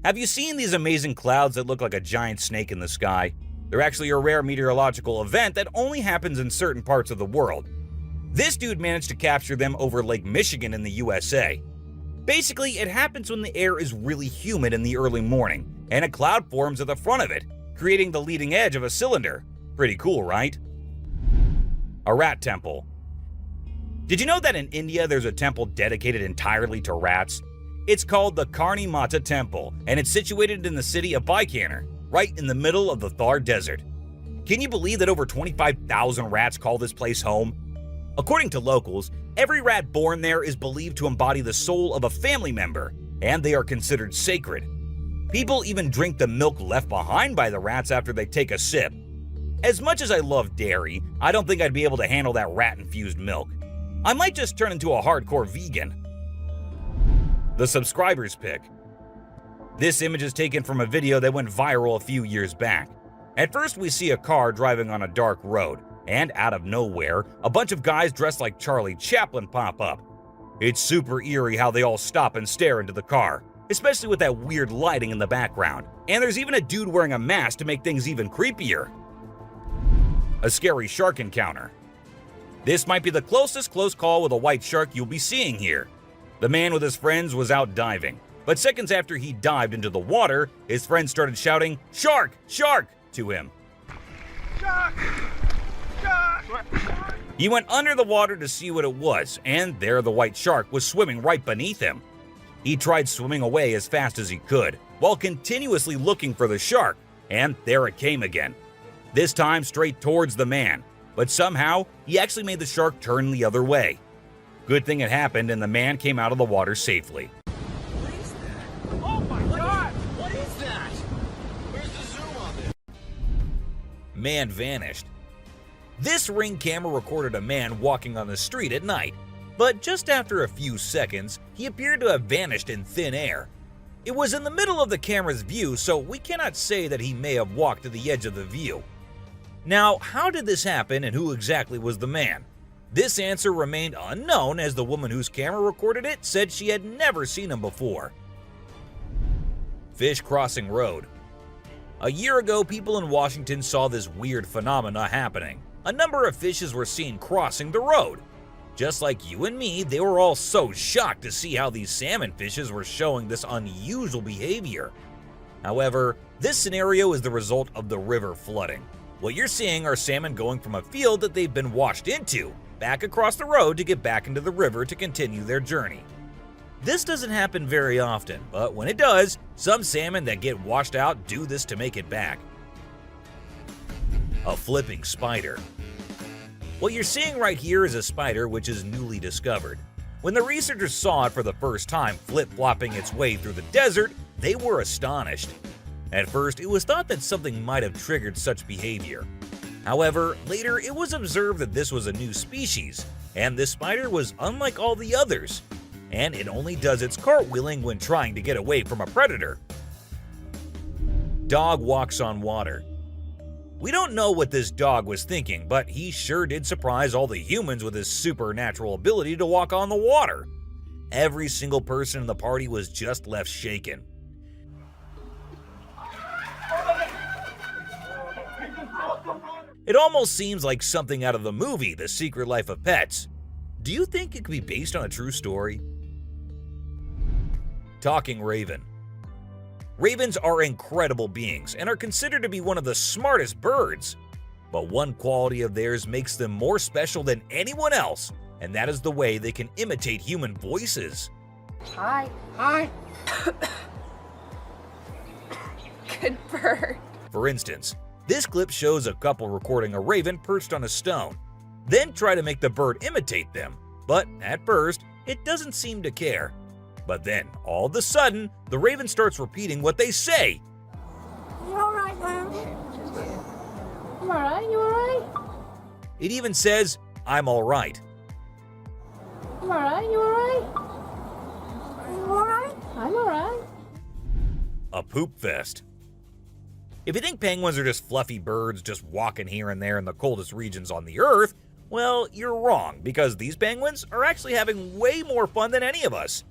Have you seen these amazing clouds that look like a giant snake in the sky? They're actually a rare meteorological event that only happens in certain parts of the world. This dude managed to capture them over Lake Michigan in the USA. Basically, it happens when the air is really humid in the early morning, and a cloud forms at the front of it, creating the leading edge of a cylinder. Pretty cool, right? A rat temple. Did you know that in India there's a temple dedicated entirely to rats? It's called the Karni Mata Temple, and it's situated in the city of Bikaner, right in the middle of the Thar Desert. Can you believe that over 25,000 rats call this place home? According to locals, every rat born there is believed to embody the soul of a family member, and they are considered sacred. People even drink the milk left behind by the rats after they take a sip. As much as I love dairy, I don't think I'd be able to handle that rat-infused milk. I might just turn into a hardcore vegan. The subscribers pick. This image is taken from a video that went viral a few years back. At first we see a car driving on a dark road, And out of nowhere, a bunch of guys dressed like Charlie Chaplin pop up. It's super eerie how they all stop and stare into the car, especially with that weird lighting in the background. And there's even a dude wearing a mask to make things even creepier. A scary shark encounter. This might be the closest close call with a white shark you'll be seeing here. The man with his friends was out diving, but seconds after he dived into the water, his friends started shouting, "Shark! Shark!" to him. Shark! Shark! He went under the water to see what it was, and there the white shark was swimming right beneath him. He tried swimming away as fast as he could, while continuously looking for the shark, and there it came again. This time straight towards the man, but somehow he actually made the shark turn the other way. Good thing it happened and the man came out of the water safely. What is that? Oh my God! What is that? Where's the zoom on this? Man vanished. This Ring camera recorded a man walking on the street at night, but just after a few seconds, he appeared to have vanished in thin air. It was in the middle of the camera's view, so we cannot say that he may have walked to the edge of the view. Now, how did this happen and who exactly was the man? This answer remained unknown as the woman whose camera recorded it said she had never seen him before. Fish crossing road. A year ago, people in Washington saw this weird phenomena happening. A number of fishes were seen crossing the road. Just like you and me, they were all so shocked to see how these salmon fishes were showing this unusual behavior. However, this scenario is the result of the river flooding. What you're seeing are salmon going from a field that they've been washed into, back across the road to get back into the river to continue their journey. This doesn't happen very often, but when it does, some salmon that get washed out do this to make it back. A flipping spider. What you're seeing right here is a spider which is newly discovered. When the researchers saw it for the first time flip-flopping its way through the desert, they were astonished. At first, it was thought that something might have triggered such behavior. However, later it was observed that this was a new species, and this spider was unlike all the others, and it only does its cartwheeling when trying to get away from a predator. Dog walks on water. We don't know what this dog was thinking, but he sure did surprise all the humans with his supernatural ability to walk on the water. Every single person in the party was just left shaken. It almost seems like something out of the movie The Secret Life of Pets. Do you think it could be based on a true story? Talking raven. Ravens are incredible beings and are considered to be one of the smartest birds. But one quality of theirs makes them more special than anyone else, and that is the way they can imitate human voices. Hi. Hi. Good bird. For instance, this clip shows a couple recording a raven perched on a stone, then try to make the bird imitate them, but at first, it doesn't seem to care. But then, all of a sudden, the raven starts repeating what they say. You alright, Mom? I'm alright, you alright? It even says, "I'm alright." I'm alright, you alright? You alright? I'm alright. A poop fest. If you think penguins are just fluffy birds just walking here and there in the coldest regions on the Earth, well, you're wrong, because these penguins are actually having way more fun than any of us.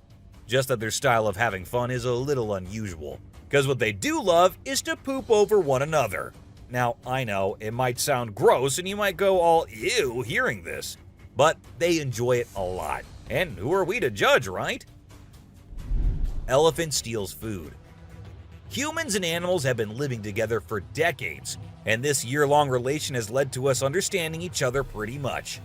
Just that their style of having fun is a little unusual, because what they do love is to poop over one another. Now, I know, it might sound gross and you might go all ew hearing this, but they enjoy it a lot. And who are we to judge, right? Elephant steals food. Humans and animals have been living together for decades, and this year-long relation has led to us understanding each other pretty much.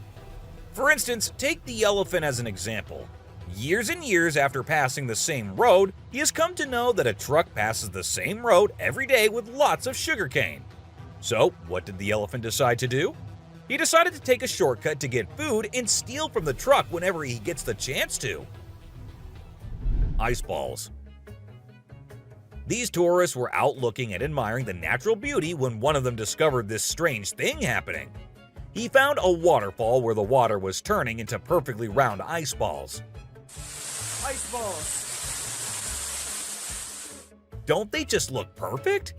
For instance, take the elephant as an example. Years and years after passing the same road, he has come to know that a truck passes the same road every day with lots of sugarcane. So, what did the elephant decide to do? He decided to take a shortcut to get food and steal from the truck whenever he gets the chance to. Ice balls. These tourists were out looking and admiring the natural beauty when one of them discovered this strange thing happening. He found a waterfall where the water was turning into perfectly round ice balls. Ice balls. Don't they just look perfect?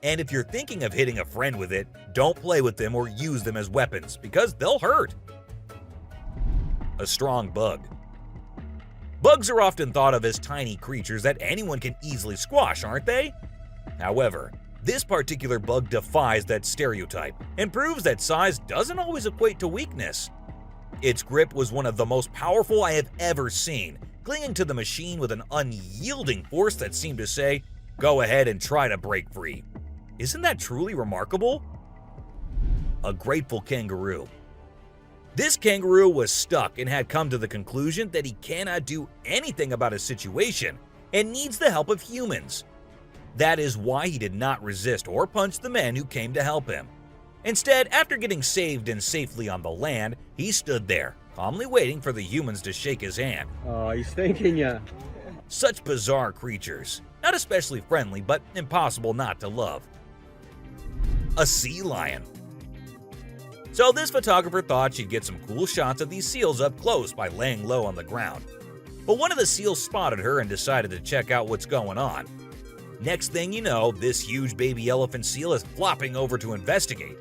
And if you're thinking of hitting a friend with it, don't play with them or use them as weapons, because they'll hurt. A strong bug. Bugs are often thought of as tiny creatures that anyone can easily squash, aren't they? However, this particular bug defies that stereotype and proves that size doesn't always equate to weakness. Its grip was one of the most powerful I have ever seen, clinging to the machine with an unyielding force that seemed to say, "Go ahead and try to break free." Isn't that truly remarkable? A grateful kangaroo. This kangaroo was stuck and had come to the conclusion that he cannot do anything about his situation and needs the help of humans. That is why he did not resist or punch the men who came to help him. Instead, after getting saved and safely on the land, he stood there, calmly waiting for the humans to shake his hand. Oh, he's thanking you. Such bizarre creatures, not especially friendly, but impossible not to love. A sea lion. So this photographer thought she'd get some cool shots of these seals up close by laying low on the ground. But one of the seals spotted her and decided to check out what's going on. Next thing you know, this huge baby elephant seal is flopping over to investigate.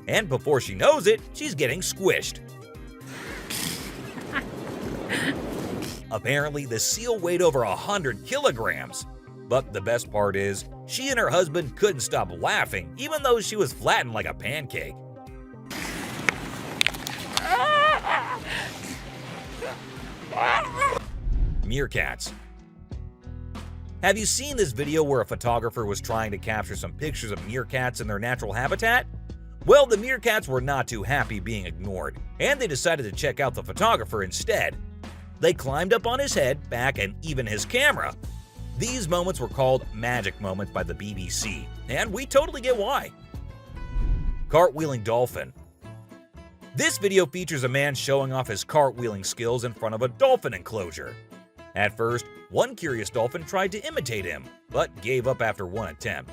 And before she knows it, she's getting squished. Apparently, the seal weighed over 100 kilograms. But the best part is, she and her husband couldn't stop laughing, even though she was flattened like a pancake. Meerkats. Have you seen this video where a photographer was trying to capture some pictures of meerkats in their natural habitat? Well, the meerkats were not too happy being ignored, and they decided to check out the photographer instead. They climbed up on his head, back, and even his camera. These moments were called magic moments by the BBC, and we totally get why. Cartwheeling dolphin. This video features a man showing off his cartwheeling skills in front of a dolphin enclosure. At first, one curious dolphin tried to imitate him, but gave up after one attempt.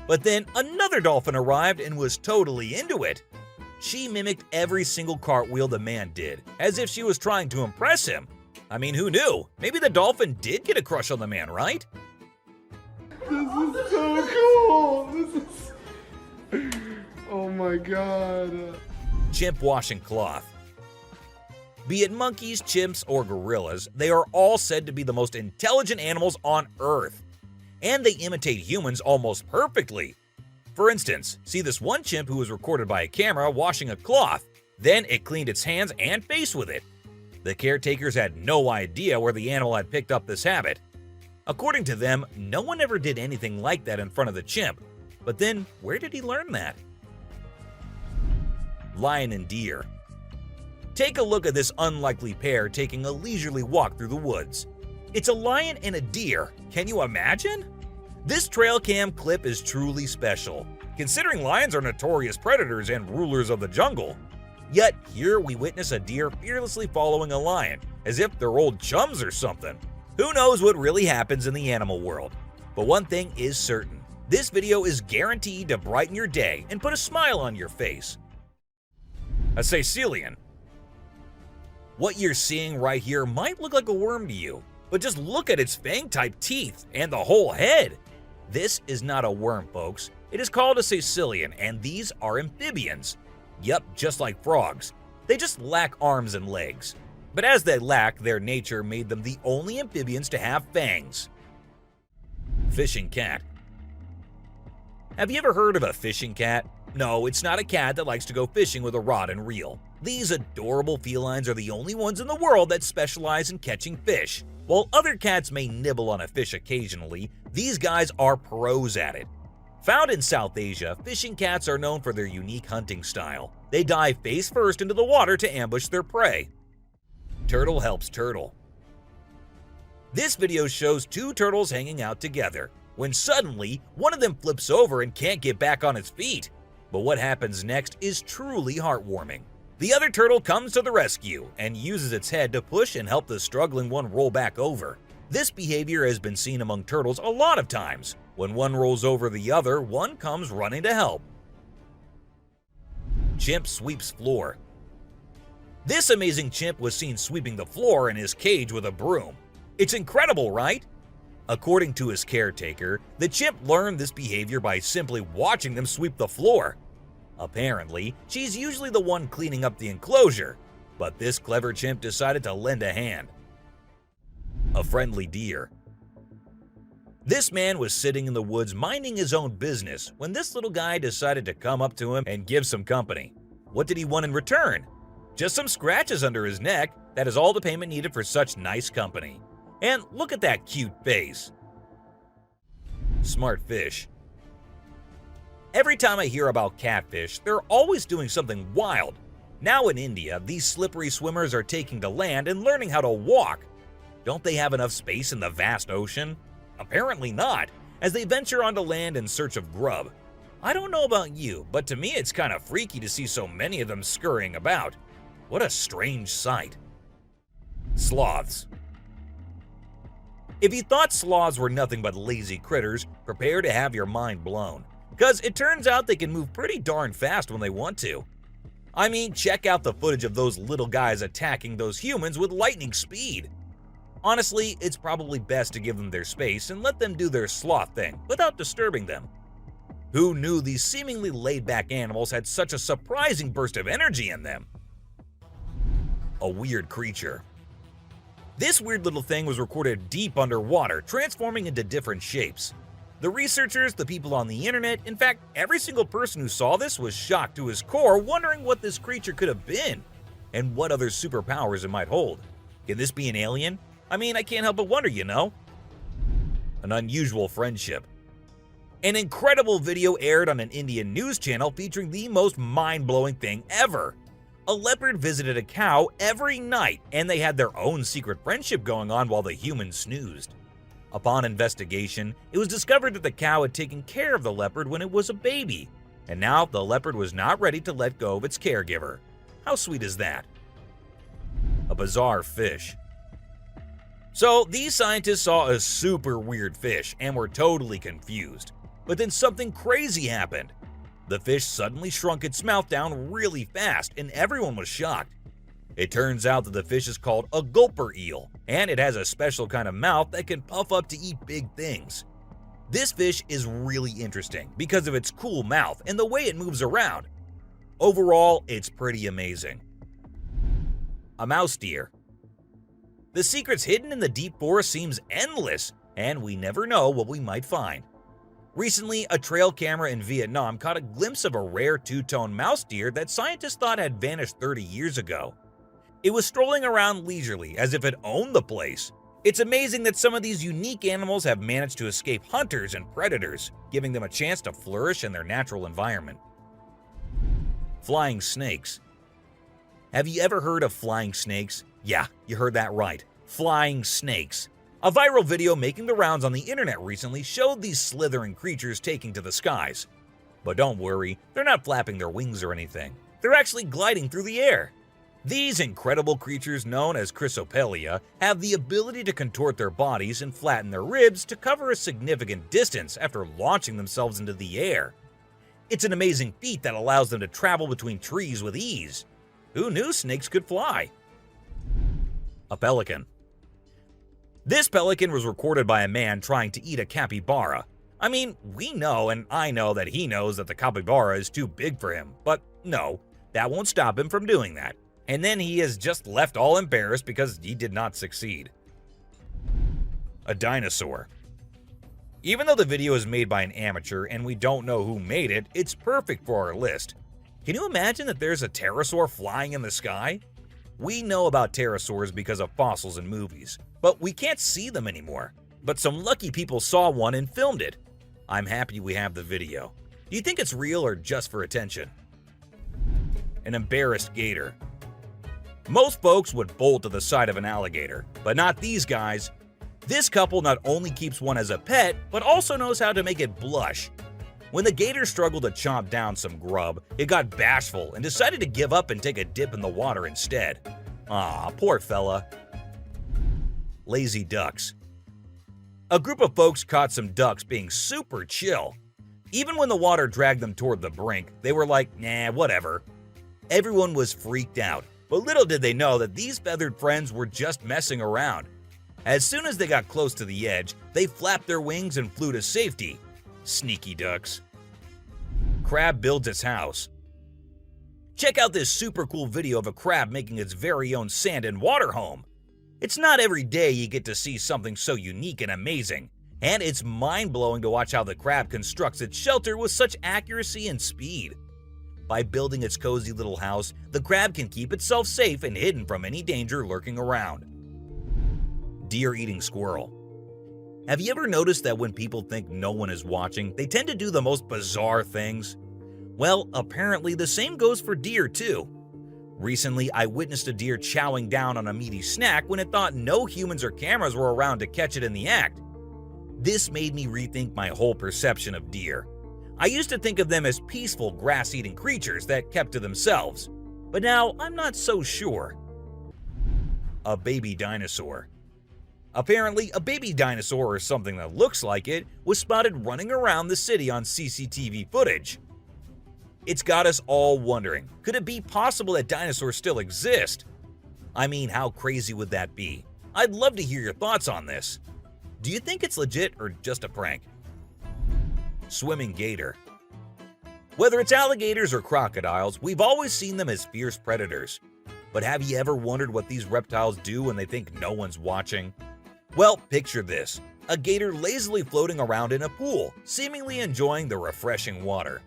But then another dolphin arrived and was totally into it. She mimicked every single cartwheel the man did, as if she was trying to impress him. I mean, who knew? Maybe the dolphin did get a crush on the man, right? This is so cool! This is... Oh my god. Chimp washing cloth. Be it monkeys, chimps, or gorillas, they are all said to be the most intelligent animals on Earth. And they imitate humans almost perfectly. For instance, see this one chimp who was recorded by a camera washing a cloth. Then it cleaned its hands and face with it. The caretakers had no idea where the animal had picked up this habit. According to them, no one ever did anything like that in front of the chimp. But then, where did he learn that? Lion and deer. Take a look at this unlikely pair taking a leisurely walk through the woods. It's a lion and a deer. Can you imagine? This trail cam clip is truly special, considering lions are notorious predators and rulers of the jungle. Yet here we witness a deer fearlessly following a lion, as if they're old chums or something. Who knows what really happens in the animal world? But one thing is certain. This video is guaranteed to brighten your day and put a smile on your face. A Sicilian. What you're seeing right here might look like a worm to you, but just look at its fang-type teeth and the whole head. This is not a worm, folks. It is called a Sicilian, and these are amphibians. Yep, just like frogs. They just lack arms and legs. But as they lack, their nature made them the only amphibians to have fangs. Fishing cat. Have you ever heard of a fishing cat? No, it's not a cat that likes to go fishing with a rod and reel. These adorable felines are the only ones in the world that specialize in catching fish. While other cats may nibble on a fish occasionally, these guys are pros at it. Found in South Asia, fishing cats are known for their unique hunting style. They dive face first into the water to ambush their prey. Turtle helps turtle. This video shows two turtles hanging out together, when suddenly one of them flips over and can't get back on its feet. But what happens next is truly heartwarming. The other turtle comes to the rescue and uses its head to push and help the struggling one roll back over. This behavior has been seen among turtles a lot of times. When one rolls over the other, one comes running to help. Chimp sweeps floor. This amazing chimp was seen sweeping the floor in his cage with a broom. It's incredible, right? According to his caretaker, the chimp learned this behavior by simply watching them sweep the floor. Apparently, she's usually the one cleaning up the enclosure, but this clever chimp decided to lend a hand. A friendly deer. This man was sitting in the woods minding his own business when this little guy decided to come up to him and give some company. What did he want in return? Just some scratches under his neck. That is all the payment needed for such nice company. And look at that cute face. Smart fish. Every time I hear about catfish, they're always doing something wild. Now in India, these slippery swimmers are taking to land and learning how to walk. Don't they have enough space in the vast ocean? Apparently not, as they venture onto land in search of grub. I don't know about you, but to me it's kind of freaky to see so many of them scurrying about. What a strange sight. Sloths. If you thought sloths were nothing but lazy critters, prepare to have your mind blown. Because it turns out they can move pretty darn fast when they want to. I mean, check out the footage of those little guys attacking those humans with lightning speed. Honestly, it's probably best to give them their space and let them do their sloth thing without disturbing them. Who knew these seemingly laid-back animals had such a surprising burst of energy in them? A weird creature. This weird little thing was recorded deep underwater, transforming into different shapes. The researchers, the people on the internet, in fact, every single person who saw this was shocked to his core, wondering what this creature could have been and what other superpowers it might hold. Can this be an alien? I mean, I can't help but wonder, you know? An unusual friendship. An incredible video aired on an Indian news channel featuring the most mind-blowing thing ever. A leopard visited a cow every night, and they had their own secret friendship going on while the humans snoozed. Upon investigation, it was discovered that the cow had taken care of the leopard when it was a baby, and now the leopard was not ready to let go of its caregiver. How sweet is that? A bizarre fish. So, these scientists saw a super weird fish and were totally confused. But then something crazy happened. The fish suddenly shrunk its mouth down really fast, and everyone was shocked. It turns out that the fish is called a gulper eel, and it has a special kind of mouth that can puff up to eat big things. This fish is really interesting because of its cool mouth and the way it moves around. Overall, it's pretty amazing. A mouse deer. The secrets hidden in the deep forest seems endless, and we never know what we might find. Recently, a trail camera in Vietnam caught a glimpse of a rare two-tone mouse deer that scientists thought had vanished 30 years ago. It was strolling around leisurely as if it owned the place. It's amazing that some of these unique animals have managed to escape hunters and predators, giving them a chance to flourish in their natural environment. Flying snakes. Have you ever heard of flying snakes? Yeah, you heard that right. Flying snakes. A viral video making the rounds on the internet recently showed these slithering creatures taking to the skies. But don't worry, they're not flapping their wings or anything. They're actually gliding through the air. These incredible creatures, known as chrysopelia, have the ability to contort their bodies and flatten their ribs to cover a significant distance after launching themselves into the air. It's an amazing feat that allows them to travel between trees with ease. Who knew snakes could fly? A pelican. This pelican was recorded by a man trying to eat a capybara. I mean, we know, and I know that he knows that the capybara is too big for him, but no, that won't stop him from doing that. And then he is just left all embarrassed because he did not succeed. A dinosaur. Even though the video is made by an amateur and we don't know who made it, it's perfect for our list. Can you imagine that there's a pterosaur flying in the sky? We know about pterosaurs because of fossils in movies, but we can't see them anymore. But some lucky people saw one and filmed it. I'm happy we have the video. Do you think it's real or just for attention? An embarrassed gator. Most folks would bolt to the side of an alligator, but not these guys. This couple not only keeps one as a pet, but also knows how to make it blush. When the gator struggled to chomp down some grub, it got bashful and decided to give up and take a dip in the water instead. Aw, poor fella. Lazy ducks. A group of folks caught some ducks being super chill. Even when the water dragged them toward the brink, they were like, nah, whatever. Everyone was freaked out, but little did they know that these feathered friends were just messing around. As soon as they got close to the edge, they flapped their wings and flew to safety. Sneaky ducks. Crab builds its house. Check out this super cool video of a crab making its very own sand and water home. It's not every day you get to see something so unique and amazing, and it's mind-blowing to watch how the crab constructs its shelter with such accuracy and speed. By building its cozy little house, the crab can keep itself safe and hidden from any danger lurking around. Deer eating squirrel. Have you ever noticed that when people think no one is watching, they tend to do the most bizarre things? Well, apparently the same goes for deer too. Recently, I witnessed a deer chowing down on a meaty snack when it thought no humans or cameras were around to catch it in the act. This made me rethink my whole perception of deer. I used to think of them as peaceful grass-eating creatures that kept to themselves, but now I'm not so sure. A baby dinosaur. Apparently, a baby dinosaur, or something that looks like it, was spotted running around the city on CCTV footage. It's got us all wondering, could it be possible that dinosaurs still exist? I mean, how crazy would that be? I'd love to hear your thoughts on this. Do you think it's legit or just a prank? Swimming gator. Whether it's alligators or crocodiles, we've always seen them as fierce predators. But have you ever wondered what these reptiles do when they think no one's watching? Well, picture this. A gator lazily floating around in a pool, seemingly enjoying the refreshing water.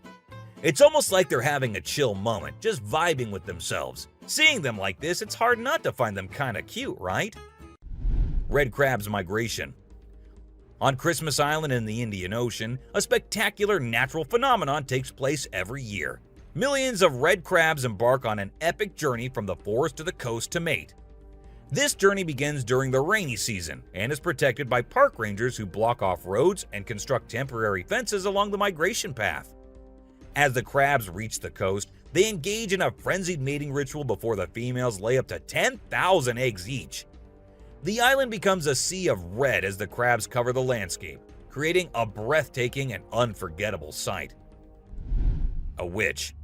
It's almost like they're having a chill moment, just vibing with themselves. Seeing them like this, it's hard not to find them kinda cute, right? Red crab's migration. On Christmas Island in the Indian Ocean, a spectacular natural phenomenon takes place every year. Millions of red crabs embark on an epic journey from the forest to the coast to mate. This journey begins during the rainy season and is protected by park rangers who block off roads and construct temporary fences along the migration path. As the crabs reach the coast, they engage in a frenzied mating ritual before the females lay up to 10,000 eggs each. The island becomes a sea of red as the crabs cover the landscape, creating a breathtaking and unforgettable sight. A witch.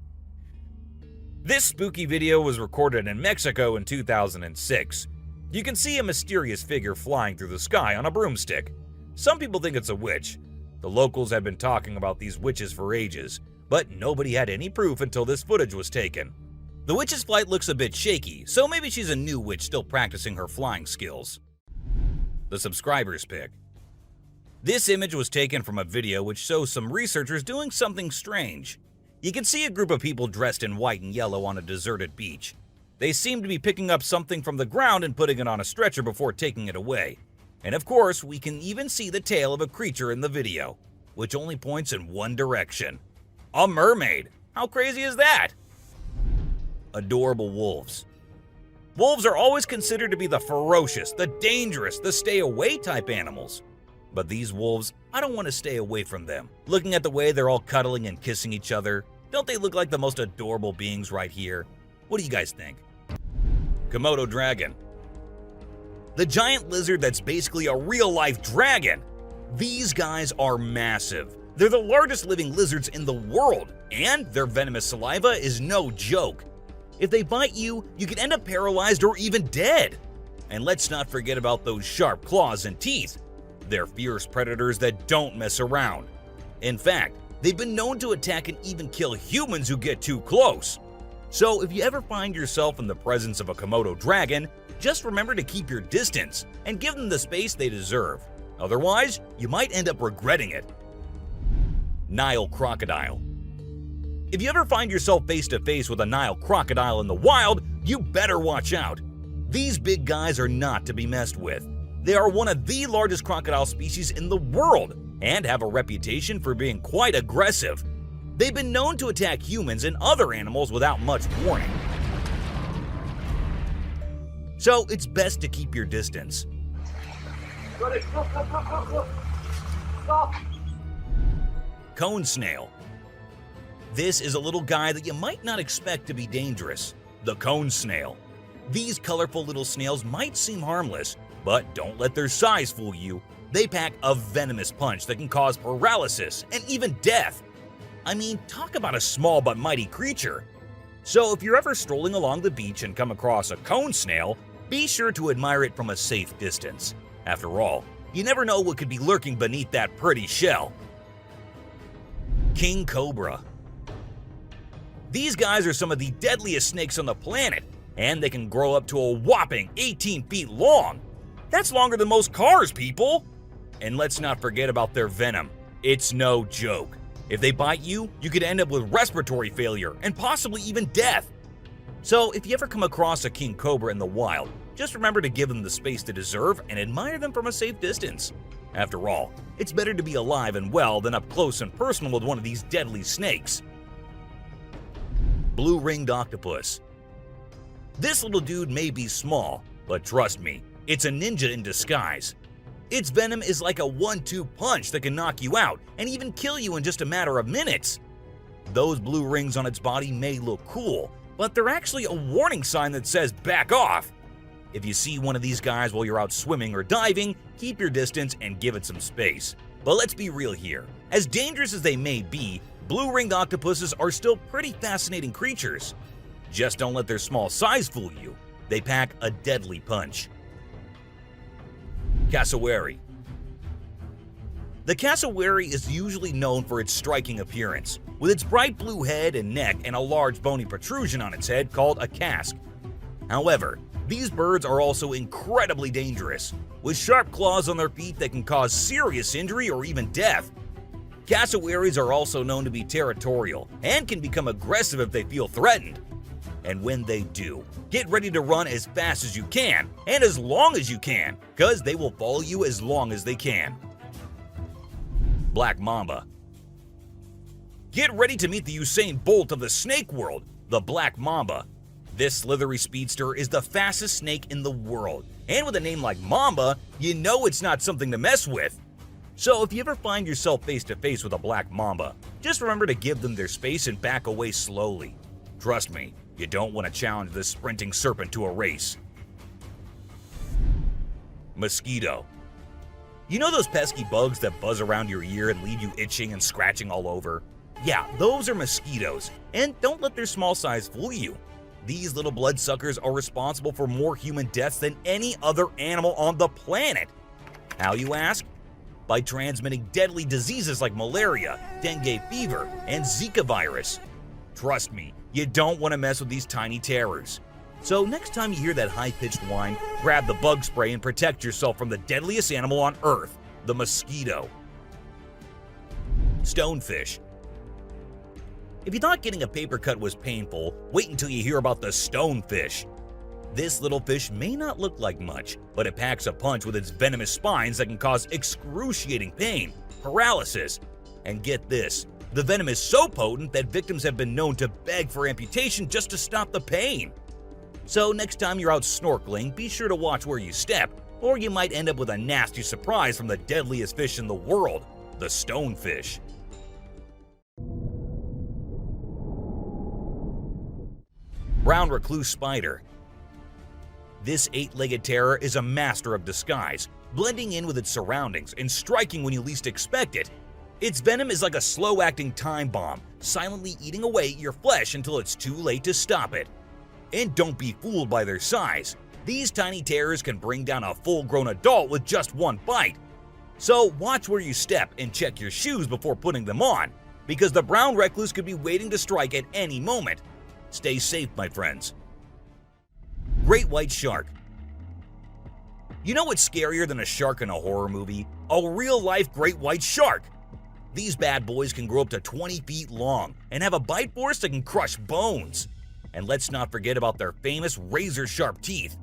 This spooky video was recorded in Mexico in 2006. You can see a mysterious figure flying through the sky on a broomstick. Some people think it's a witch. The locals have been talking about these witches for ages, but nobody had any proof until this footage was taken. The witch's flight looks a bit shaky, so maybe she's a new witch still practicing her flying skills. The subscriber's pick. This image was taken from a video which shows some researchers doing something strange. You can see a group of people dressed in white and yellow on a deserted beach. They seem to be picking up something from the ground and putting it on a stretcher before taking it away. And of course, we can even see the tail of a creature in the video, which only points in one direction. A mermaid! How crazy is that? Adorable wolves. Wolves are always considered to be the ferocious, the dangerous, the stay-away type animals. But these wolves, I don't want to stay away from them. Looking at the way they're all cuddling and kissing each other, don't they look like the most adorable beings right here? What do you guys think? Komodo dragon. The giant lizard that's basically a real-life dragon. These guys are massive. They're the largest living lizards in the world, and their venomous saliva is no joke. If they bite you, you can end up paralyzed or even dead. And let's not forget about those sharp claws and teeth. They're fierce predators that don't mess around. In fact, they've been known to attack and even kill humans who get too close. So if you ever find yourself in the presence of a Komodo dragon, just remember to keep your distance and give them the space they deserve. Otherwise, you might end up regretting it. Nile crocodile. If you ever find yourself face to face with a Nile crocodile in the wild, you better watch out. These big guys are not to be messed with. They are one of the largest crocodile species in the world and have a reputation for being quite aggressive. They've been known to attack humans and other animals without much warning. So it's best to keep your distance. Stop! Cone snail. This is a little guy that you might not expect to be dangerous. The cone snail. These colorful little snails might seem harmless, but don't let their size fool you. They pack a venomous punch that can cause paralysis and even death. I mean, talk about a small but mighty creature. So if you're ever strolling along the beach and come across a cone snail, be sure to admire it from a safe distance. After all, you never know what could be lurking beneath that pretty shell. King Cobra. These guys are some of the deadliest snakes on the planet, and they can grow up to a whopping 18 feet long. That's longer than most cars, people! And let's not forget about their venom. It's no joke. If they bite you, you could end up with respiratory failure and possibly even death. So if you ever come across a king cobra in the wild, just remember to give them the space they deserve and admire them from a safe distance. After all, it's better to be alive and well than up close and personal with one of these deadly snakes. Blue-ringed octopus. This little dude may be small, but trust me, it's a ninja in disguise. Its venom is like a 1-2 punch that can knock you out and even kill you in just a matter of minutes. Those blue rings on its body may look cool, but they're actually a warning sign that says back off. If you see one of these guys while you're out swimming or diving, keep your distance and give it some space. But let's be real here. As dangerous as they may be, blue-ringed octopuses are still pretty fascinating creatures. Just don't let their small size fool you. They pack a deadly punch. Cassowary. The cassowary is usually known for its striking appearance, with its bright blue head and neck and a large bony protrusion on its head called a casque. However, these birds are also incredibly dangerous, with sharp claws on their feet that can cause serious injury or even death. Cassowaries are also known to be territorial and can become aggressive if they feel threatened. And when they do, get ready to run as fast as you can and as long as you can, because they will follow you as long as they can. Black mamba. Get ready to meet the Usain Bolt of the snake world, the black mamba. This slithery speedster is the fastest snake in the world, and with a name like Mamba, you know it's not something to mess with. So if you ever find yourself face to face with a black mamba, just remember to give them their space and back away slowly. Trust me, you don't want to challenge this sprinting serpent to a race. Mosquito. You know those pesky bugs that buzz around your ear and leave you itching and scratching all over? Yeah, those are mosquitoes, and don't let their small size fool you. These little bloodsuckers are responsible for more human deaths than any other animal on the planet. How, you ask? By transmitting deadly diseases like malaria, dengue fever, and Zika virus. Trust me, you don't want to mess with these tiny terrors. So next time you hear that high-pitched whine, grab the bug spray and protect yourself from the deadliest animal on Earth, the mosquito. Stonefish. If you thought getting a paper cut was painful, wait until you hear about the stonefish. This little fish may not look like much, but it packs a punch with its venomous spines that can cause excruciating pain, paralysis, and get this, the venom is so potent that victims have been known to beg for amputation just to stop the pain. So next time you're out snorkeling, be sure to watch where you step, or you might end up with a nasty surprise from the deadliest fish in the world, the stonefish. Brown recluse spider. This 8-legged terror is a master of disguise, blending in with its surroundings and striking when you least expect it. Its venom is like a slow-acting time bomb, silently eating away at your flesh until it's too late to stop it. And don't be fooled by their size. These tiny terrors can bring down a full-grown adult with just one bite. So watch where you step and check your shoes before putting them on, because the brown recluse could be waiting to strike at any moment. Stay safe, my friends. Great white shark. You know what's scarier than a shark in a horror movie? A real-life great white shark. These bad boys can grow up to 20 feet long and have a bite force that can crush bones. And let's not forget about their famous razor-sharp teeth.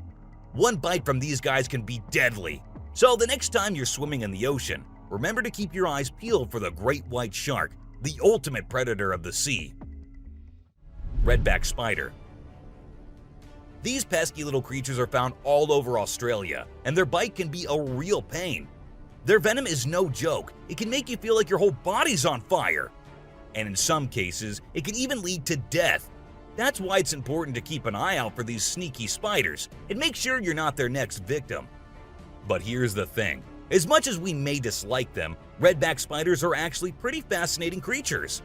One bite from these guys can be deadly. So the next time you're swimming in the ocean, remember to keep your eyes peeled for the great white shark, the ultimate predator of the sea. Redback spider. These pesky little creatures are found all over Australia, and their bite can be a real pain. Their venom is no joke. It can make you feel like your whole body's on fire. And in some cases, it can even lead to death. That's why it's important to keep an eye out for these sneaky spiders and make sure you're not their next victim. But here's the thing. As much as we may dislike them, redback spiders are actually pretty fascinating creatures.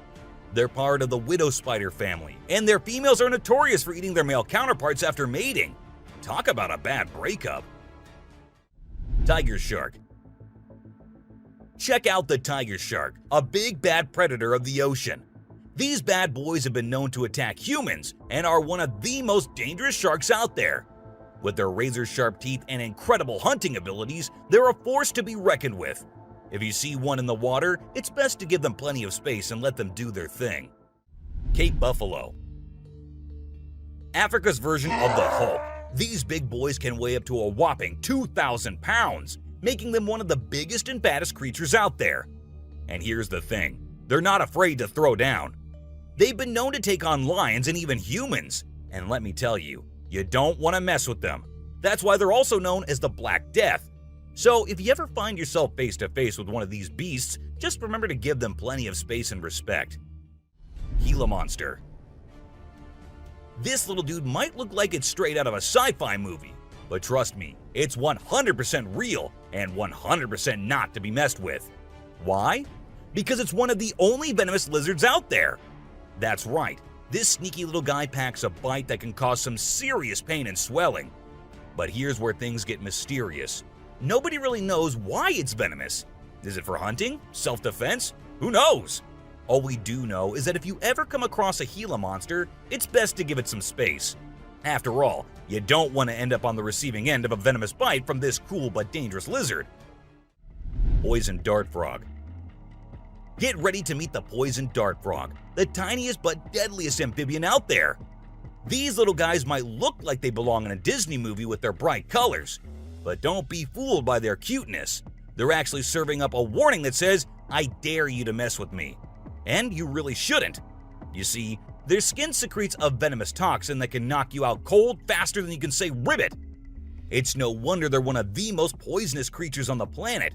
They're part of the widow spider family, and their females are notorious for eating their male counterparts after mating. Talk about a bad breakup. Tiger shark. Check out the tiger shark, a big bad predator of the ocean. These bad boys have been known to attack humans and are one of the most dangerous sharks out there. With their razor-sharp teeth and incredible hunting abilities, they're a force to be reckoned with. If you see one in the water, it's best to give them plenty of space and let them do their thing. Cape buffalo. Africa's version of the Hulk. These big boys can weigh up to a whopping 2,000 pounds, making them one of the biggest and baddest creatures out there. And here's the thing, they're not afraid to throw down. They've been known to take on lions and even humans, and let me tell you, you don't want to mess with them. That's why they're also known as the Black Death. So if you ever find yourself face to face with one of these beasts, just remember to give them plenty of space and respect. Gila monster. This little dude might look like it's straight out of a sci-fi movie, but trust me, it's 100% real and 100% not to be messed with. Why? Because it's one of the only venomous lizards out there. That's right, this sneaky little guy packs a bite that can cause some serious pain and swelling. But here's where things get mysterious. Nobody really knows why it's venomous. Is it for hunting? Self-defense? Who knows? All we do know is that if you ever come across a Gila monster, it's best to give it some space. After all, you don't want to end up on the receiving end of a venomous bite from this cool but dangerous lizard. Poison dart frog. Get ready to meet the poison dart frog, the tiniest but deadliest amphibian out there. These little guys might look like they belong in a Disney movie with their bright colors, but don't be fooled by their cuteness. They're actually serving up a warning that says, "I dare you to mess with me." And you really shouldn't. You see, their skin secretes a venomous toxin that can knock you out cold faster than you can say ribbit. It's no wonder they're one of the most poisonous creatures on the planet.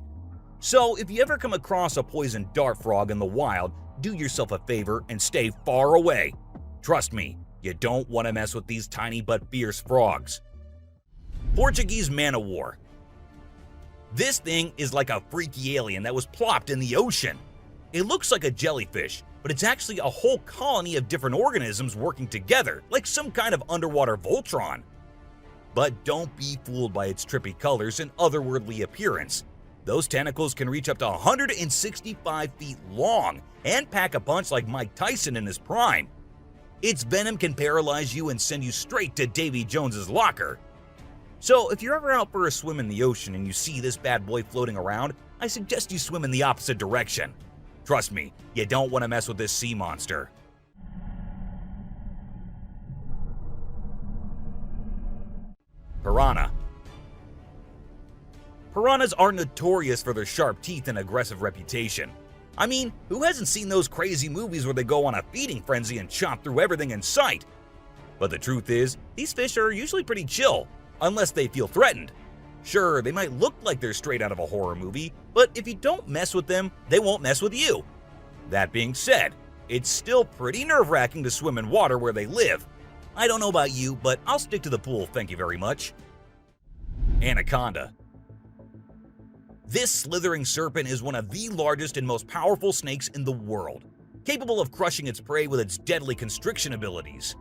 So if you ever come across a poison dart frog in the wild, do yourself a favor and stay far away. Trust me, you don't want to mess with these tiny but fierce frogs. Portuguese man-o'-war. This thing is like a freaky alien that was plopped in the ocean. It looks like a jellyfish, but it's actually a whole colony of different organisms working together, like some kind of underwater Voltron. But don't be fooled by its trippy colors and otherworldly appearance. Those tentacles can reach up to 165 feet long and pack a punch like Mike Tyson in his prime. Its venom can paralyze you and send you straight to Davy Jones's locker. So if you're ever out for a swim in the ocean and you see this bad boy floating around, I suggest you swim in the opposite direction. Trust me, you don't want to mess with this sea monster. Piranha. Piranhas are notorious for their sharp teeth and aggressive reputation. I mean, who hasn't seen those crazy movies where they go on a feeding frenzy and chomp through everything in sight? But the truth is, these fish are usually pretty chill, unless they feel threatened. Sure, they might look like they're straight out of a horror movie, but if you don't mess with them, they won't mess with you. That being said, it's still pretty nerve-wracking to swim in water where they live. I don't know about you, but I'll stick to the pool, thank you very much. Anaconda. This slithering serpent is one of the largest and most powerful snakes in the world, capable of crushing its prey with its deadly constriction abilities.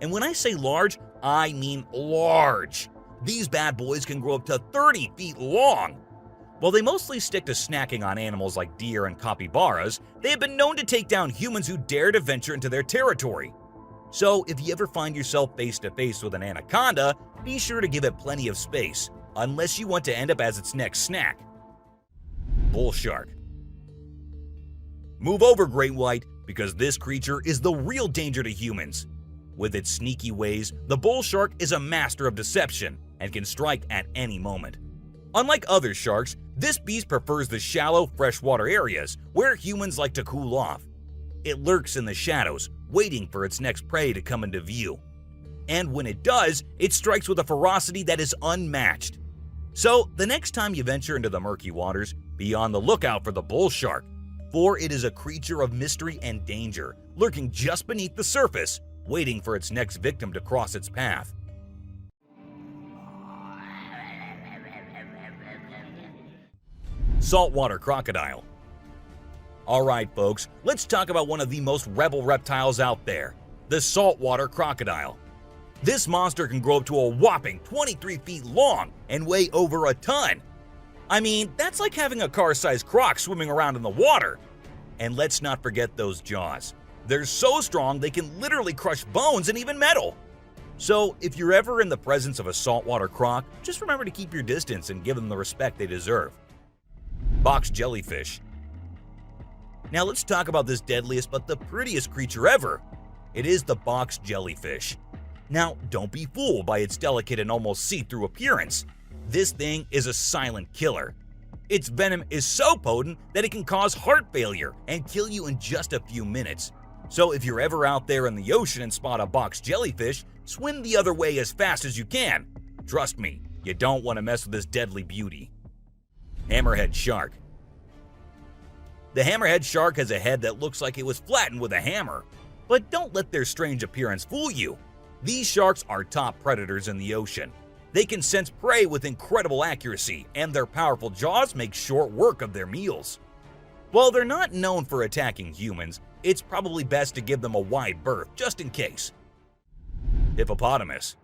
And when I say large, I mean large. These bad boys can grow up to 30 feet long. While they mostly stick to snacking on animals like deer and capybaras, they have been known to take down humans who dare to venture into their territory. So if you ever find yourself face to face with an anaconda, be sure to give it plenty of space, unless you want to end up as its next snack. Bull shark. Move over, great white, because this creature is the real danger to humans. With its sneaky ways, the bull shark is a master of deception and can strike at any moment. Unlike other sharks, this beast prefers the shallow, freshwater areas where humans like to cool off. It lurks in the shadows, waiting for its next prey to come into view. And when it does, it strikes with a ferocity that is unmatched. So, the next time you venture into the murky waters, be on the lookout for the bull shark, for it is a creature of mystery and danger, lurking just beneath the surface, waiting for its next victim to cross its path. Saltwater crocodile. Alright folks, let's talk about one of the most rebel reptiles out there, the saltwater crocodile. This monster can grow up to a whopping 23 feet long and weigh over a ton. I mean, that's like having a car-sized croc swimming around in the water. And let's not forget those jaws. They're so strong they can literally crush bones and even metal. So if you're ever in the presence of a saltwater croc, just remember to keep your distance and give them the respect they deserve. Box jellyfish. Now let's talk about this deadliest but the prettiest creature ever. It is the box jellyfish. Now, don't be fooled by its delicate and almost see-through appearance. This thing is a silent killer. Its venom is so potent that it can cause heart failure and kill you in just a few minutes. So if you're ever out there in the ocean and spot a box jellyfish, swim the other way as fast as you can. Trust me, you don't want to mess with this deadly beauty. Hammerhead shark. The hammerhead shark has a head that looks like it was flattened with a hammer. But don't let their strange appearance fool you. These sharks are top predators in the ocean. They can sense prey with incredible accuracy, and their powerful jaws make short work of their meals. While they're not known for attacking humans, it's probably best to give them a wide berth just in case. Hippopotamus.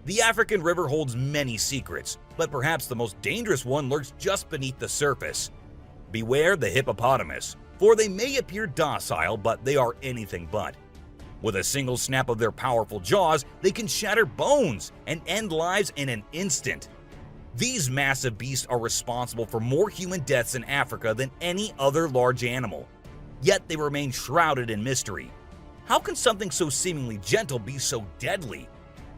The African river holds many secrets, but perhaps the most dangerous one lurks just beneath the surface. Beware the hippopotamus, for they may appear docile, but they are anything but. With a single snap of their powerful jaws, they can shatter bones and end lives in an instant. These massive beasts are responsible for more human deaths in Africa than any other large animal. Yet they remain shrouded in mystery. How can something so seemingly gentle be so deadly?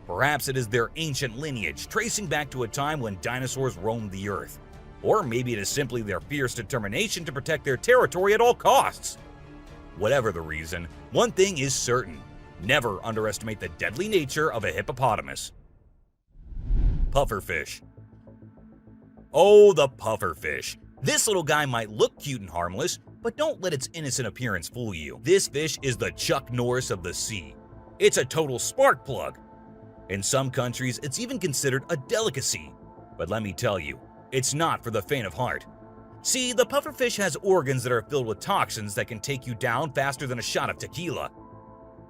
Perhaps it is their ancient lineage, tracing back to a time when dinosaurs roamed the earth. Or maybe it is simply their fierce determination to protect their territory at all costs. Whatever the reason, one thing is certain: never underestimate the deadly nature of a hippopotamus. Pufferfish. Oh, the pufferfish. This little guy might look cute and harmless, but don't let its innocent appearance fool you. This fish is the Chuck Norris of the sea. It's a total spark plug. In some countries, it's even considered a delicacy. But let me tell you, it's not for the faint of heart. See, the pufferfish has organs that are filled with toxins that can take you down faster than a shot of tequila.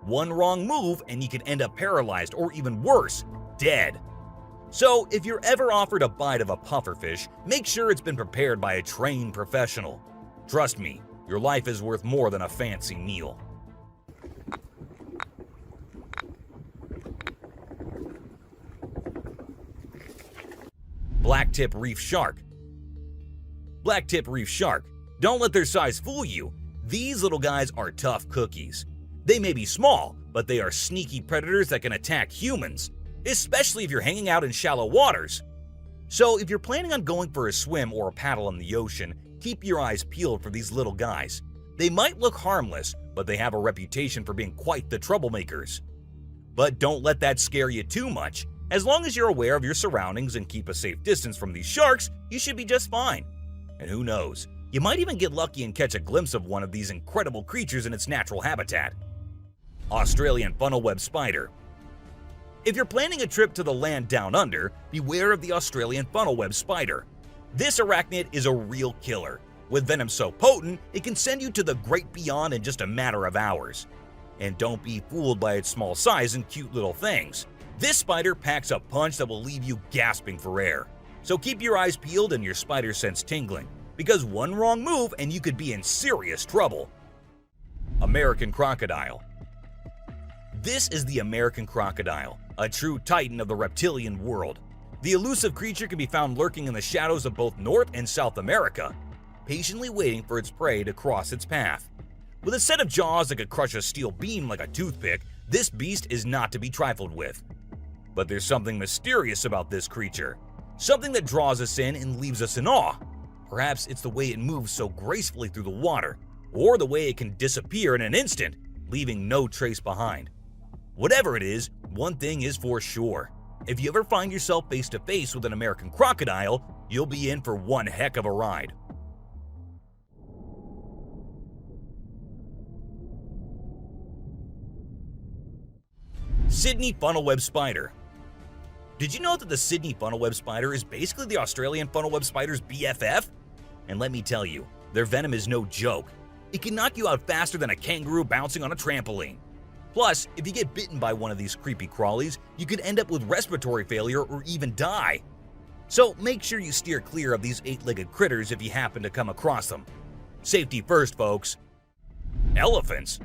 One wrong move and you can end up paralyzed, or even worse, dead. So if you're ever offered a bite of a pufferfish, make sure it's been prepared by a trained professional. Trust me, your life is worth more than a fancy meal. Blacktip reef shark. Blacktip reef shark. Don't let their size fool you. These little guys are tough cookies. They may be small, but they are sneaky predators that can attack humans, especially if you're hanging out in shallow waters. So if you're planning on going for a swim or a paddle in the ocean, keep your eyes peeled for these little guys. They might look harmless, but they have a reputation for being quite the troublemakers. But don't let that scare you too much. As long as you're aware of your surroundings and keep a safe distance from these sharks, you should be just fine. And who knows, you might even get lucky and catch a glimpse of one of these incredible creatures in its natural habitat. Australian funnel-web spider. If you're planning a trip to the land down under, beware of the Australian funnel-web spider. This arachnid is a real killer. With venom so potent, it can send you to the great beyond in just a matter of hours. And don't be fooled by its small size and cute little things. This spider packs a punch that will leave you gasping for air. So keep your eyes peeled and your spider sense tingling, because one wrong move and you could be in serious trouble. American crocodile. This is the American crocodile, a true titan of the reptilian world. The elusive creature can be found lurking in the shadows of both North and South America, patiently waiting for its prey to cross its path. With a set of jaws that could crush a steel beam like a toothpick, this beast is not to be trifled with. But there's something mysterious about this creature, something that draws us in and leaves us in awe. Perhaps it's the way it moves so gracefully through the water, or the way it can disappear in an instant, leaving no trace behind. Whatever it is, one thing is for sure. If you ever find yourself face to face with an American crocodile, you'll be in for one heck of a ride. Sydney funnel-web spider. Did you know that the Sydney funnel-web spider is basically the Australian funnel-web spider's BFF? And let me tell you, their venom is no joke. It can knock you out faster than a kangaroo bouncing on a trampoline. Plus, if you get bitten by one of these creepy crawlies, you could end up with respiratory failure or even die. So make sure you steer clear of these 8-legged critters if you happen to come across them. Safety first, folks. Elephants.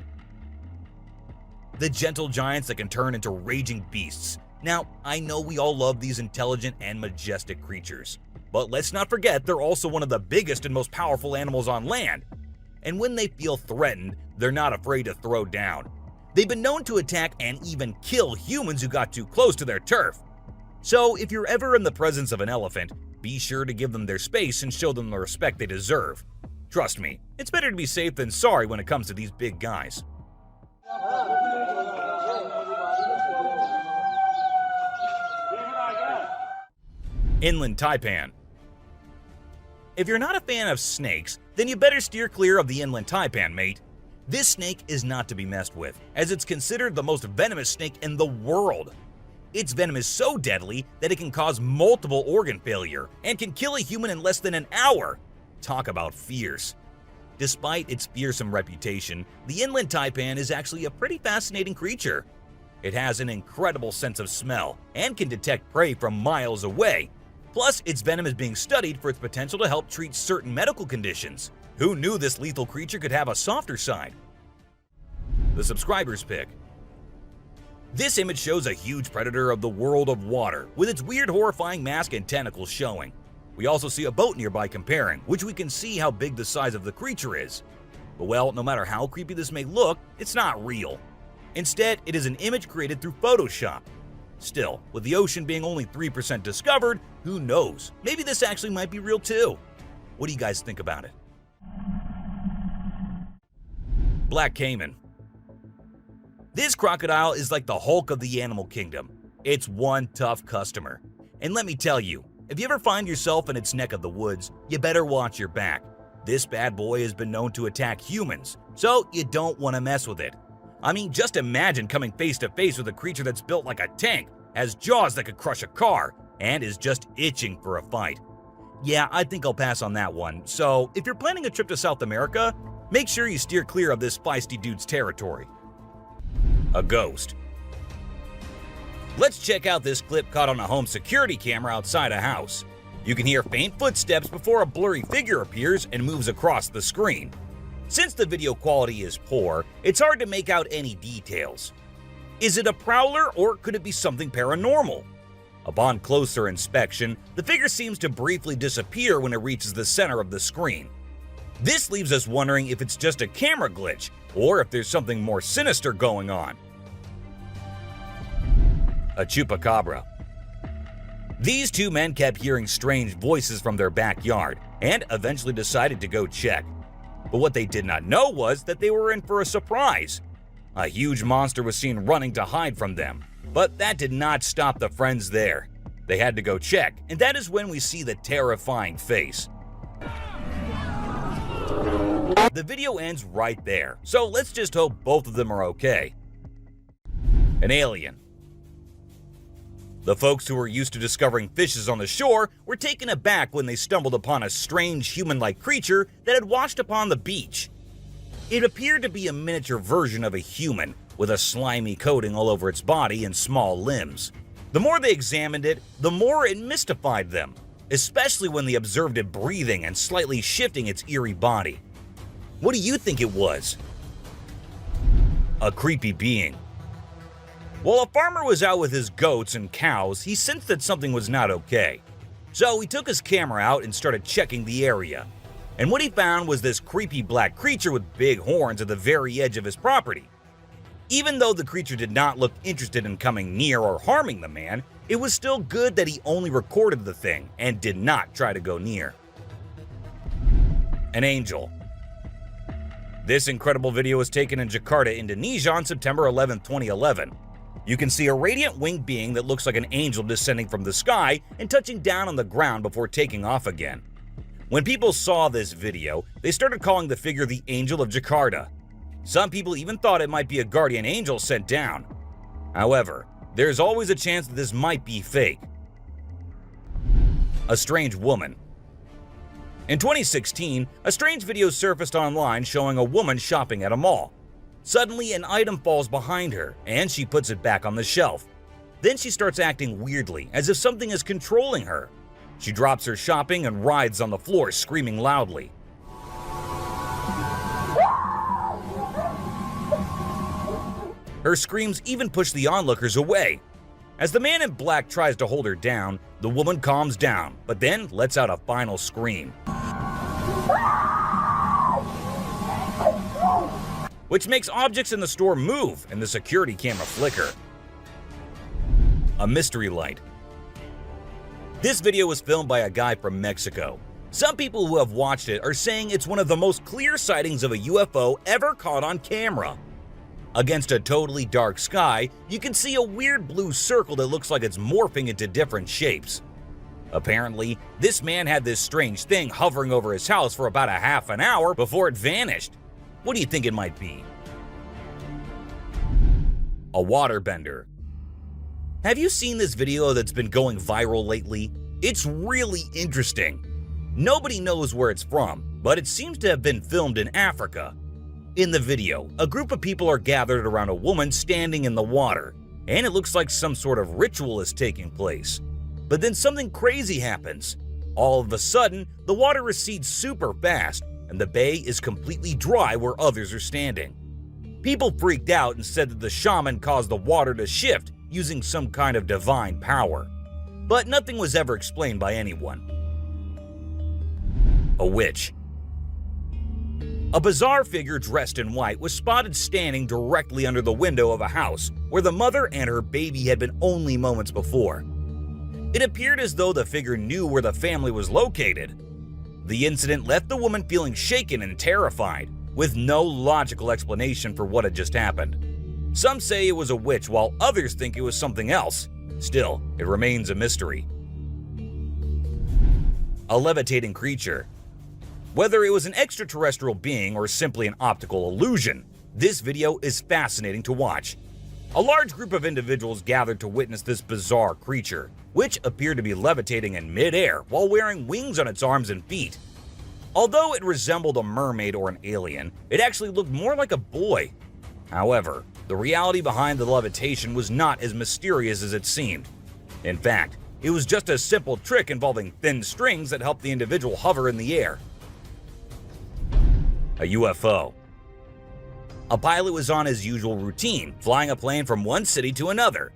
The gentle giants that can turn into raging beasts. Now, I know we all love these intelligent and majestic creatures, but let's not forget they're also one of the biggest and most powerful animals on land. And when they feel threatened, they're not afraid to throw down. They've been known to attack and even kill humans who got too close to their turf. So if you're ever in the presence of an elephant, be sure to give them their space and show them the respect they deserve. Trust me, it's better to be safe than sorry when it comes to these big guys. Inland taipan. If you're not a fan of snakes, then you better steer clear of the inland taipan, mate. This snake is not to be messed with, as it's considered the most venomous snake in the world. Its venom is so deadly that it can cause multiple organ failure and can kill a human in less than an hour. Talk about fierce. Despite its fearsome reputation, the inland taipan is actually a pretty fascinating creature. It has an incredible sense of smell and can detect prey from miles away. Plus, its venom is being studied for its potential to help treat certain medical conditions. Who knew this lethal creature could have a softer side? The subscriber's pick. This image shows a huge predator of the world of water, with its weird horrifying mask and tentacles showing. We also see a boat nearby comparing, which we can see how big the size of the creature is. But well, no matter how creepy this may look, it's not real. Instead, it is an image created through Photoshop. Still, with the ocean being only 3% discovered, who knows? Maybe this actually might be real too. What do you guys think about it? Black Caiman. This crocodile is like the Hulk of the animal kingdom. It's one tough customer. And let me tell you, if you ever find yourself in its neck of the woods, you better watch your back. This bad boy has been known to attack humans, so you don't want to mess with it. I mean, just imagine coming face to face with a creature that's built like a tank, has jaws that could crush a car, and is just itching for a fight. Yeah, I think I'll pass on that one. So, if you're planning a trip to South America, make sure you steer clear of this feisty dude's territory. A ghost. Let's check out this clip caught on a home security camera outside a house. You can hear faint footsteps before a blurry figure appears and moves across the screen. Since the video quality is poor, it's hard to make out any details. Is it a prowler or could it be something paranormal? Upon closer inspection, the figure seems to briefly disappear when it reaches the center of the screen. This leaves us wondering if it's just a camera glitch or if there's something more sinister going on. A chupacabra. These two men kept hearing strange voices from their backyard and eventually decided to go check. But what they did not know was that they were in for a surprise. A huge monster was seen running to hide from them, but that did not stop the friends there. They had to go check, and that is when we see the terrifying face. The video ends right there, so let's just hope both of them are okay. An alien. The folks who were used to discovering fishes on the shore were taken aback when they stumbled upon a strange human-like creature that had washed upon the beach. It appeared to be a miniature version of a human, with a slimy coating all over its body and small limbs. The more they examined it, the more it mystified them, especially when they observed it breathing and slightly shifting its eerie body. What do you think it was? A creepy being. While a farmer was out with his goats and cows, he sensed that something was not okay. So he took his camera out and started checking the area. And what he found was this creepy black creature with big horns at the very edge of his property. Even though the creature did not look interested in coming near or harming the man, it was still good that he only recorded the thing and did not try to go near. An angel. This incredible video was taken in Jakarta, Indonesia on September 11, 2011. You can see a radiant winged being that looks like an angel descending from the sky and touching down on the ground before taking off again. When people saw this video, they started calling the figure the Angel of Jakarta. Some people even thought it might be a guardian angel sent down. However, there's always a chance that this might be fake. A strange woman. In 2016, a strange video surfaced online showing a woman shopping at a mall. Suddenly, an item falls behind her, and she puts it back on the shelf. Then she starts acting weirdly, as if something is controlling her. She drops her shopping and writhes on the floor, screaming loudly. Her screams even push the onlookers away. As the man in black tries to hold her down, the woman calms down, but then lets out a final scream, which makes objects in the store move and the security camera flicker. A mystery light. This video was filmed by a guy from Mexico. Some people who have watched it are saying it's one of the most clear sightings of a UFO ever caught on camera. Against a totally dark sky, you can see a weird blue circle that looks like it's morphing into different shapes. Apparently, this man had this strange thing hovering over his house for about a half an hour before it vanished. What do you think it might be? A waterbender. Have you seen this video that's been going viral lately? It's really interesting. Nobody knows where it's from, but it seems to have been filmed in Africa. In the video, a group of people are gathered around a woman standing in the water, and it looks like some sort of ritual is taking place. But then something crazy happens. All of a sudden, the water recedes super fast, and the bay is completely dry where others are standing. People freaked out and said that the shaman caused the water to shift using some kind of divine power. But nothing was ever explained by anyone. A witch. A bizarre figure dressed in white was spotted standing directly under the window of a house where the mother and her baby had been only moments before. It appeared as though the figure knew where the family was located. The incident left the woman feeling shaken and terrified, with no logical explanation for what had just happened. Some say it was a witch, while others think it was something else. Still, it remains a mystery. A levitating creature. Whether it was an extraterrestrial being or simply an optical illusion, this video is fascinating to watch. A large group of individuals gathered to witness this bizarre creature, which appeared to be levitating in midair while wearing wings on its arms and feet. Although it resembled a mermaid or an alien, it actually looked more like a boy. However, the reality behind the levitation was not as mysterious as it seemed. In fact, it was just a simple trick involving thin strings that helped the individual hover in the air. A UFO. A pilot was on his usual routine, flying a plane from one city to another.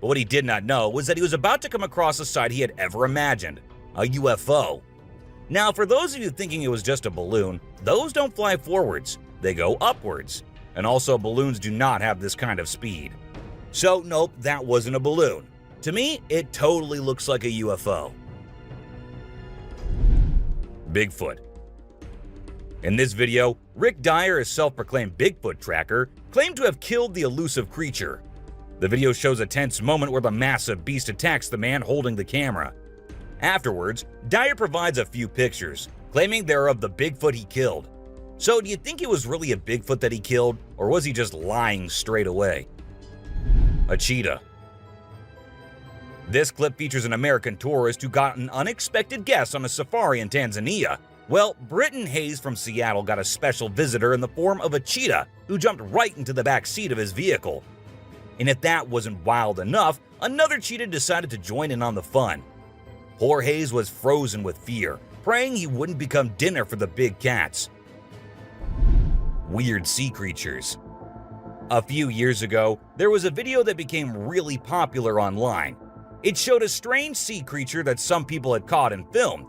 But what he did not know was that he was about to come across a sight he had ever imagined, a UFO. Now, for those of you thinking it was just a balloon, those don't fly forwards, they go upwards. And also, balloons do not have this kind of speed. So, nope, that wasn't a balloon. To me, it totally looks like a UFO. Bigfoot. In this video, Rick Dyer, a self-proclaimed Bigfoot tracker, claimed to have killed the elusive creature. The video shows a tense moment where the massive beast attacks the man holding the camera. Afterwards, Dyer provides a few pictures, claiming they're of the Bigfoot he killed. So do you think it was really a Bigfoot that he killed, or was he just lying straight away? A cheetah. This clip features an American tourist who got an unexpected guest on a safari in Tanzania. Well, Britton Hayes from Seattle got a special visitor in the form of a cheetah who jumped right into the back seat of his vehicle. And if that wasn't wild enough, another cheetah decided to join in on the fun. Poor Hayes was frozen with fear, praying he wouldn't become dinner for the big cats. Weird sea creatures. A few years ago, there was a video that became really popular online. It showed a strange sea creature that some people had caught and filmed.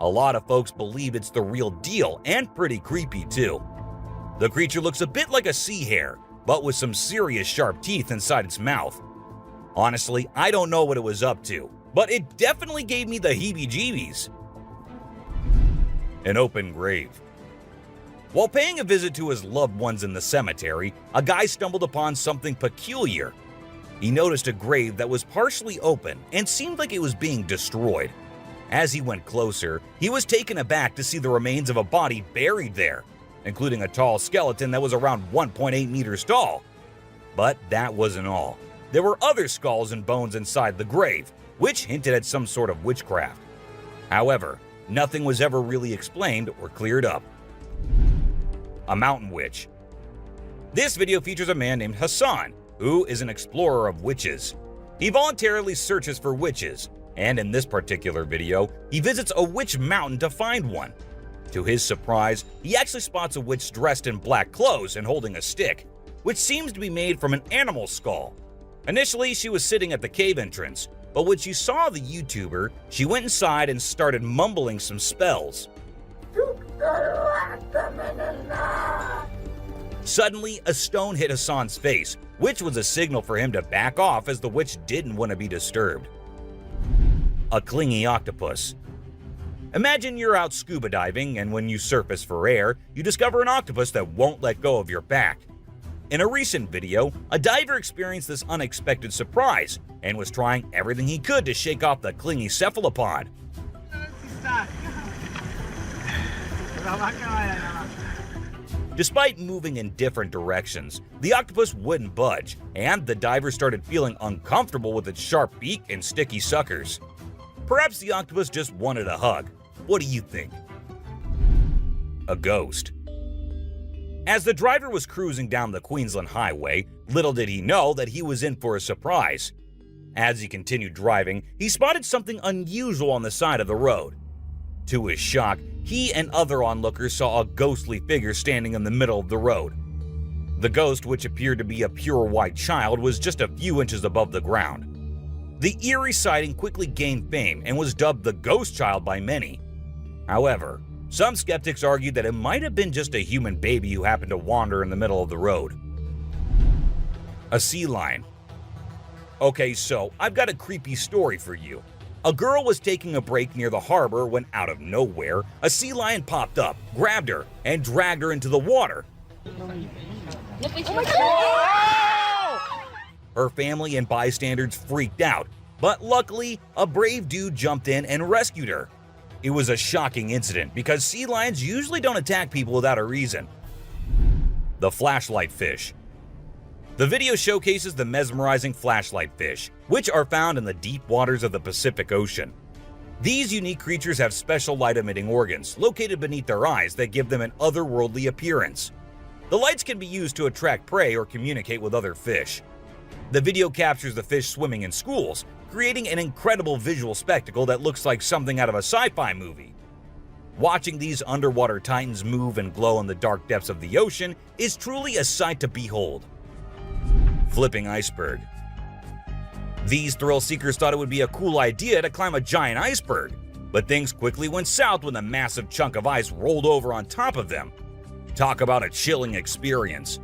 A lot of folks believe it's the real deal and pretty creepy too. The creature looks a bit like a sea hare, but with some serious sharp teeth inside its mouth. Honestly, I don't know what it was up to, but it definitely gave me the heebie-jeebies. An open grave. While paying a visit to his loved ones in the cemetery, a guy stumbled upon something peculiar. He noticed a grave that was partially open and seemed like it was being destroyed. As he went closer, he was taken aback to see the remains of a body buried there, including a tall skeleton that was around 1.8 meters tall. But that wasn't all. There were other skulls and bones inside the grave, which hinted at some sort of witchcraft. However, nothing was ever really explained or cleared up. A mountain witch. This video features a man named Hassan, who is an explorer of witches. He voluntarily searches for witches, And in this particular video, he visits a witch mountain to find one. To his surprise, he actually spots a witch dressed in black clothes and holding a stick, which seems to be made from an animal skull. Initially, she was sitting at the cave entrance, but when she saw the YouTuber, she went inside and started mumbling some spells. Suddenly, a stone hit Hassan's face, which was a signal for him to back off as the witch didn't want to be disturbed. A clingy octopus. Imagine you're out scuba diving, and when you surface for air, you discover an octopus that won't let go of your back. In a recent video, a diver experienced this unexpected surprise and was trying everything he could to shake off the clingy cephalopod. Despite moving in different directions, the octopus wouldn't budge, and the diver started feeling uncomfortable with its sharp beak and sticky suckers. Perhaps the octopus just wanted a hug. What do you think? A ghost. As the driver was cruising down the Queensland Highway, little did he know that he was in for a surprise. As he continued driving, he spotted something unusual on the side of the road. To his shock, he and other onlookers saw a ghostly figure standing in the middle of the road. The ghost, which appeared to be a pure white child, was just a few inches above the ground. The eerie sighting quickly gained fame and was dubbed the Ghost Child by many. However, some skeptics argued that it might have been just a human baby who happened to wander in the middle of the road. A sea lion. Okay, so I've got a creepy story for you. A girl was taking a break near the harbor when, out of nowhere, a sea lion popped up, grabbed her, and dragged her into the water. Her family and bystanders freaked out, but luckily, a brave dude jumped in and rescued her. It was a shocking incident because sea lions usually don't attack people without a reason. The flashlight fish. The video showcases the mesmerizing flashlight fish, which are found in the deep waters of the Pacific Ocean. These unique creatures have special light-emitting organs located beneath their eyes that give them an otherworldly appearance. The lights can be used to attract prey or communicate with other fish. The video captures the fish swimming in schools, creating an incredible visual spectacle that looks like something out of a sci-fi movie. Watching these underwater titans move and glow in the dark depths of the ocean is truly a sight to behold. Flipping iceberg. These thrill seekers thought it would be a cool idea to climb a giant iceberg, but things quickly went south when a massive chunk of ice rolled over on top of them. Talk about a chilling experience.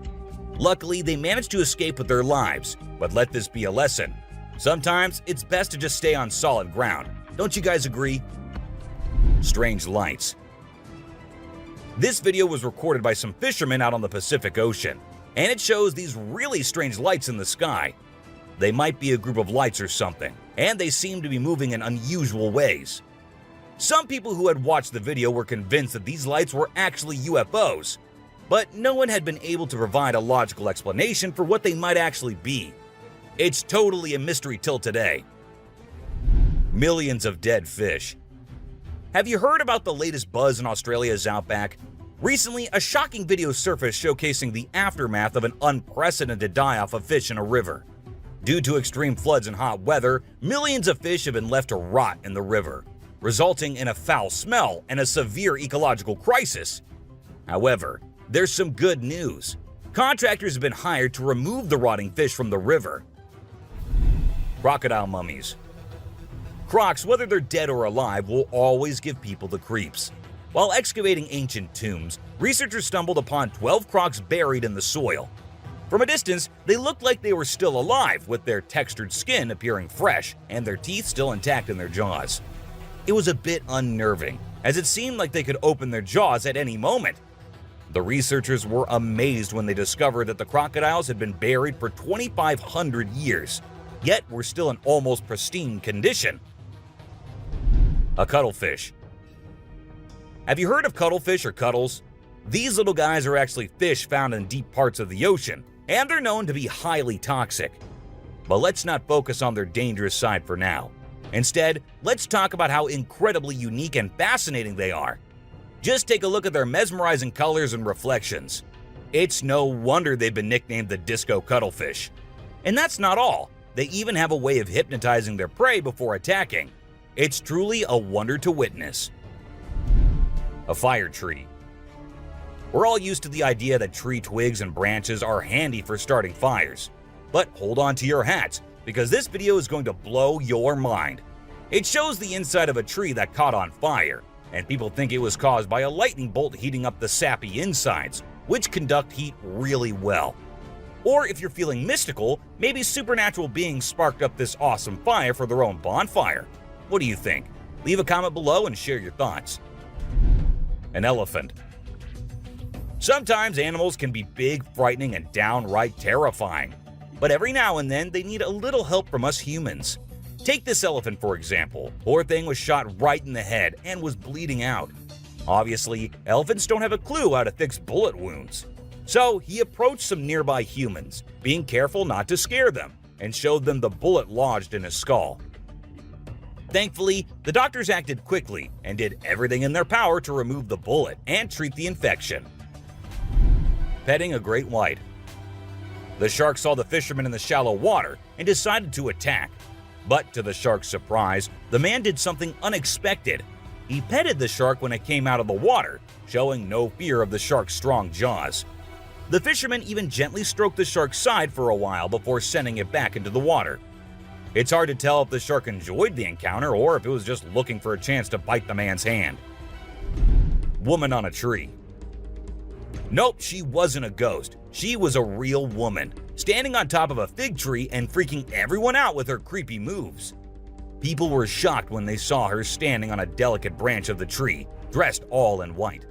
Luckily, they managed to escape with their lives, but let this be a lesson. Sometimes it's best to just stay on solid ground. Don't you guys agree? Strange lights. This video was recorded by some fishermen out on the Pacific Ocean, and it shows these really strange lights in the sky. They might be a group of lights or something, and they seem to be moving in unusual ways. Some people who had watched the video were convinced that these lights were actually UFOs, but no one had been able to provide a logical explanation for what they might actually be. It's totally a mystery till today. Millions of dead fish. Have you heard about the latest buzz in Australia's outback? Recently, a shocking video surfaced showcasing the aftermath of an unprecedented die-off of fish in a river. Due to extreme floods and hot weather, millions of fish have been left to rot in the river, resulting in a foul smell and a severe ecological crisis. However, there's some good news. Contractors have been hired to remove the rotting fish from the river. Crocodile mummies. Crocs, whether they're dead or alive, will always give people the creeps. While excavating ancient tombs, researchers stumbled upon 12 crocs buried in the soil. From a distance, they looked like they were still alive, with their textured skin appearing fresh and their teeth still intact in their jaws. It was a bit unnerving, as it seemed like they could open their jaws at any moment. The researchers were amazed when they discovered that the crocodiles had been buried for 2,500 years, yet were still in almost pristine condition. A cuttlefish. Have you heard of cuttlefish or cuttles? These little guys are actually fish found in deep parts of the ocean, and they're known to be highly toxic. But let's not focus on their dangerous side for now. Instead, let's talk about how incredibly unique and fascinating they are. Just take a look at their mesmerizing colors and reflections. It's no wonder they've been nicknamed the disco cuttlefish. And that's not all. They even have a way of hypnotizing their prey before attacking, It's truly a wonder to witness. A fire tree. We're all used to the idea that tree twigs and branches are handy for starting fires. But hold on to your hats, because this video is going to blow your mind. It shows the inside of a tree that caught on fire, and people think it was caused by a lightning bolt heating up the sappy insides, which conduct heat really well. Or if you're feeling mystical, maybe supernatural beings sparked up this awesome fire for their own bonfire. What do you think? Leave a comment below and share your thoughts. An elephant. Sometimes animals can be big, frightening, and downright terrifying. But every now and then, they need a little help from us humans. Take this elephant for example. Poor thing was shot right in the head and was bleeding out. Obviously, elephants don't have a clue how to fix bullet wounds. So he approached some nearby humans, being careful not to scare them, and showed them the bullet lodged in his skull. Thankfully, the doctors acted quickly and did everything in their power to remove the bullet and treat the infection. Petting a great white. The shark saw the fisherman in the shallow water and decided to attack. But to the shark's surprise, the man did something unexpected. He petted the shark when it came out of the water, showing no fear of the shark's strong jaws. The fisherman even gently stroked the shark's side for a while before sending it back into the water. It's hard to tell if the shark enjoyed the encounter or if it was just looking for a chance to bite the man's hand. Woman on a tree. Nope, she wasn't a ghost. She was a real woman, standing on top of a fig tree and freaking everyone out with her creepy moves. People were shocked when they saw her standing on a delicate branch of the tree, dressed all in white.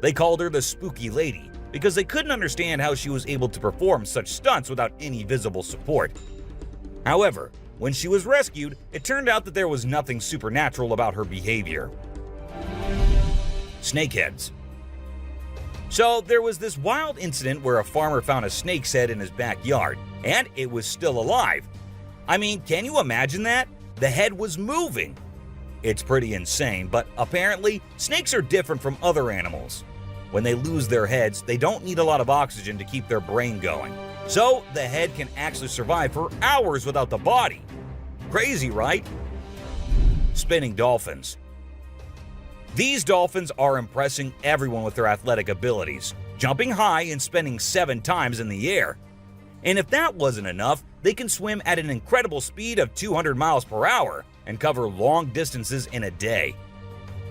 They called her the Spooky Lady because they couldn't understand how she was able to perform such stunts without any visible support. However, when she was rescued, it turned out that there was nothing supernatural about her behavior. Snakeheads. So there was this wild incident where a farmer found a snake's head in his backyard, and it was still alive. I mean, can you imagine that? The head was moving. It's pretty insane, but apparently, snakes are different from other animals. When they lose their heads, they don't need a lot of oxygen to keep their brain going. So the head can actually survive for hours without the body. Crazy, right? Spinning dolphins. These dolphins are impressing everyone with their athletic abilities, jumping high and spinning 7 times in the air. And if that wasn't enough, they can swim at an incredible speed of 200 miles per hour and cover long distances in a day.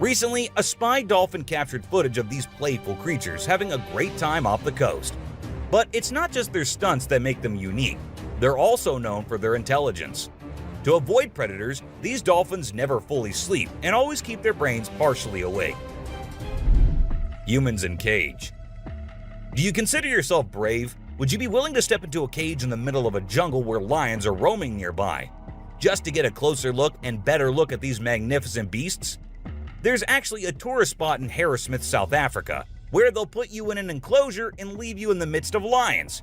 Recently, a spy dolphin captured footage of these playful creatures having a great time off the coast. But it's not just their stunts that make them unique. They're also known for their intelligence. To avoid predators, these dolphins never fully sleep and always keep their brains partially awake. Humans in cage. Do you consider yourself brave? Would you be willing to step into a cage in the middle of a jungle where lions are roaming nearby, just to get a closer look and better look at these magnificent beasts? There's actually a tourist spot in Harrismith, South Africa, where they'll put you in an enclosure and leave you in the midst of lions.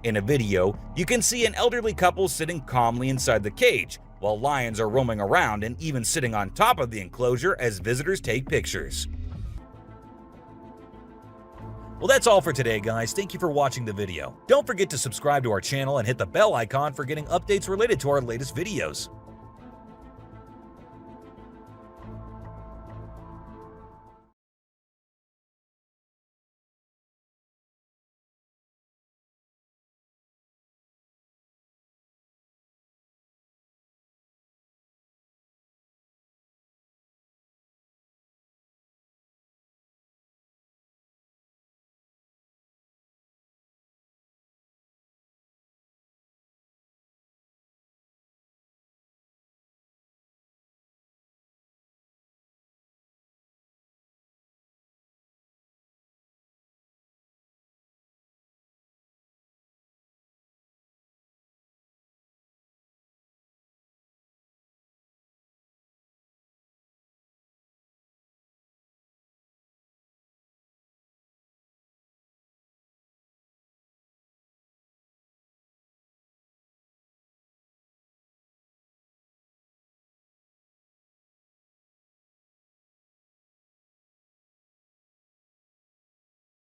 In a video, you can see an elderly couple sitting calmly inside the cage, while lions are roaming around and even sitting on top of the enclosure as visitors take pictures. Well, that's all for today, guys. Thank you for watching the video. Don't forget to subscribe to our channel and hit the bell icon for getting updates related to our latest videos.